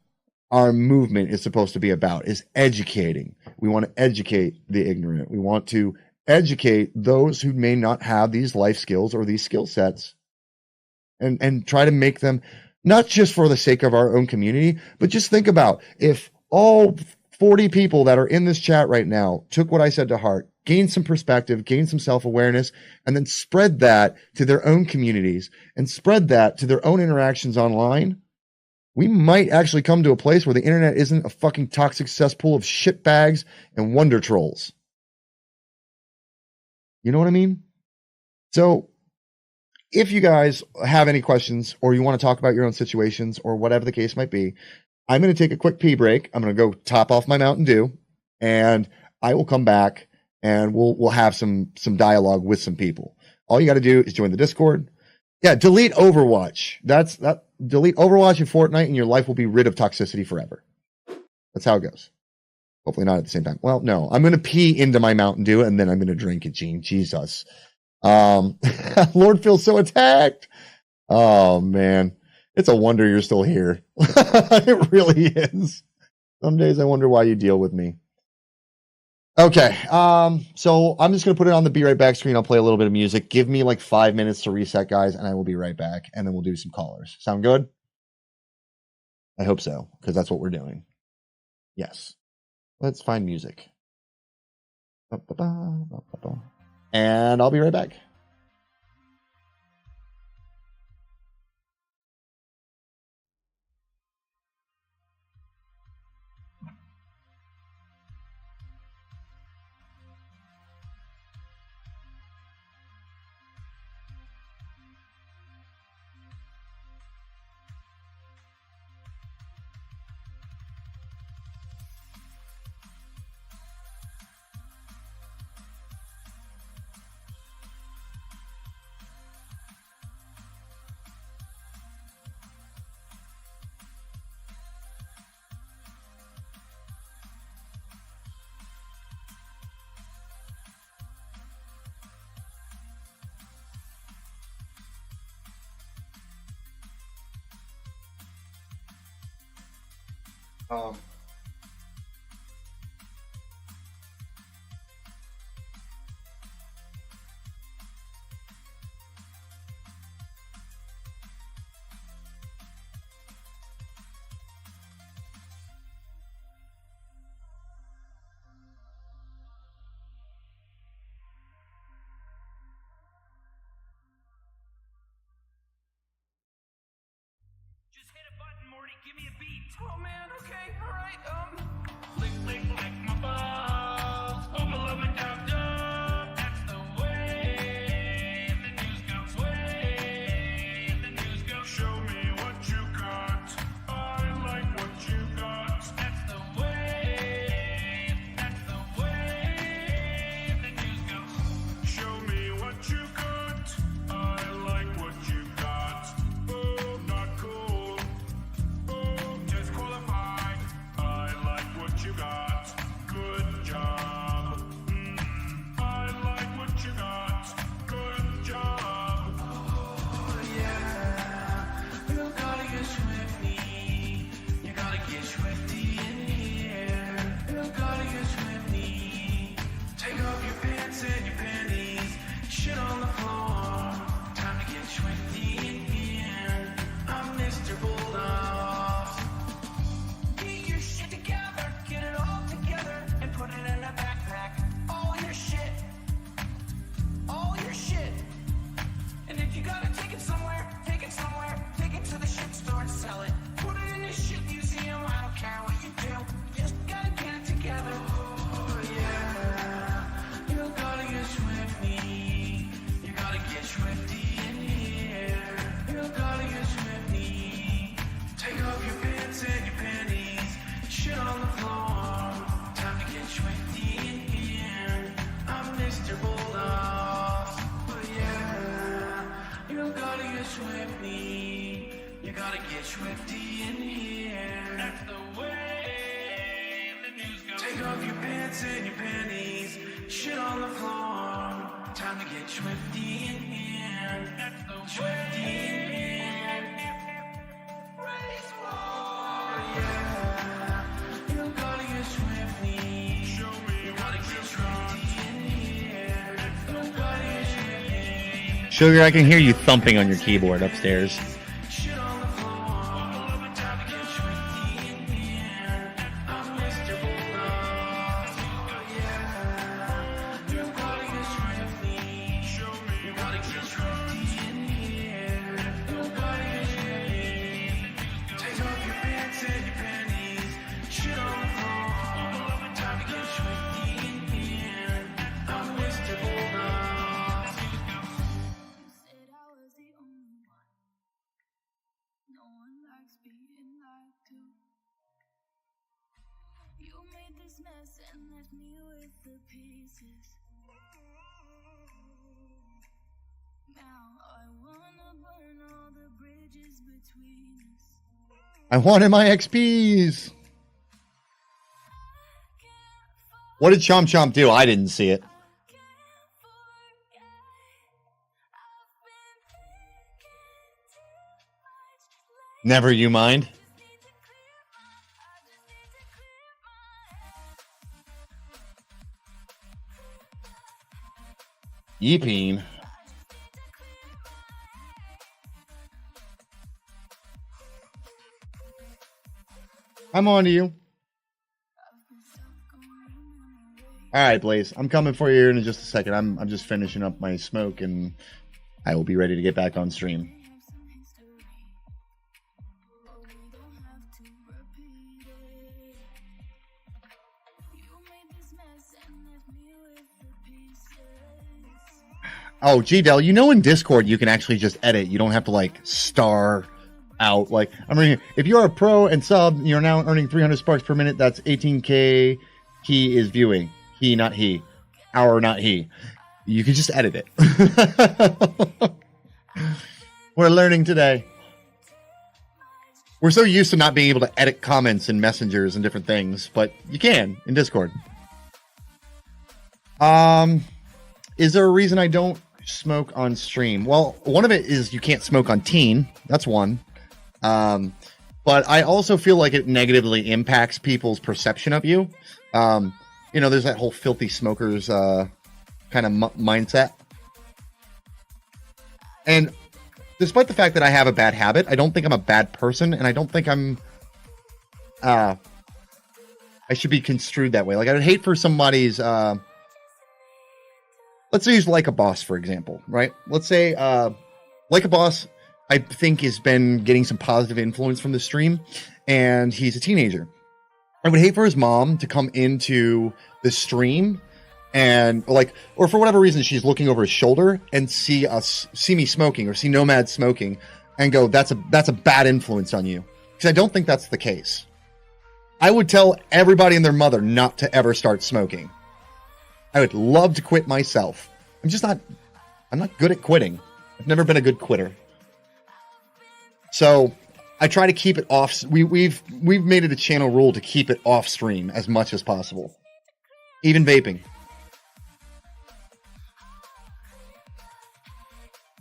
our movement is supposed to be about, is educating. We want to educate the ignorant. We want to educate those who may not have these life skills or these skill sets, and try to make them, not just for the sake of our own community, but just think about if all 40 people that are in this chat right now took what I said to heart, gained some perspective, gained some self-awareness, and then spread that to their own communities and spread that to their own interactions online, we might actually come to a place where the internet isn't a fucking toxic cesspool of shitbags and wonder trolls. You know what I mean? So if you guys have any questions or you want to talk about your own situations or whatever the case might be, I'm going to take a quick pee break. I'm going to go top off my Mountain Dew, and I will come back and we'll have some dialogue with some people. All you got to do is join the Discord. Yeah, delete Overwatch. Delete Overwatch and Fortnite, and your life will be rid of toxicity forever. That's how it goes. Hopefully not at the same time. Well, no, I'm going to pee into my Mountain Dew, and then I'm going to drink it, Gene. Jesus. Lord feels so attacked. Oh, man. It's a wonder you're still here. It really is. Some days I wonder why you deal with me. Okay, so I'm just going to put it on the Be Right Back screen. I'll play a little bit of music. Give me like 5 minutes to reset, guys, and I will be right back. And then we'll do some callers. Sound good? I hope so, because that's what we're doing. Yes. Let's find music. And I'll be right back. Just hit a button, Morty. Give me a beat. Oh man, okay, alright, lick, lick, lick my balls. Overload my dub dub. That's the way the news goes. Way the news goes. Show me what you got. I like what you got. That's the way. That's the way the news goes. Show me what you got. I like what you got. Oh, not cool. Oh, gotta get swifty in here. That's the way the news goes. Take off your pants and your panties. Shit on the floor. Time to get swifty in here. That's the swifty in here. Race war. Yeah. You gotta get swifty. Show me what to get swifty in here. You gotta get swifty. Sugar, I can hear you thumping on your keyboard upstairs. Shit on the floor. Time to get swifty in here. I'm Mr. Bulldog. Yeah. You gotta get swifty. Show me you gotta get swifty in here. You gotta get swifty. Take off your pants and your panties. Shit on the floor. Time to get swifty in here. I'm Mr. Bulldog. Said I was the only one. No one likes being lied to. You made this mess and left me with the pieces. Now I wanna burn all the bridges between us. I wanted my XPs. What did Chomp Chomp do? I didn't see it. Never you mind. Yeepeen. I'm on to you. All right, Blaze. I'm coming for you in just a second. I'm just finishing up my smoke, and I will be ready to get back on stream. Oh, G-Del, you know in Discord you can actually just edit. You don't have to, like, star out. Like, I'm reading here. If you are a pro and sub, you're now earning 300 sparks per minute. That's 18K. He is viewing. He, not he. Our, not he. You can just edit it. We're learning today. We're so used to not being able to edit comments and messengers and different things, but you can in Discord. Is there a reason I don't smoke on stream? Well, one of it is you can't smoke on teen. That's one. But I also feel like it negatively impacts people's perception of you. You know, there's that whole filthy smokers kind of mindset. And despite the fact that I have a bad habit, I don't think I'm a bad person, and I don't think I'm I should be construed that way. Like, I would hate for somebody's let's use Like a Boss, for example, right? Let's say Like a Boss, I think, has been getting some positive influence from the stream, and he's a teenager. I would hate for his mom to come into the stream and, like, or for whatever reason, she's looking over his shoulder and see me smoking or see Nomad smoking and go, that's a bad influence on you. Because I don't think that's the case. I would tell everybody and their mother not to ever start smoking. I would love to quit myself. I'm not good at quitting. I've never been a good quitter. So I try to keep it off. We've made it a channel rule to keep it off stream as much as possible. Even vaping.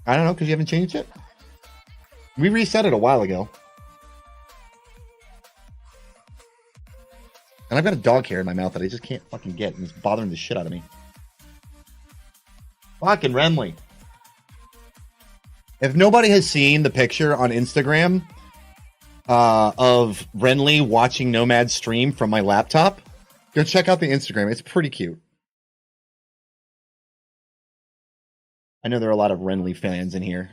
I don't know, because you haven't changed it? We reset it a while ago. And I've got a dog hair in my mouth that I just can't fucking get, and it's bothering the shit out of me. Fucking Renly. If nobody has seen the picture on Instagram of Renly watching Nomad stream from my laptop, go check out the Instagram. It's pretty cute. I know there are a lot of Renly fans in here.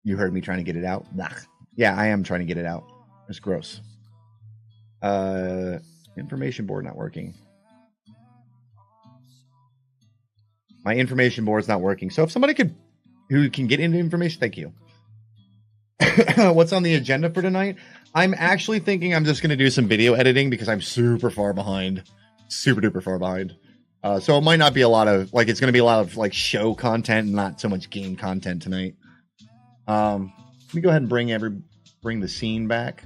You heard me trying to get it out? Nah. Yeah, I am trying to get it out. It's gross. Information board not working. My information board's not working. So if somebody who can get into information, thank you. What's on the agenda for tonight? I'm actually thinking I'm just going to do some video editing because I'm super far behind. Super duper far behind. So it might not be a lot of like it's going to be a lot of like show content and not so much game content tonight. Let me go ahead and bring the scene back.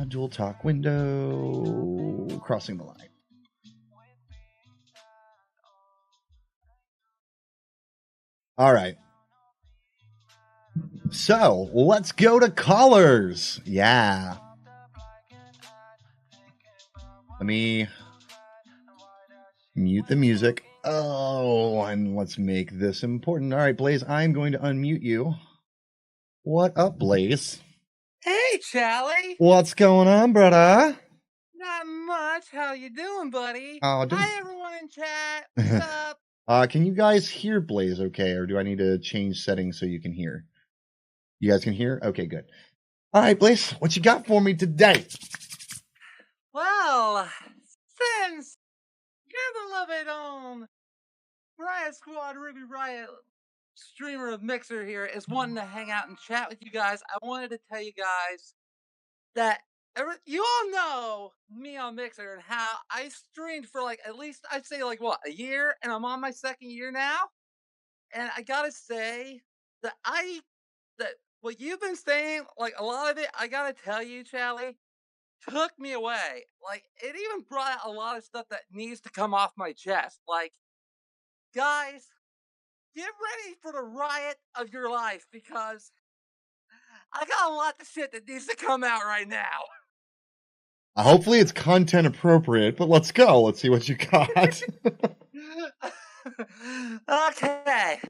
Dual talk window crossing the line. All right. So let's go to colors. Yeah. Let me mute the music. Oh, and let's make this important. All right, Blaze, I'm going to unmute you. What up, Blaze? Hey, Charlie. What's going on, brother? Not much. How you doing, buddy? Oh, doing- Hi, everyone in chat. What's up? Can you guys hear Blaze okay, or do I need to change settings so you can hear? You guys can hear? Okay, good. All right, Blaze, what you got for me today? Well, since you're the love it on Riot Squad Ruby Riot streamer of Mixer here is wanting to hang out and chat with you guys, I wanted to tell you guys that you all know me on Mixer and how I streamed for like at least I'd say like what a year, and I'm on my second year now. And I gotta say that that what you've been saying, like a lot of it, I gotta tell you, Charlie, took me away. Like it even brought out a lot of stuff that needs to come off my chest. Like, guys, get ready for the riot of your life because I got a lot of shit that needs to come out right now. Hopefully it's content appropriate, but let's go. Let's see what you got. Okay.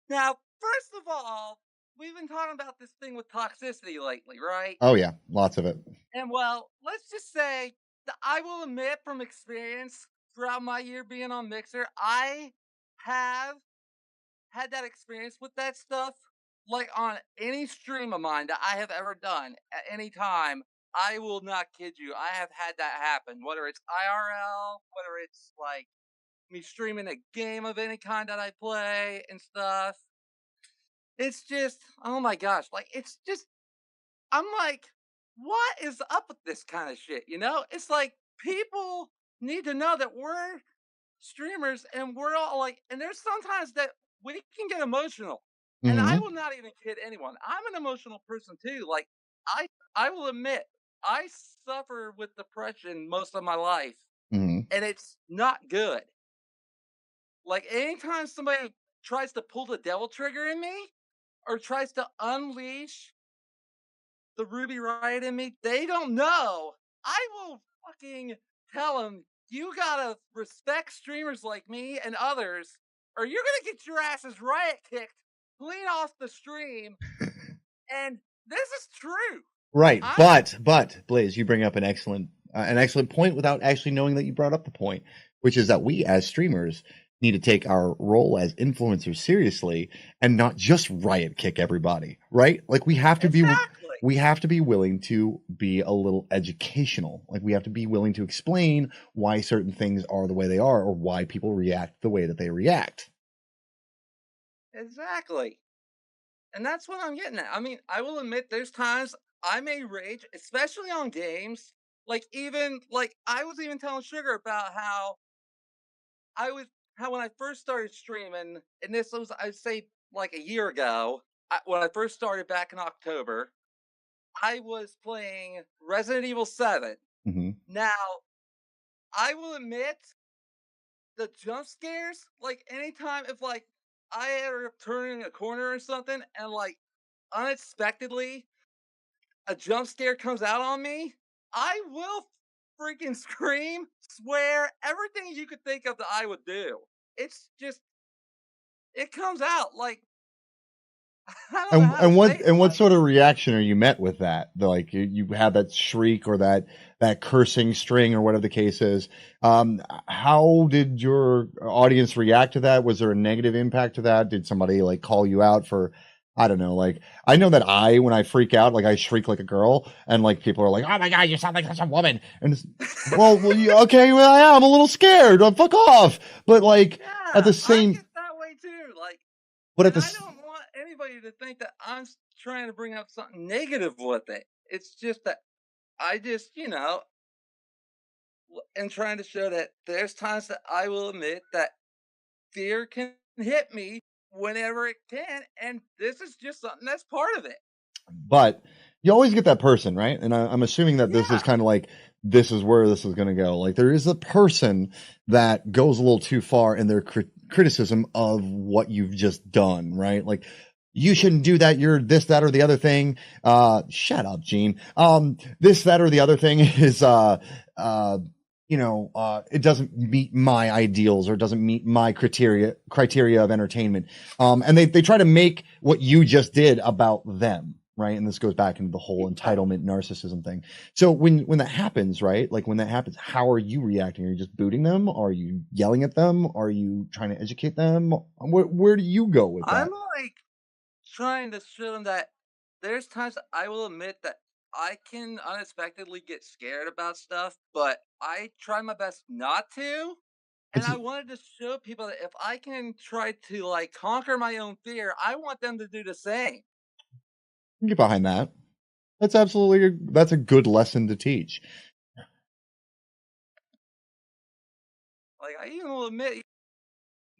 Now, first of all, we've been talking about this thing with toxicity lately, right? Oh, yeah, lots of it. And well, let's just say that I will admit from experience throughout my year being on Mixer, I have had that experience with that stuff. Like on any stream of mine that I have ever done at any time, I will not kid you. I have had that happen. Whether it's IRL, whether it's like me streaming a game of any kind that I play and stuff. It's just, oh my gosh, like it's just I'm like, what is up with this kind of shit? You know, it's like people need to know that we're streamers and we're all like, and there's sometimes that we can get emotional. And I Mm-hmm. will not even kid anyone. I'm an emotional person too. Like I will admit I suffer with depression most of my life, Mm-hmm. and it's not good. Like anytime somebody tries to pull the devil trigger in me or tries to unleash the Ruby Riot in me, they don't know. I will fucking tell them, you gotta respect streamers like me and others, or you're gonna get your asses riot kicked clean off the stream. And this is true. Right, I'm but Blaze, you bring up an excellent point without actually knowing that you brought up the point, which is that we as streamers need to take our role as influencers seriously and not just riot kick everybody, right? Like we have to be willing to be a little educational. Like we have to be willing to explain why certain things are the way they are or why people react the way that they react. exactly. And that's what I'm getting at. I mean, I will admit there's times I may rage, especially on games. Like even like I was even telling Sugar about I was how when I first started streaming, and this was I'd say like a year ago, when I first started back in October, I was playing Resident Evil 7. Mm-hmm. Now, I will admit the jump scares, like anytime if like I ended up turning a corner or something and like unexpectedly a jump scare comes out on me, I will freaking scream, swear, everything you could think of that I would do. It's just it comes out like I don't know how to say it. What Like, sort of reaction are you met with that? Like you have that shriek or that cursing string or whatever the case is. How did your audience react to that? Was there a negative impact to that? Did somebody like call you out for, I don't know, like I know that when I freak out, like I shriek like a girl, and like people are like, "Oh my god, you sound like such a woman," and it's, okay, well I am a little scared. Fuck off. But like yeah, at the I same, get that way too. Like, but at and the I don't want anybody to think that I'm trying to bring up something negative with it. It's just that I just, and trying to show that there's times that I will admit that fear can hit me whenever it can, and this is just something that's part of it. But you always get that person, right? And I'm assuming that this is Yeah. kind of like, this is where this is going to go. Like, there is a person that goes a little too far in their criticism of what you've just done, right? Like, you shouldn't do that. You're this, that, or the other thing. Shut up, Gene. This, that, or the other thing is, it doesn't meet my ideals or doesn't meet my criteria of entertainment. And they try to make what you just did about them, right? And this goes back into the whole entitlement narcissism thing. So when that happens, right? Like, when that happens, how are you reacting? Are you just booting them? Are you yelling at them? Are you trying to educate them? Where do you go with that? I'm like trying to show them that there's times that I will admit that I can unexpectedly get scared about stuff, but I try my best not to. And It's I wanted to show people that if I can try to like conquer my own fear, I want them to do the same. get behind that. That's that's a good lesson to teach. Like I even will admit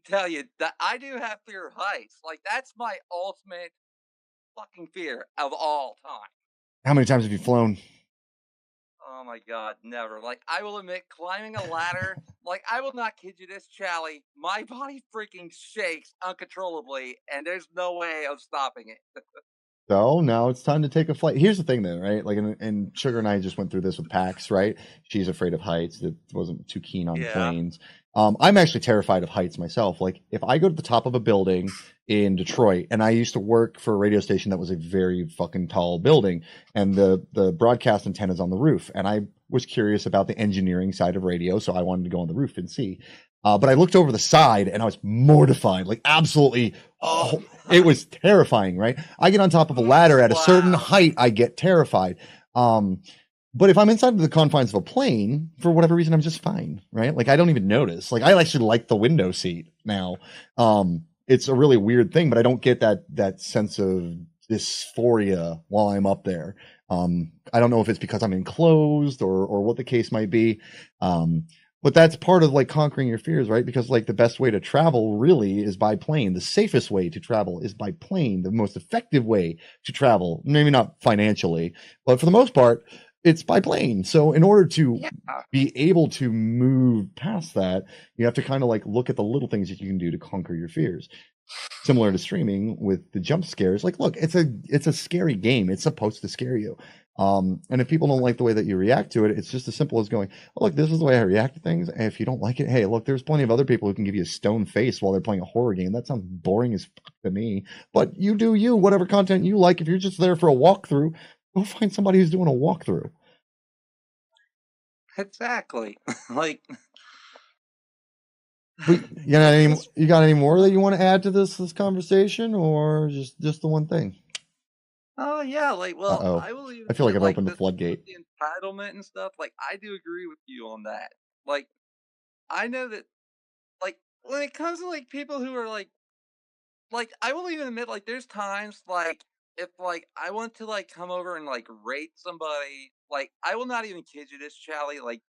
tell you that I do have fear of heights. Like that's my ultimate fucking fear of all time. How many times have you flown? Oh my god, never. Like I will admit climbing a ladder, like I will not kid you this, Charlie. My body freaking shakes uncontrollably and there's no way of stopping it. So now it's time to take a flight. Here's the thing, then, right? Like, and Sugar and I just went through this with Pax, right? She's afraid of heights. That wasn't too keen on Yeah. planes. I'm actually terrified of heights myself. Like, if I go to the top of a building in Detroit, and I used to work for a radio station that was a very fucking tall building, and the broadcast antenna's on the roof, and I was curious about the engineering side of radio, so I wanted to go on the roof and see. But I looked over the side and I was mortified, like absolutely. Oh, it was terrifying, right? I get on top of a ladder at a certain height, I get terrified. But if I'm inside of the confines of a plane, for whatever reason, I'm just fine, right? Like, I don't even notice. Like, I actually like the window seat now. It's a really weird thing, but I don't get that sense of dysphoria while I'm up there. I don't know if it's because I'm enclosed or what the case might be. But that's part of like conquering your fears, right? Because like the best way to travel really is by plane. The safest way to travel is by plane. The most effective way to travel, maybe not financially, but for the most part, it's by plane. So in order to be able to move past that, you have to kind of like look at the little things that you can do to conquer your fears. Similar to streaming with the jump scares. Like, look, it's a scary game. It's supposed to scare you. And if people don't like the way that you react to it, it's just as simple as going, oh, look, this is the way I react to things. And if you don't like it, hey, look, there's plenty of other people who can give you a stone face while they're playing a horror game. That sounds boring as fuck to me. But you do you, whatever content you like. If you're just there for a walkthrough, go find somebody who's doing a walkthrough. Exactly. Like You got any more that you want to add to this conversation, or just the one thing? oh yeah, like well, Uh-oh. I will even I feel like say, I've opened the with floodgate. the entitlement and stuff. Like I do agree with you on that. Like I know that like when it comes to like people who are like I will even admit like there's times like if like I want to like come over and like rate somebody, like I will not even kid you this, Charlie. Like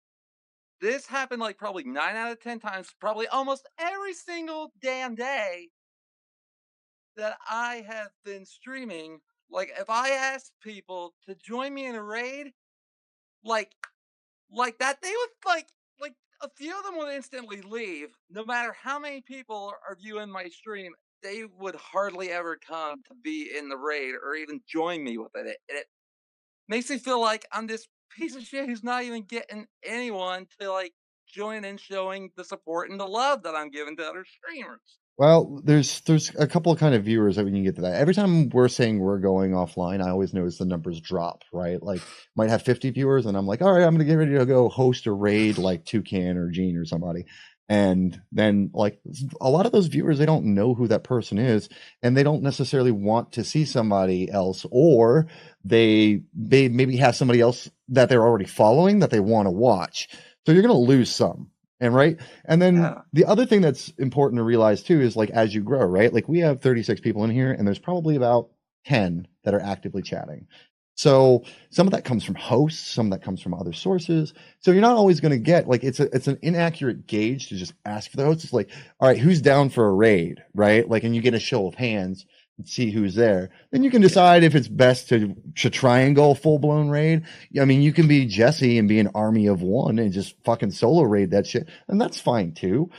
this happened like probably 9 out of 10 times, probably almost every single damn day that I have been streaming. Like if I ask people to join me in a raid, like like that, they would like a few of them would instantly leave. No matter how many people are viewing my stream, they would hardly ever come to be in the raid or even join me with it. It makes me feel like I'm this piece of shit who's not even getting anyone to like join in showing the support and the love that I'm giving to other streamers. Well, there's a couple of kind of viewers that we can get to that. Every time we're saying we're going offline, I always notice the numbers drop, right? Like, might have 50 viewers, and I'm like, all right, I'm gonna get ready to go host a raid like Toucan or Gene or somebody. And then like a lot of those viewers, they don't know who that person is, and they don't necessarily want to see somebody else, or they maybe have somebody else that they're already following that they want to watch. So you're gonna lose some. And right. And then the other thing that's important to realize too is like as you grow, right? Like we have 36 people in here, and there's probably about 10 that are actively chatting. So some of that comes from hosts, some of that comes from other sources. So you're not always going to get like it's an inaccurate gauge to just ask for the host. It's like, all right, who's down for a raid, right? Like, and you get a show of hands and see who's there. Then you can decide if it's best to try and go a full blown raid. I mean, you can be Jesse and be an army of one and just fucking solo raid that shit, and that's fine too.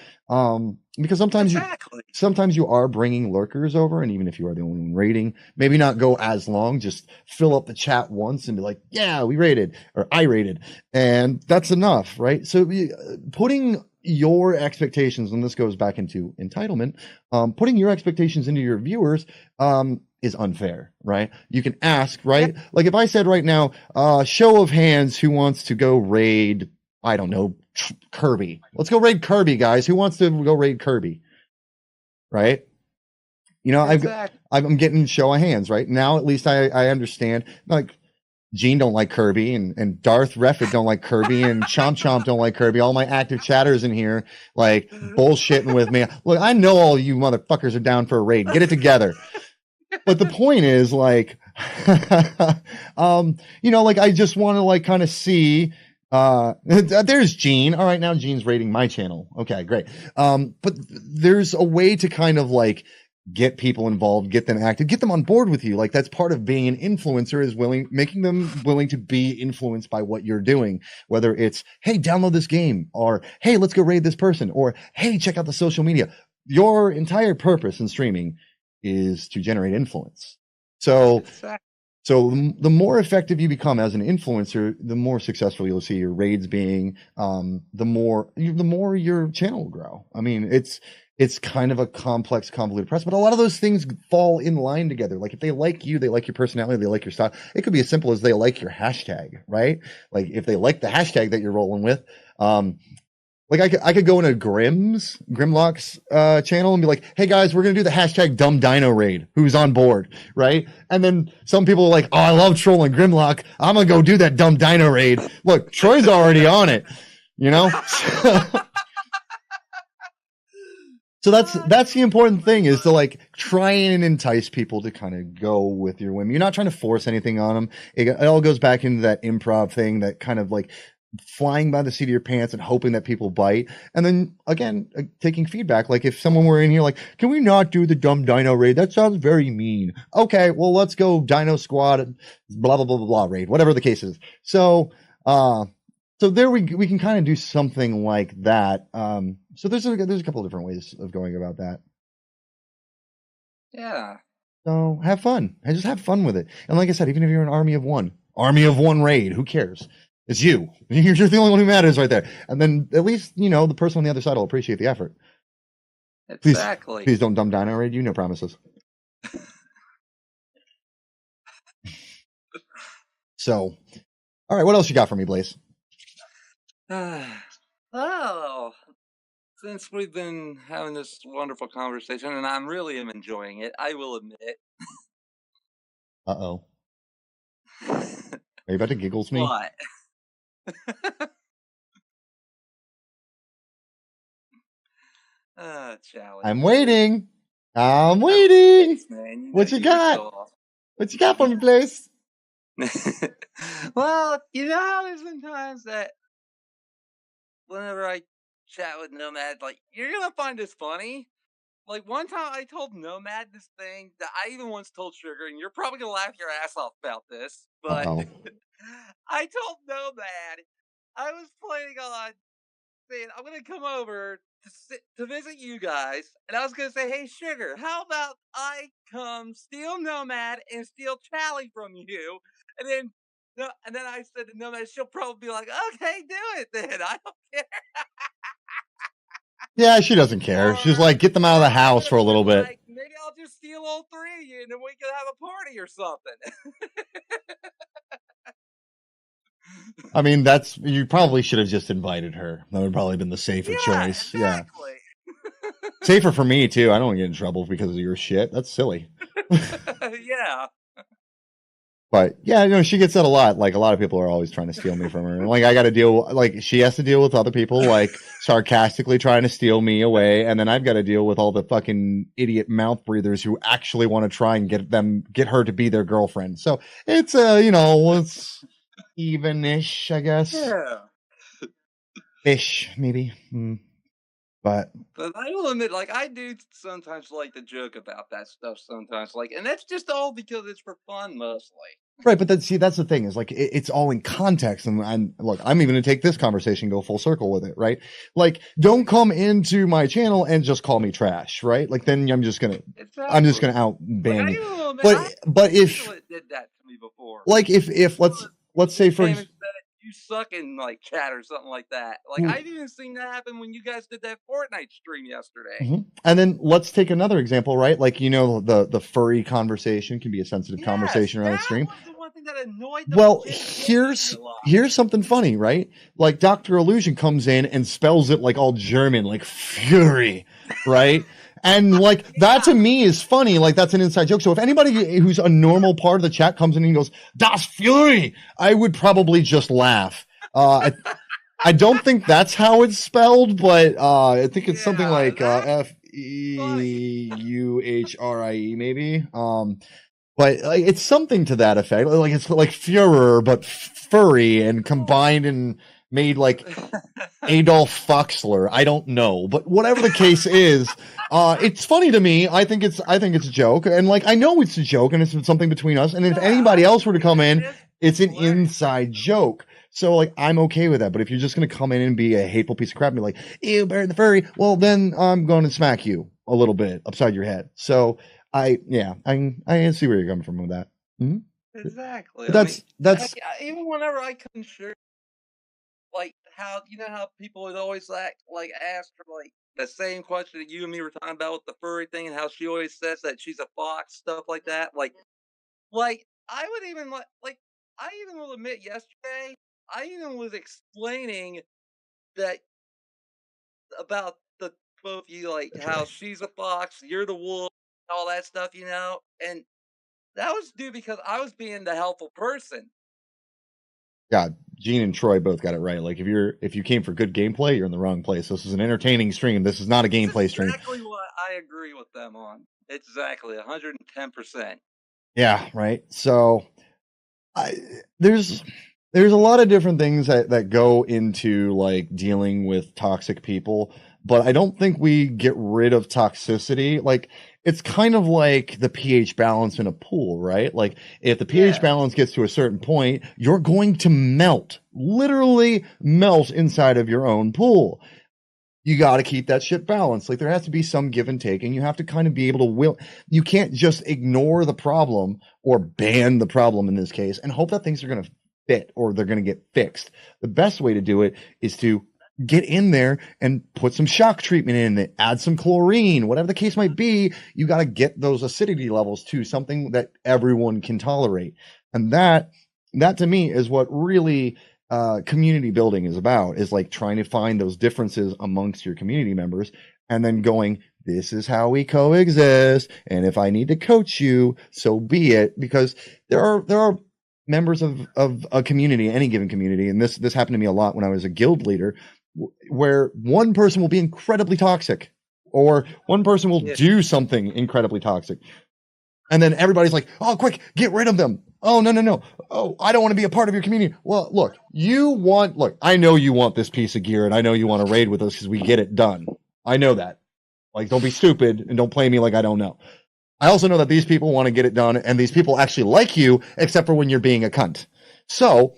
Because sometimes you are bringing lurkers over, and even if you are the only one raiding, maybe not go as long, just fill up the chat once and be like, yeah, we raided, or I raided, and that's enough, right? So putting your expectations, and this goes back into entitlement, putting your expectations into your viewers is unfair, right? You can ask, right? Yep. Like if I said right now, show of hands, who wants to go raid, I don't know, Kirby. Let's go raid Kirby, guys. Who wants to go raid Kirby? Right? You know, exactly. I'm getting show of hands, right? Now at least I understand. Like Gene don't like Kirby, and Darth Refit don't like Kirby, and Chomp Chomp don't like Kirby. All my active chatters in here like bullshitting with me. Look, I know all you motherfuckers are down for a raid. Get it together. But the point is, like, you know, like I just want to like kind of see. There's Gene. All right, now Gene's rating my channel. Okay, great. But there's a way to kind of like get people involved, get them active, get them on board with you. Like that's part of being an influencer, is making them willing to be influenced by what you're doing. Whether it's, hey, download this game, or hey, let's go raid this person, or hey, check out the social media. Your entire purpose in streaming is to generate influence. So the more effective you become as an influencer, the more successful you'll see your raids being, the more your channel will grow. I mean, it's kind of a complex, convoluted process, but a lot of those things fall in line together. Like if they like you, they like your personality, they like your style. It could be as simple as they like your hashtag, right? Like if they like the hashtag that you're rolling with, like I could go into Grimlock's channel and be like, hey guys, we're gonna do the hashtag dumb dino raid. Who's on board? Right? And then some people are like, oh, I love trolling Grimlock. I'm gonna go do that dumb dino raid. Look, Troy's already on it, you know? So that's the important thing, is to like try and entice people to kind of go with your whim. You're not trying to force anything on them. It all goes back into that improv thing, that kind of like flying by the seat of your pants and hoping that people bite. And then again, taking feedback. Like if someone were in here like, can we not do the dumb dino raid? That sounds very mean. Okay, well, let's go Dino Squad, blah, blah, blah, blah, blah raid, whatever the case is. So there we can kind of do something like that. So there's a couple of different ways of going about that. Yeah. So have fun. And just have fun with it. And like I said, even if you're an army of one raid, who cares? It's you. You're the only one who matters right there. And then at least, you know, the person on the other side will appreciate the effort. Exactly. Please don't dumb dino raid you. No promises. So, all right. What else you got for me, Blaze? Oh, since we've been having this wonderful conversation, and I'm really am enjoying it, I will admit. Uh-oh. Are you about to giggles me? What? Challenge. I'm waiting. Thanks, man. What you got? So awesome. What you got for me, Blaze? Well, you know how there's been times that whenever I chat with Nomad, like, you're gonna find this funny. Like, one time I told Nomad this thing that I even once told Sugar, and you're probably gonna laugh your ass off about this, but I told Nomad I was planning on saying I'm gonna come over to visit you guys, and I was gonna say, hey Sugar, how about I come steal Nomad and steal Charlie from you, and then I said to Nomad, she'll probably be like, okay, do it then. I don't care. Yeah, she doesn't care. She's like, get them out of the house for a little bit. Like, maybe I'll just steal all three of you, and then we can have a party or something. I mean, you probably should have just invited her. That would have probably been the safer choice. Exactly. Yeah. Safer for me, too. I don't want to get in trouble because of your shit. That's silly. Yeah. But yeah, she gets that a lot. Like a lot of people are always trying to steal me from her. And like I got to deal, like she has to deal with other people like sarcastically trying to steal me away, and then I've got to deal with all the fucking idiot mouth breathers who actually want to try and get her to be their girlfriend. So it's it's even-ish, I guess. Yeah. Ish, maybe. But I will admit, like, I do sometimes like to joke about that stuff sometimes, like, and that's just all because it's for fun mostly. right, but that's the thing is like it's all in context, and look, I'm even gonna take this conversation, go full circle with it, right? Like, don't come into my channel and just call me trash, right? Like, then I'm just gonna out ban you. But if did that to me before, like if let's say for you suck in like chat or something like that. Like I've even seen that happen when you guys did that Fortnite stream yesterday. Mm-hmm. And then let's take another example, right? Like the furry conversation can be a sensitive conversation around the stream. Was the one thing that annoyed well, here's something funny, right? Like Dr. Illusion comes in and spells it like all German, like fury, right? And like that to me is funny. Like that's an inside joke. So if anybody who's a normal part of the chat comes in and goes, Das Fury, I would probably just laugh. I don't think that's how it's spelled, but I think it's something like F-E-U-H-R-I-E maybe. But like, it's something to that effect. Like it's like Führer, but furry and combined and made like Adolf Foxler. I don't know, but whatever the case is, it's funny to me. I think it's a joke, and like I know it's a joke, and it's something between us. And if anybody else were to come in, it's an inside joke. So like I'm okay with that. But if you're just gonna come in and be a hateful piece of crap and be like, "Ew, Barry the furry," well then I'm going to smack you a little bit upside your head. So I see where you're coming from with that. Mm-hmm. Exactly. That's even whenever I couldn't sure, like how how people would always ask for like the same question that you and me were talking about with the furry thing, and how she always says that she's a fox, stuff like that. Like I would even I even will admit yesterday I even was explaining that about the both of you, like how she's a fox, you're the wolf, all that stuff, and that was due because I was being the helpful person. Yeah, Gene and Troy both got it right. Like if you came for good gameplay, you're in the wrong place. This is an entertaining stream. This is not a gameplay stream. Exactly what I agree with them on. Exactly, 110%. Yeah, right. So there's a lot of different things that go into like dealing with toxic people, but I don't think we get rid of toxicity. Like it's kind of like the pH balance in a pool, right? Like if the pH balance gets to a certain point, you're going to melt, literally melt inside of your own pool. You got to keep that shit balanced. Like there has to be some give and take, and you have to kind of be able to you can't just ignore the problem or ban the problem in this case and hope that things are going to fit or they're going to get fixed. The best way to do it is to get in there and put some shock treatment in it, add some chlorine, whatever the case might be. You got to get those acidity levels to something that everyone can tolerate. And that to me is what really community building is about, is like trying to find those differences amongst your community members and then going, this is how we coexist. And if I need to coach you, so be it, because there are members of a community, any given community. And this happened to me a lot when I was a guild leader, where one person will be incredibly toxic or one person will do something incredibly toxic. And then everybody's like, oh, quick, get rid of them. Oh, no. Oh, I don't want to be a part of your community. Well, look, I know you want this piece of gear and I know you want to raid with us because we get it done. I know that. Like, don't be stupid and don't play me like I don't know. I also know that these people want to get it done and these people actually like you, except for when you're being a cunt. So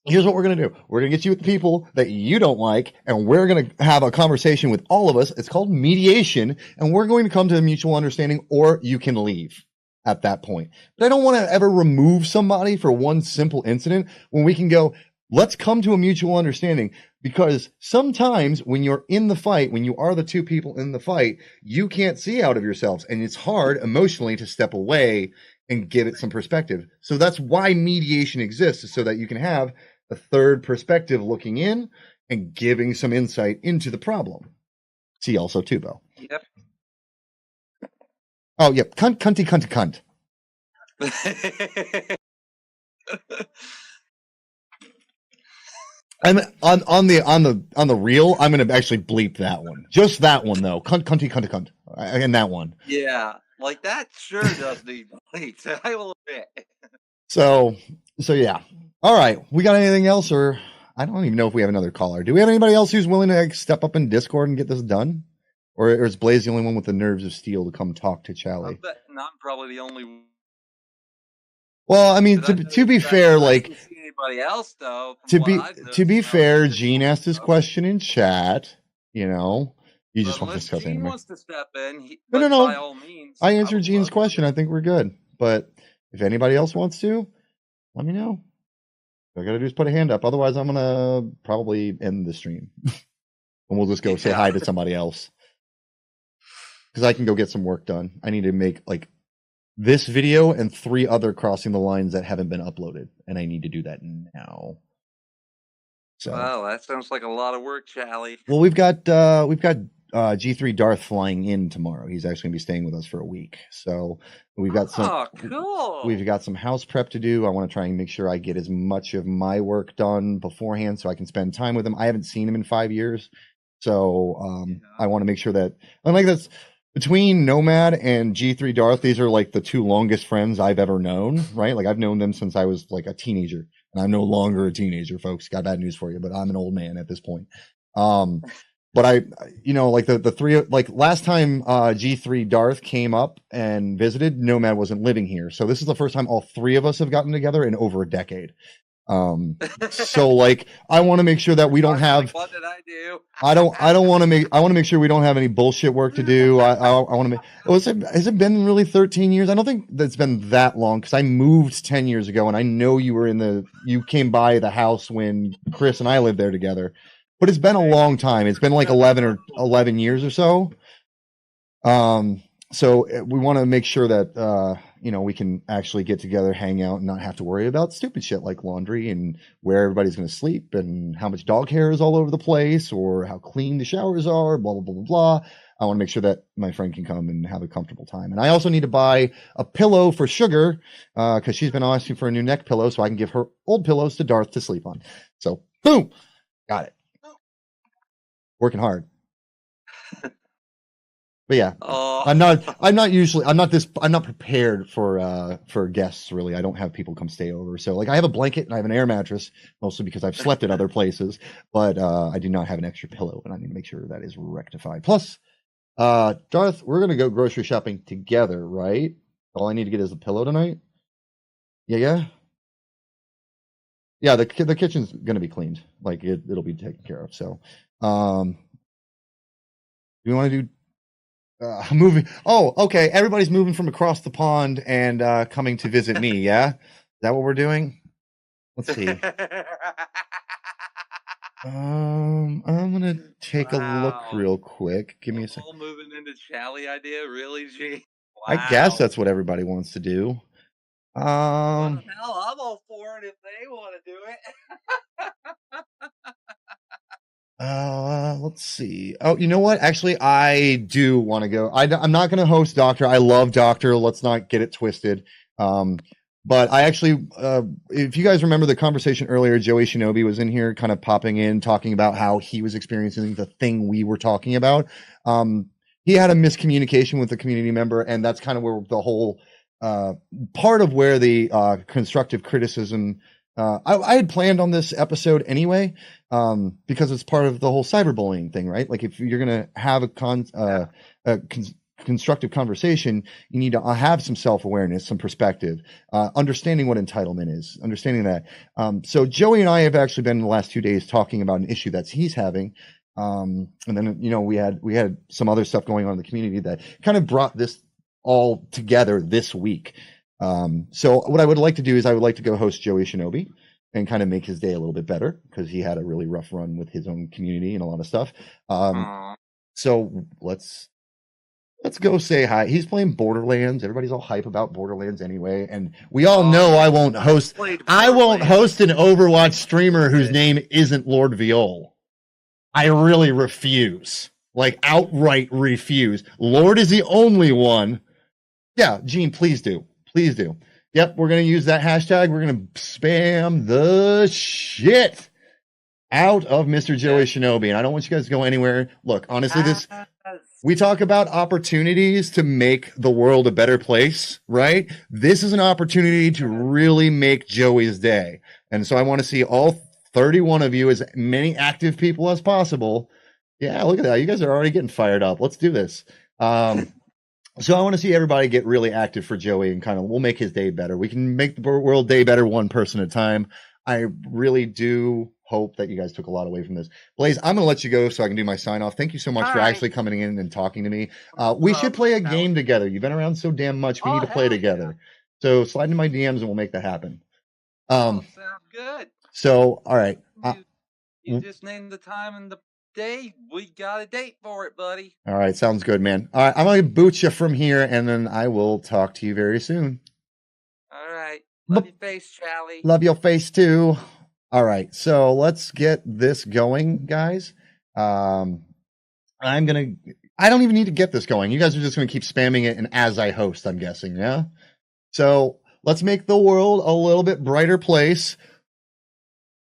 here's what we're going to do. We're going to get you with the people that you don't like, and we're going to have a conversation with all of us. It's called mediation, and we're going to come to a mutual understanding, or you can leave at that point. But I don't want to ever remove somebody for one simple incident when we can go, let's come to a mutual understanding, because sometimes when you're in the fight, when you are the two people in the fight, you can't see out of yourselves, and it's hard emotionally to step away and give it some perspective. So that's why mediation exists, is so that you can have a third perspective looking in and giving some insight into the problem. See also Tubo. Yep. Oh, yep. Cunt. I'm on the reel. I'm gonna actually bleep that one. Just that one though. Cunt. And that one. Yeah, like that sure does need bleach. I will admit. So yeah. All right. We got anything else, or I don't even know if we have another caller. Do we have anybody else who's willing to like, step up in Discord and get this done, or is Blaze the only one with the nerves of steel to come talk to Charlie? I'm probably the only one. Well, I mean, to be fair, like see anybody else though. To be fair, Gene asked his question in chat. You know, you just want to discuss Gene anime. wants to step in. No. By all means, I answered Gene's question. I think we're good. But if anybody else wants to, let me know. All I gotta do is put a hand up. Otherwise, I'm gonna probably end the stream, and we'll just go say hi to somebody else. Because I can go get some work done. I need to make like this video and 3 other crossing the lines that haven't been uploaded, and I need to do that now. So, wow, that sounds like a lot of work, Charlie. well, we've got G3 Darth flying in tomorrow. He's actually gonna be staying with us for a week. So we've got cool. We've got some house prep to do. I want to try and make sure I get as much of my work done beforehand so I can spend time with him. I haven't seen him in 5 years, so I want to make sure that that's. Between Nomad and G3 Darth, these are like the 2 longest friends I've ever known, right? Like I've known them since I was like a teenager, and I'm no longer a teenager, folks. Got bad news for you, but I'm an old man at this point. But I, like the 3, like last time G3 Darth came up and visited, Nomad wasn't living here. So this is the first time all 3 of us have gotten together in over a decade. So like I want to make sure that we don't have like, what did I do? I want to make sure we don't have any bullshit work to do. I want to make has it been really 13 years? I don't think that's been that long because I moved 10 years ago, and I know you came by the house when Chris and I lived there together. But it's been a long time. It's been like 11 years or so. So we want to make sure that we can actually get together, hang out, and not have to worry about stupid shit like laundry and where everybody's going to sleep and how much dog hair is all over the place or how clean the showers are, blah, blah, blah, blah, blah. I want to make sure that my friend can come and have a comfortable time. And I also need to buy a pillow for Sugar because she's been asking for a new neck pillow so I can give her old pillows to Darth to sleep on. So, boom, got it. Working hard. But yeah, I'm not prepared for guests really. I don't have people come stay over. So like I have a blanket and I have an air mattress, mostly because I've slept at other places, but I do not have an extra pillow, and I need to make sure that is rectified. Plus, Darth, we're gonna go grocery shopping together, right? All I need to get is a pillow tonight. Yeah. The kitchen's gonna be cleaned. Like it'll be taken care of. So, do you want to do? Moving. Oh, okay. Everybody's moving from across the pond and coming to visit me. Yeah, is that what we're doing? Let's see. I'm gonna take a look real quick. Give me a second. All moving into Charlie idea, really, G? Wow. I guess that's what everybody wants to do. Well, hell, I'm all for it if they want to do it. Let's see. Oh, you know what? Actually, I do want to go. I'm not going to host Doctor. I love Doctor. Let's not get it twisted. But I actually, if you guys remember the conversation earlier, Joey Shinobi was in here kind of popping in, talking about how he was experiencing the thing we were talking about. He had a miscommunication with a community member, and that's kind of where the whole part of where the constructive criticism. I had planned on this episode anyway, because it's part of the whole cyberbullying thing, right? Like if you're going to have a constructive conversation, you need to have some self-awareness, some perspective, understanding what entitlement is, understanding that. So Joey and I have actually been in the last 2 days talking about an issue that he's having. And then, we had some other stuff going on in the community that kind of brought this all together this week. So what I would like to do is I would like to go host Joey Shinobi and kind of make his day a little bit better because he had a really rough run with his own community and a lot of stuff. So let's go say hi. He's playing Borderlands. Everybody's all hype about Borderlands anyway. And we all know I won't host an Overwatch streamer whose name isn't Lord Viol. I really refuse. Like outright refuse. Lord is the only one. Yeah, Gene, please do. Please do. Yep, we're going to use that hashtag. We're going to spam the shit out of Mr. Joey Shinobi. And I don't want you guys to go anywhere. Look, honestly, we talk about opportunities to make the world a better place, right? This is an opportunity to really make Joey's day. And so I want to see all 31 of you, as many active people as possible. Yeah, look at that. You guys are already getting fired up. Let's do this. So I want to see everybody get really active for Joey, and we'll make his day better. We can make the world day better one person at a time. I really do hope that you guys took a lot away from this. Blaze, I'm going to let you go so I can do my sign off. Thank you so much for actually coming in and talking to me. We should play a game together. You've been around so damn much. We need to play together. So slide into my DMs and we'll make that happen. Sounds good. So, all right. You just named the time and the day. We got a date for it, buddy. All right. Sounds good, man. All right. I'm going to boot you from here, and then I will talk to you very soon. All right. Love your face, Charlie. Love your face, too. All right. So let's get this going, guys. I don't even need to get this going. You guys are just going to keep spamming it, and as I host, I'm guessing. Yeah. So let's make the world a little bit brighter place.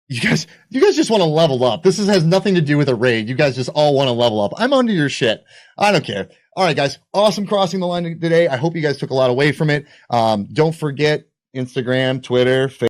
You guys just want to level up. This has nothing to do with a raid. You guys just all want to level up. I'm under your shit. I don't care. All right, guys. Awesome crossing the line today. I hope you guys took a lot away from it. Don't forget Instagram, Twitter, Facebook.